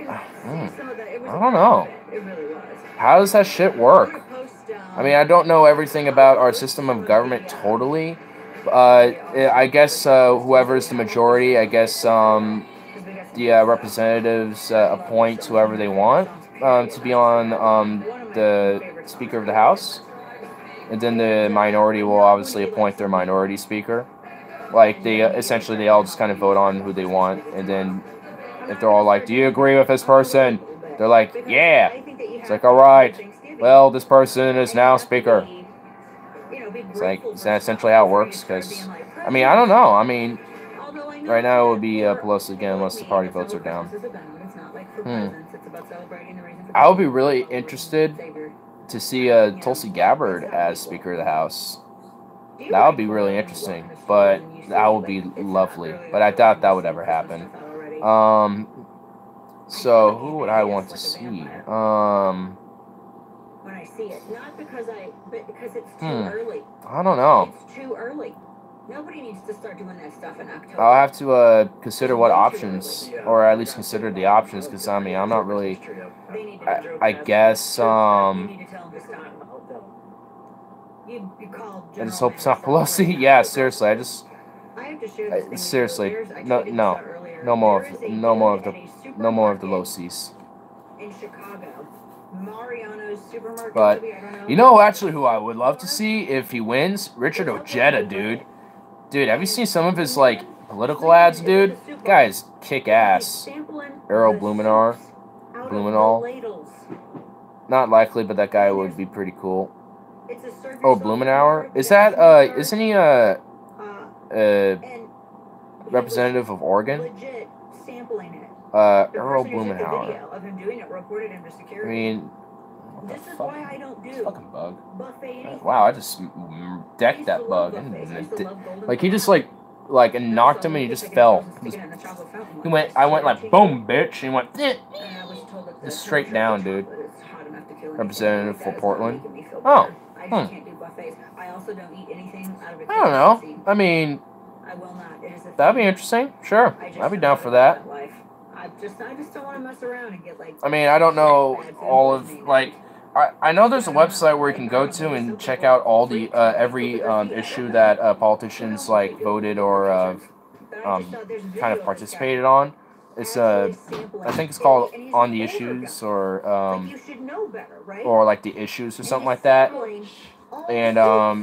I don't know. How does that shit work? I mean, I don't know everything about our system of government totally. I guess whoever's the majority, I guess the representatives appoint whoever they want to be on the Speaker of the House. And then the minority will obviously appoint their minority speaker. Like, they essentially, they all just kind of vote on who they want. And then if they're all like, do you agree with this person? They're like, yeah. It's like, all right. Well, this person is now speaker. It's like, is that essentially how it works? Because, I mean, I don't know. I mean, right now it would be Pelosi again unless the party votes are down. I would be really interested to see Tulsi Gabbard as Speaker of the House. That would be really interesting, but that would be lovely. But I doubt that would ever happen. So who would I want to see? When I see it, not because but because it's too early. I don't know. It's too early. Nobody needs to start doing that stuff in October. I'll have to consider what options, or at least consider the options, because I mean, I'm not really. I guess I just hope it's not Pelosi. Yeah, seriously, I seriously, no more of the Losi's. In Chicago, Mariano's supermarket. But you know, actually, who I would love to see if he wins, Richard Ojeda, dude. Dude, have you seen some of his like political ads, dude? Guy's kick ass. Errol Blumenauer. Not likely, but that guy would be pretty cool. Oh, Blumenauer? Is that isn't he representative of Oregon? Errol Blumenauer. I mean, what the fuck? Fucking bug. Wow, I just decked that bug. Like, he just, like, like, and knocked him, and he just fell. I went like, boom, bitch, and he went, eh. Just straight down, dude. Representative for Portland. Oh. I don't know. I mean, that'd be interesting. Sure. I'd be down for that. I just don't want to mess around and get like. I mean, I don't know all of, like, I know there's a website where you can go to and check out all the every issue that politicians like voted or kind of participated on. It's I think it's called On the Issues or like The Issues or something like that. And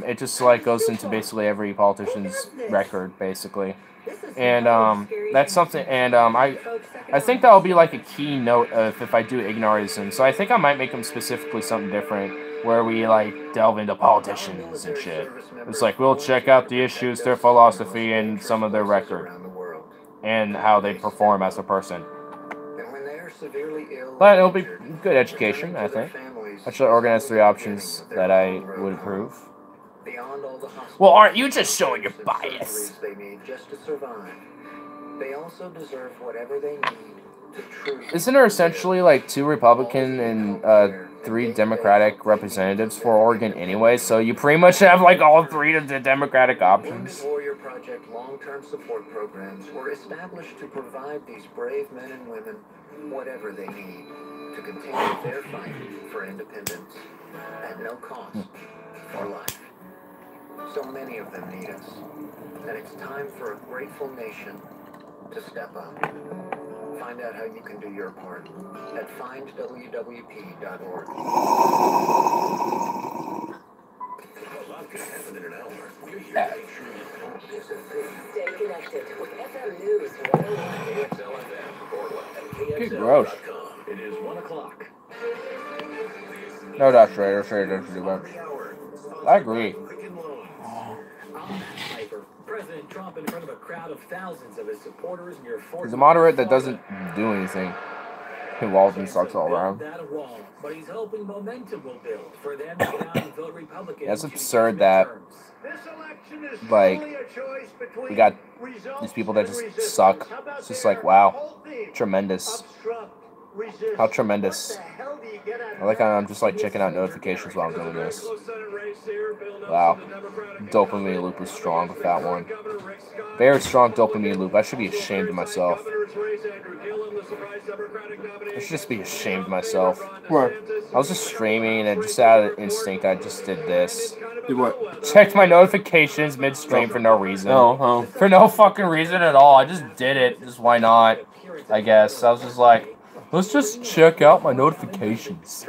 it just like goes into basically every politician's record basically. And that's something. And I think that'll be like a keynote of if I do ignorism. So I think I might make them specifically something different where we like delve into politicians and shit. It's like we'll check out the issues, their philosophy, and some of their record and how they perform as a person. But it'll be good education, I think. I should organize 3 options that I would approve. Well, aren't you just showing your bias? Isn't there essentially like 2 Republican and 3 Democratic representatives for Oregon anyway? So you pretty much have like all 3 of the Democratic options. Warrior Project long-term support programs were established to provide these brave men and women whatever they need to continue their fight for independence at no cost or life. So many of them need us, and it's time for a grateful nation to step up. Find out how you can do your part at findwwp.org. Stay connected with FM News 101. Good gross. It is 1 o'clock. No, that's right. That's right. That's too much. I agree. President Trump in front of a crowd of thousands of his supporters near Fort. He's a moderate that doesn't do anything. He Walton sucks all around. But he's hoping momentum will build for them to get out and vote Republican. That's absurd that, like, we got these people that just suck. It's just like, wow, tremendous. How tremendous. I like how I'm just like checking out notifications while I'm doing this. Wow. Dopamine loop is strong with that one. Very strong dopamine loop. I should be ashamed of myself. I should just be ashamed of myself. What? I was just streaming and just out of instinct I just did this. Did what? Checked my notifications mid-stream for no reason. Oh. For no fucking reason at all. I just did it. Just why not? I guess. I was just like, let's just check out my notifications.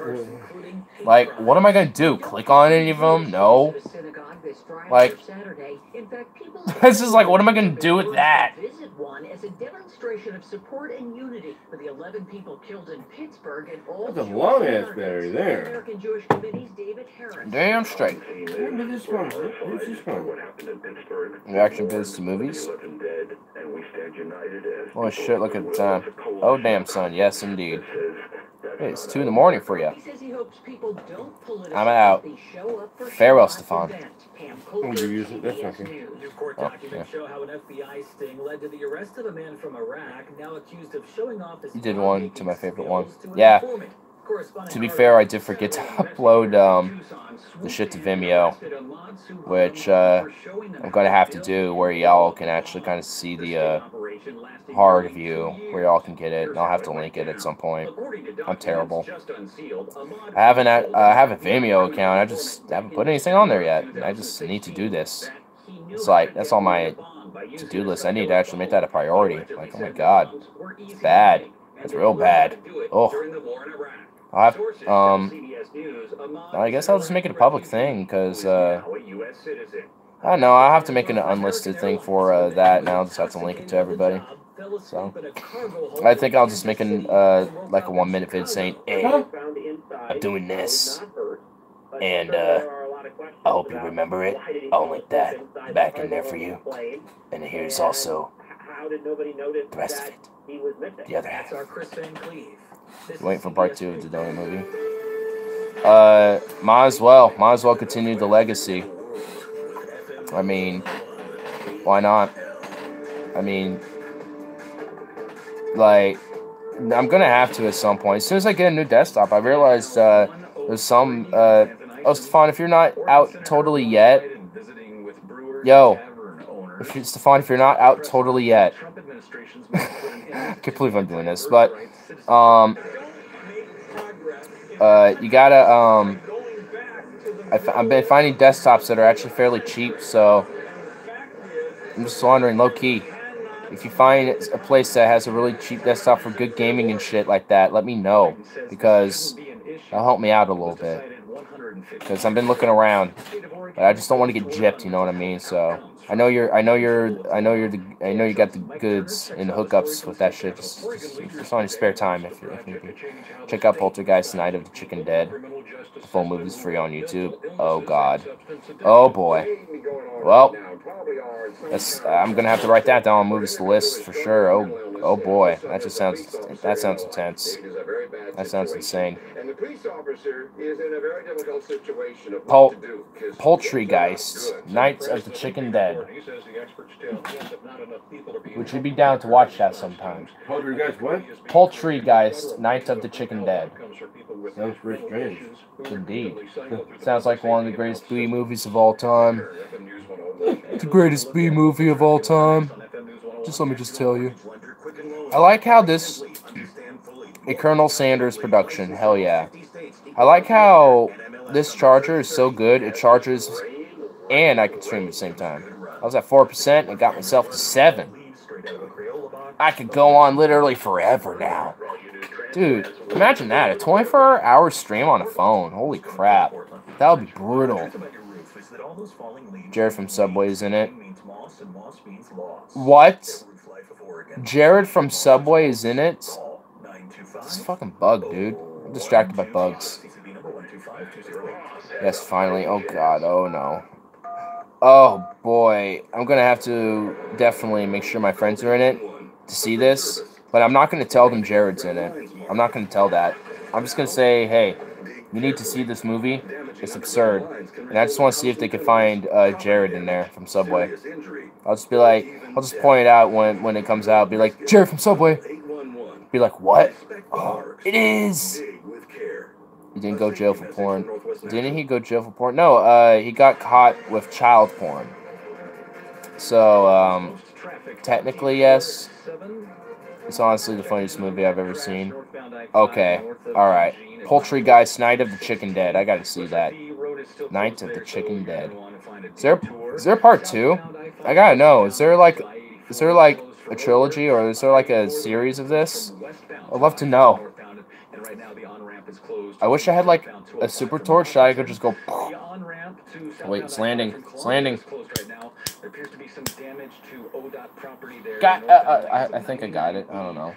Like, what am I gonna do? Click on any of them? No. Like, this is like, what am I gonna do with that? As a demonstration of support and unity for the 11 people killed in Pittsburgh and all. That's a long ass battery there. American Jewish Committee's David Harris. Damn straight. Where did this from? Where's this from? Reaction vids to movies? Holy shit, look at the time. Oh damn, son, yes indeed. Hey, it's 2 in the morning for you. I'm out. Farewell, Stefan. Oh, you're using this one. New court documents show how an FBI sting led to the arrest of a man from Iraq, now accused of showing off his. You did one to my favorite one. Yeah. To be fair, I did forget to upload the shit to Vimeo, which I'm gonna have to do, where y'all can actually kind of see the hard view, where y'all can get it. And I'll have to link it at some point. I'm terrible. I have a Vimeo account. I just haven't put anything on there yet. I just need to do this. It's like that's all my to-do list. I need to actually make that a priority. Like, oh my god, it's bad. It's real bad. Oh. I'll have, I guess I'll just make it a public thing, because, I don't know, I'll have to make an unlisted thing for, that, and I'll just have to link it to everybody. So, I think I'll just make an, like a 1-minute vid saying, hey, I'm doing this, and, I hope you remember it. I'll link that back in there for you. And here's also the rest of it. The other half. Waiting for part 2 of the Donut movie. Might as well continue the legacy. I mean, why not? I mean, like, I'm gonna have to at some point. As soon as I get a new desktop, I realized there's some. Oh, Stefan, if you're not out totally yet, yo, Stefan, if you're not out totally yet, I can't believe I'm doing this, but you gotta I've been finding desktops that are actually fairly cheap, so I'm just wondering, low key, if you find a place that has a really cheap desktop for good gaming and shit like that, let me know, because that'll help me out a little bit. Because I've been looking around, but I just don't want to get gypped, you know what I mean? So I know you got the goods and the hookups with that shit. Just on your spare time, if you check out Poltergeist: Night of the Chicken Dead. The full movie's free on YouTube. Oh God, oh boy. Well, I'm gonna have to write that down on movies list for sure. Oh boy, that sounds intense. That sounds insane. Poultrygeist, Night of the Chicken Dead. Would you be down to watch that sometime? Poltergeist what? Poultrygeist, Night of the Chicken Dead. Sounds pretty strange. Indeed. Sounds like one of the greatest B movies of all time. The greatest B movie of all time. Just let me just tell you. I like how this... A Colonel Sanders production. Hell yeah. I like how this charger is so good. It charges and I can stream at the same time. I was at 4% and got myself to 7. I could go on literally forever now. Dude, imagine that. A 24-hour stream on a phone. Holy crap. That would be brutal. Jared from Subway is in it. What? Jared from Subway is in it? This is a fucking bug, dude. I'm distracted by bugs. Yes, finally. Oh god, oh no. Oh boy. I'm gonna have to definitely make sure my friends are in it to see this. But I'm not gonna tell them Jared's in it. I'm not gonna tell that. I'm just gonna say, hey, you need to see this movie. It's absurd. And I just want to see if they can find Jared in there from Subway. I'll just be like, I'll just point it out when it comes out. Be like, Jared from Subway. Be like, what? Oh, it is. He didn't go jail for porn. Didn't he go jail for porn? No, he got caught with child porn. So, technically, yes. It's honestly the funniest movie I've ever seen. Okay, alright. Poultrygeist, Night of the Chicken Dead. I gotta see that. Night of the Chicken Dead. Is there a part 2? I gotta know. Is there like a trilogy, or is there like a series of this? I'd love to know. I wish I had like a super torch that I could just go. Wait, it's landing. It's landing. I think I got it. I don't know.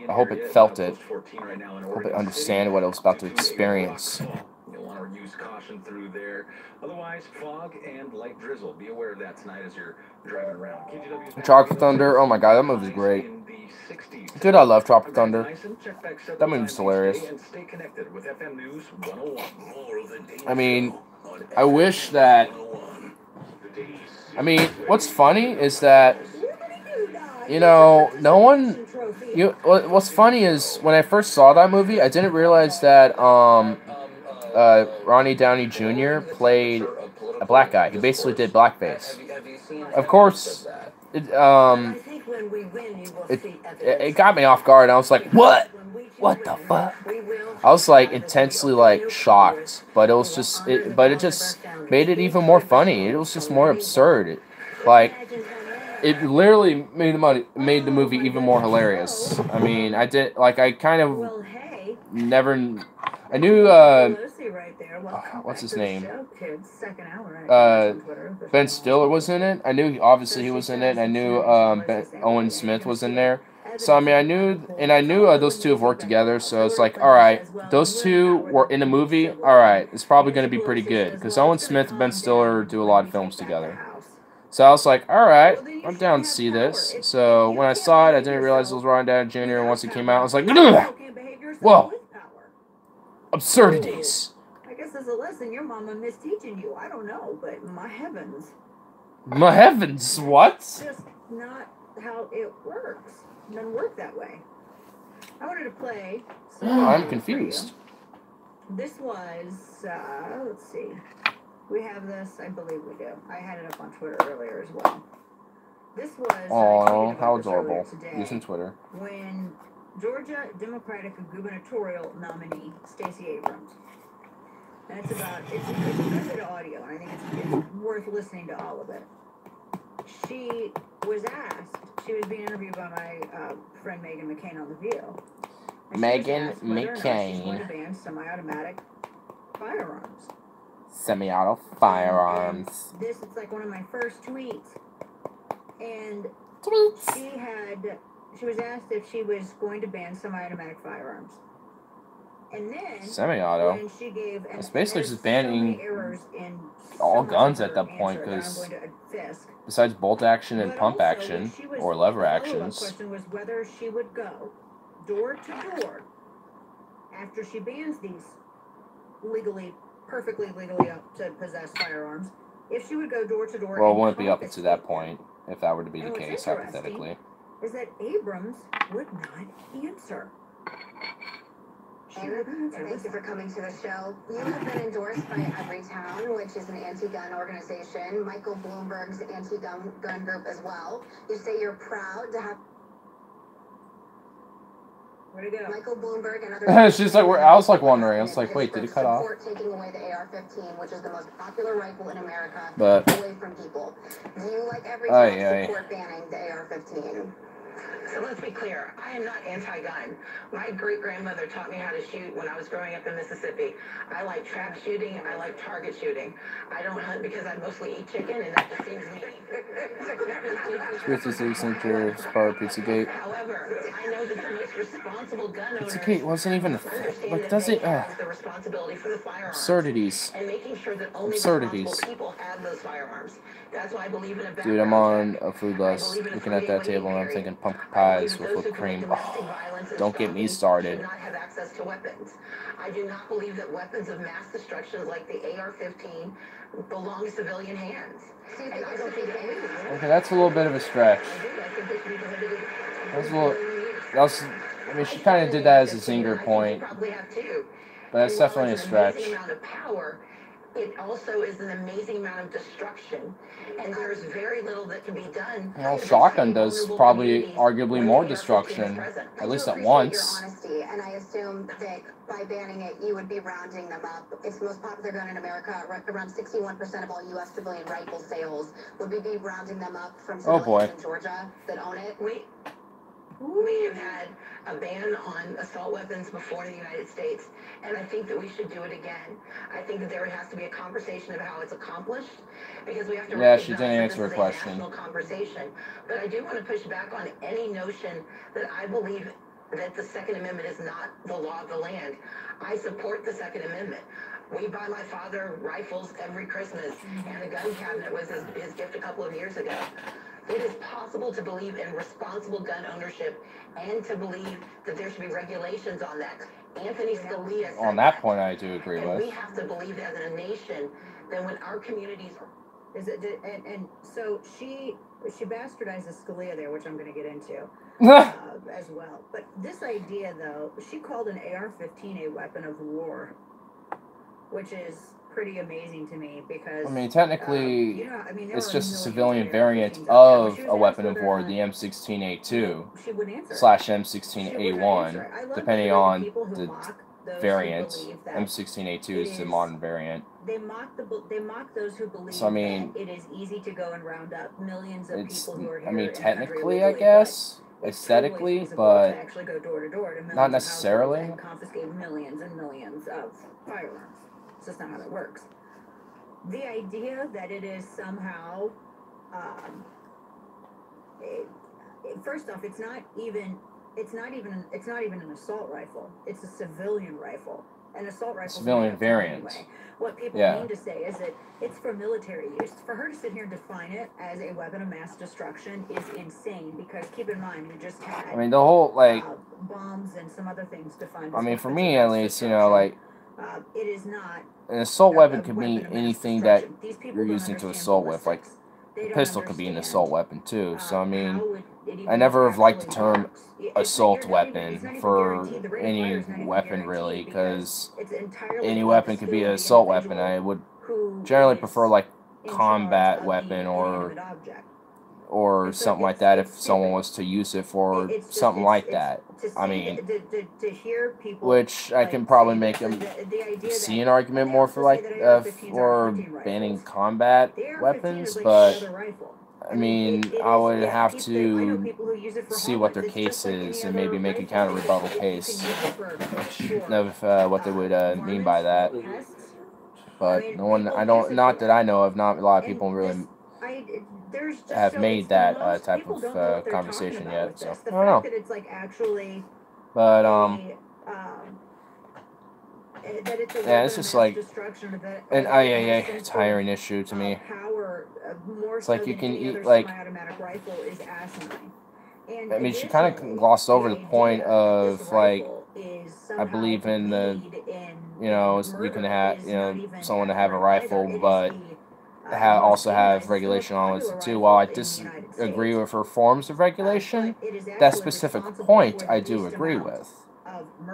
I hope it felt it. I hope it understood what I was about to experience. You'll want to use caution through there. Otherwise, fog and light drizzle. Be aware of that tonight as you're driving around. Tropic Thunder. Oh my god, that movie's great. Dude, I love Tropic Thunder. That movie's hilarious. I mean, I wish that... I mean, what's funny is that, you know, no one... What's funny is, when I first saw that movie, I didn't realize that Ronnie Downey Jr. played a black guy. He basically did blackface. Of course, it got me off guard. I was like, what? What the fuck? I was like intensely like shocked, but it just made it even more funny. It was just more absurd. It literally made the movie even more hilarious. I mean, I kind of never. I knew what's his name? Ben Stiller was in it. I knew obviously he was in it. And I knew Owen Smith was in there. So I mean, I knew those two have worked together. So it's like, all right, those two were in a movie. All right, it's probably going to be pretty good because Owen Smith and Ben Stiller do a lot of films together. So I was like, all right, I'm down to see this. So when I saw it, I didn't realize it was Ron Downey Jr. And once it came out, I was like, whoa, absurdities. I guess there's a lesson your mama missed teaching you. I don't know, but my heavens. My heavens, what? Just not how it works. It doesn't work that way. I wanted to play. I'm confused. This was, let's see. We have this, I believe we do. I had it up on Twitter earlier as well. This was. Oh, how adorable. Using Twitter. When Georgia Democratic gubernatorial nominee Stacey Abrams. And it's about, it's a good bit of audio, and I think it's worth listening to all of it. She was asked, she was being interviewed by my friend Megan McCain on The View. Megan McCain. She's going to ban semi-automatic firearms. Semi-auto firearms. And this is like one of my first tweets. And she was asked if she was going to ban semi-automatic firearms. And then semi-auto. when she gave, it's basically just banning all guns at that point, because besides bolt action and pump action or lever actions. The question was whether she would go door to door after she bans these perfectly legally up to possess firearms. If she would go door to door. Well, it wouldn't be up to that point if that were to be the case, hypothetically. Is that Abrams would not answer. Thank you for coming to the show. You have been endorsed by Everytown, which is an anti-gun organization, Michael Bloomberg's anti-gun group as well. You say you're proud to have Michael Bloomberg and others. She's like, I was like wondering. I was like, wait, did it cut off? Taking away the AR-15, which is the most popular rifle in America, but away from people. Do you, like Everytown, support banning the AR-15? So let's be clear, I am not anti-gun. My great-grandmother taught me how to shoot when I was growing up in Mississippi. I like trap shooting, I like target shooting. I don't hunt because I mostly eat chicken, and that just seems me. 56 Center, Spar, Pizzagate. However, I know that the most responsible gun owners Pizzagate wasn't even like, does it? the responsibility for the firearms. Absurdities. And making sure that only Absurdities. people have those firearms. That's why I believe in a Dude, I'm on a food bus looking at that table and I'm thinking pumpkin pies with whipped cream. Oh, don't get me started. Not have access to weapons. I do not believe that weapons of mass destruction like the AR-15 belong in civilian hands. And I don't think okay, that's a little bit of a stretch. That's a little. I mean, she kind of did that as a zinger point, but that's definitely a stretch. It also is an amazing amount of destruction, and there's very little that can be done. Well, shotgun does probably arguably more destruction, at least at once. Your honesty, and I assume that by banning it, you would be rounding them up. It's the most popular gun in America. Around 61% of all U.S. civilian rifle sales. Would we be rounding them up from civilians in Georgia that own it? We have had a ban on assault weapons before in the United States, and I think that we should do it again. I think that there has to be a conversation of how it's accomplished, because we have to recognize she didn't answer her question. National conversation. But I do want to push back on any notion that I believe that the Second Amendment is not the law of the land. I support the Second Amendment. We buy my father rifles every Christmas, and the gun cabinet was his gift a couple of years ago. It is possible to believe in responsible gun ownership and to believe that there should be regulations on that. Anthony Scalia said on that point, I do agree with. We have to believe as a nation that when our communities and so she bastardizes Scalia there, which I'm going to get into as well. But this idea, though, she called an AR-15 a weapon of war, which is pretty amazing to me because I mean, technically, it's just a civilian variant of a weapon of war, the M16A2 / M16A1, depending on the variant. M16A2 is the modern variant. They mock those who believe so, I mean, that it is easy to go and round up millions of people who are here. I mean, technically, I guess, aesthetically, but actually go door to door to not necessarily. And confiscate millions and millions of firearms. It's just not how that works. The idea that it is somehow, first off, it's not even an assault rifle. It's a civilian rifle. An assault rifle. Civilian variant. Anyway. What people mean to say is that it's for military use. For her to sit here and define it as a weapon of mass destruction is insane. Because keep in mind, we just had. I mean, the whole bombs and some other things defined. I mean, for me at least, you know, like. It is not. An assault weapon could mean anything that you're using to assault with, like a pistol could be an assault weapon too. So I mean, I never have liked the term assault weapon for any weapon really, because any weapon could be an assault weapon. I would generally prefer like combat weapon or something like that if someone was to use it for something like that. I mean, which I can probably make them see an argument more for like for banning combat weapons, but I mean, I would have to see what their case is and maybe make a counter rebuttal case of what they would mean by that. But no one, not that I know of, not a lot of people really have made that type of conversation yet. So I don't know. But yeah, it's just like an IAA, it's a hiring issue to me. It's like you can eat like. I mean, she kind of glossed over the point of like, I believe in the, you know, you can have, you know, someone to have a rifle, but also have regulation on it too. While I disagree with her forms of regulation, that specific point I do agree with.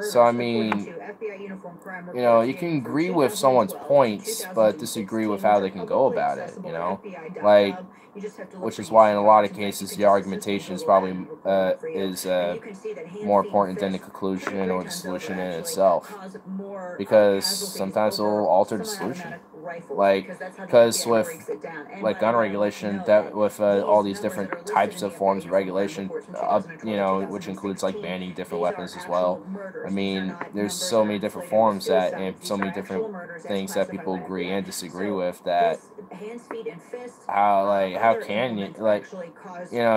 So I mean, you know, you can agree with someone's points, but disagree with how they can go about it. You know, like, which is why in a lot of cases the argumentation is probably more important than the conclusion or the solution in itself, because sometimes it'll alter the solution. Like, because with like gun regulation, that with all these different types of forms of regulation, you know, which includes like banning different weapons as well. I mean, there's so many different forms that, and so many different things that people agree and disagree with, that how can you, like, you know,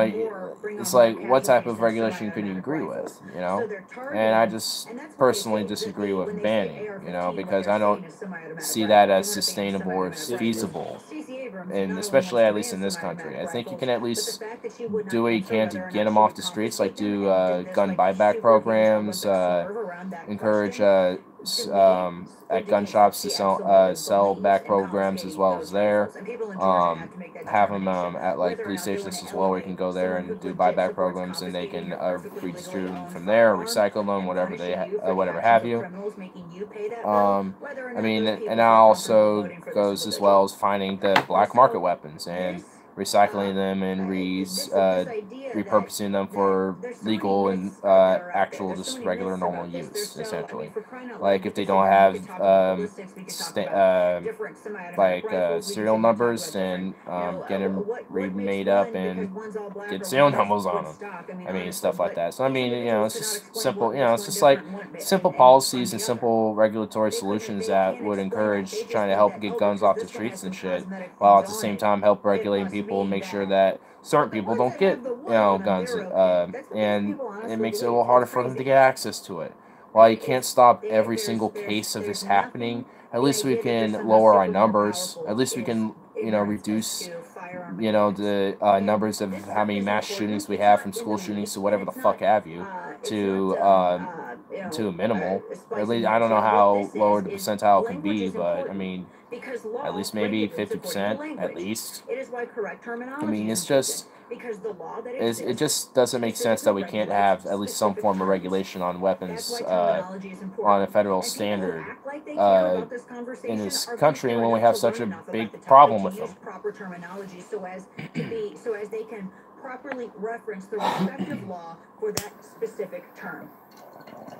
it's like, what type of regulation can you agree with, you know? And I just personally disagree with banning, you know, because I don't see that as sustainable or feasible, and especially at least in this country. I think you can at least do what you can to get them off the streets, like do gun buyback programs, encourage at gun shops to sell back programs as well as there. Have them at like police stations as well, where you can go there and do buyback programs, and they can redistribute them from there, or recycle them, whatever they whatever have you. I mean, and that also goes as well as finding the black market weapons and recycling them and repurposing them for legal and actual just regular normal use, essentially. Like if they don't have serial numbers, then get them remade up and get serial numbers on them. I mean, stuff like that. So I mean, you know, it's just simple. You know, it's just like simple policies and simple regulatory solutions that would encourage trying to help get guns off the streets and shit, while at the same time help regulating people and make sure that certain people don't get, you know, guns, and it makes it a little harder for them to get access to it. While you can't stop every single case of this happening, at least we can lower our numbers. At least we can, you know, reduce, you know, the numbers of how many mass shootings we have, from school shootings to whatever the fuck have you, to a minimal. At least I don't know how lower the percentile can be, but I mean, at least maybe 50% at least. I mean, it's just, it just doesn't make sense that we can't have at least some form of regulation on weapons on a federal standard in this country, when we have such a big problem with them. So as they can properly reference the respective law for that specific term.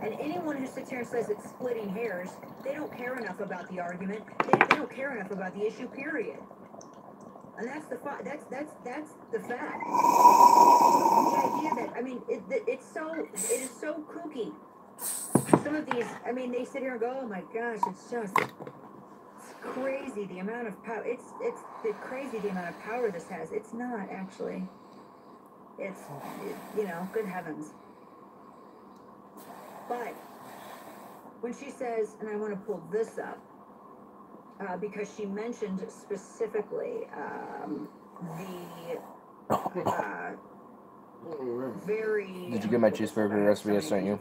And anyone who sits here and says it's splitting hairs, they don't care enough about the argument. They don't care enough about the issue, period. And that's the fact. That's the fact. The idea that, I mean, it is so kooky. Some of these, I mean, they sit here and go, oh my gosh, it's crazy the amount of power. It's crazy the amount of power this has. It's not actually. You know, good heavens. But when she says, and I want to pull this up, because she mentioned specifically very... Did you get my cheeseburger recipe I sent you?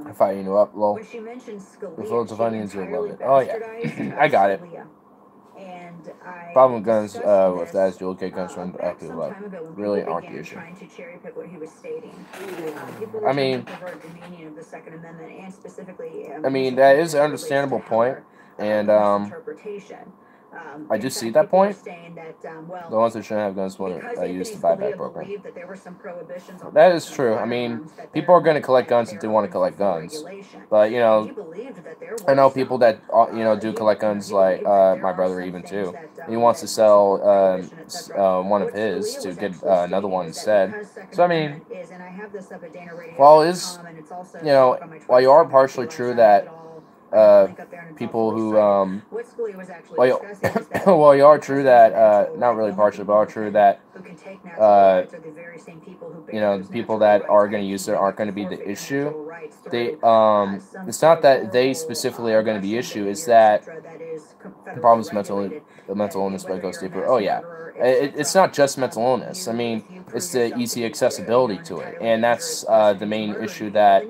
I thought you knew up, lol. When she mentioned Scalia, with loads of onions, you'll love it. Oh yeah, I got it. And I Problem with guns discussed with this, that is you'll get guns from back people some that time ago when really people aren't the began issue. trying to cherry pick what he was stating. People I were trying mean, to pervert the meaning of the Second Amendment and specifically. I mean that is an understandable point, and I do see that point. The ones that shouldn't have guns want to use the buyback program. That is true. I mean, people are going to collect guns if they want to collect guns. But, you know, I know people that, you know, do collect guns, like my brother even too. He wants to sell one of his to get another one instead. So, I mean, while it is, you know, while you are partially true that people who, well, you are true that, not really partially, but are true that, you know, the people that are going to use it aren't going to be the issue. They, it's not that they specifically are going to be the issue, it's that the problem is mental illness, but it goes deeper. Oh, yeah. It's not just mental illness. I mean, it's the easy accessibility to it. And that's the main issue that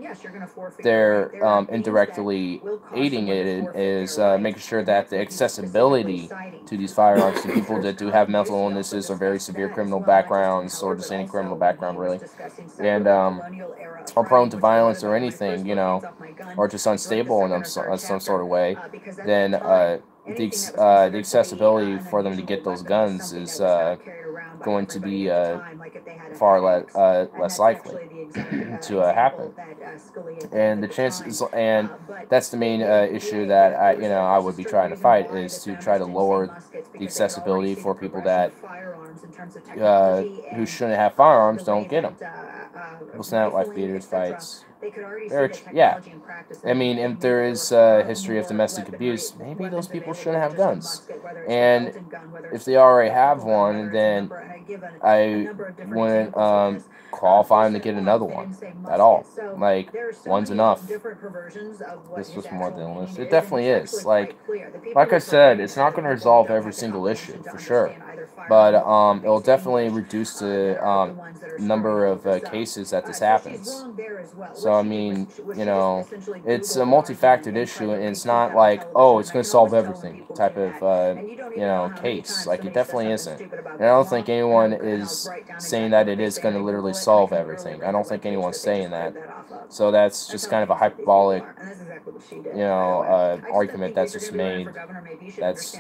they're indirectly aiding it in, is making sure that the accessibility to these firearms to people that do have mental illnesses or very severe criminal backgrounds, or just any criminal background, really, and are prone to violence or anything, you know, or just unstable in some sort of way, then the accessibility for them to get those guns is going to be far less likely to happen. And the chances, and that's the main issue that I would be trying to fight, is to try to lower the accessibility for people that who shouldn't have firearms don't get them. We'll snap wife beaters, fights. Yeah, I mean, if there is a history of domestic abuse, maybe those people shouldn't have guns. And if they already have one, then I wouldn't qualify them to get another one at all. Like, one's enough. This was more than this. It definitely is. Like I said, it's not going to resolve every single issue, for sure. But it'll definitely reduce the number of cases that this happens. So, I mean, you know, it's a multifactored issue, and it's not like, oh, it's going to solve everything type of, you know, case. Like, it definitely isn't. And I don't think anyone is saying that it is going to literally solve everything. I don't think anyone's saying that. So that's just kind of a hyperbolic, you know, argument that's just made. That's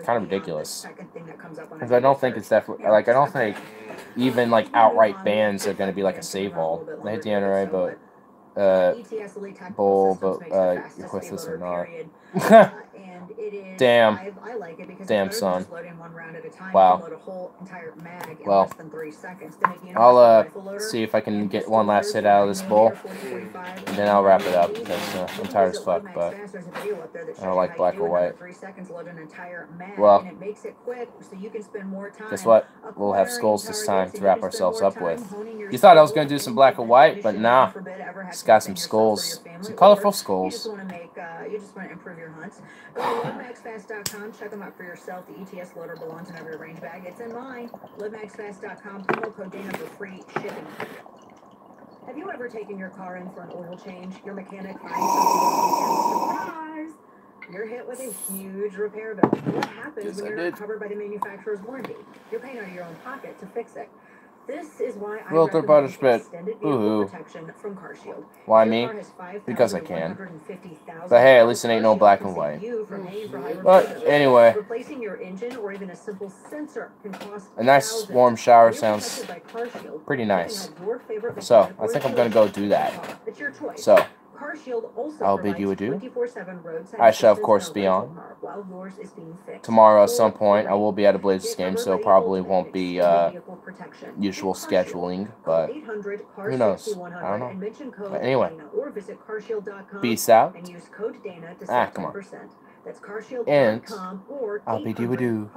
kind of ridiculous. Because I don't think it's definitely, like, I don't think even, like, outright bans are going to be, like, a save-all. I hate the NRA, but, you're with this or not. Damn. Damn, son. Wow. Well, I'll see if I can get one last hit out of this bowl, and then I'll wrap it up, because I'm tired as fuck, but I don't like black or white. Well, guess what? We'll have skulls this time to wrap ourselves up with. You thought I was going to do some black or white, but nah. Just got some skulls. Some colorful skulls. You just want to improve your hunts. Go to LoveMaxFast.com. Check them out for yourself. The ETS loader belongs in every range bag. It's in mine. LoveMaxFast.com. Promo code Dana for free shipping. Have you ever taken your car in for an oil change? Your mechanic finds something and surprise! You're hit with a huge repair bill. What happens when you're not covered by the manufacturer's warranty? You're paying out of your own pocket to fix it. This is why I recommend extended vehicle protection from CarShield. Why me? Because I can. But hey, at least it ain't no black and white. But anyway, Replacing your engine or even a simple sensor can cost a nice warm shower sounds pretty nice. So I think I'm gonna go do that. So I'll bid you adieu. I shall of course be on. Tomorrow at some point I will be at a Blazers game, so probably won't be usual scheduling, but who knows? I don't know. But anyway, peace out. Come on. And I'll bid you adieu.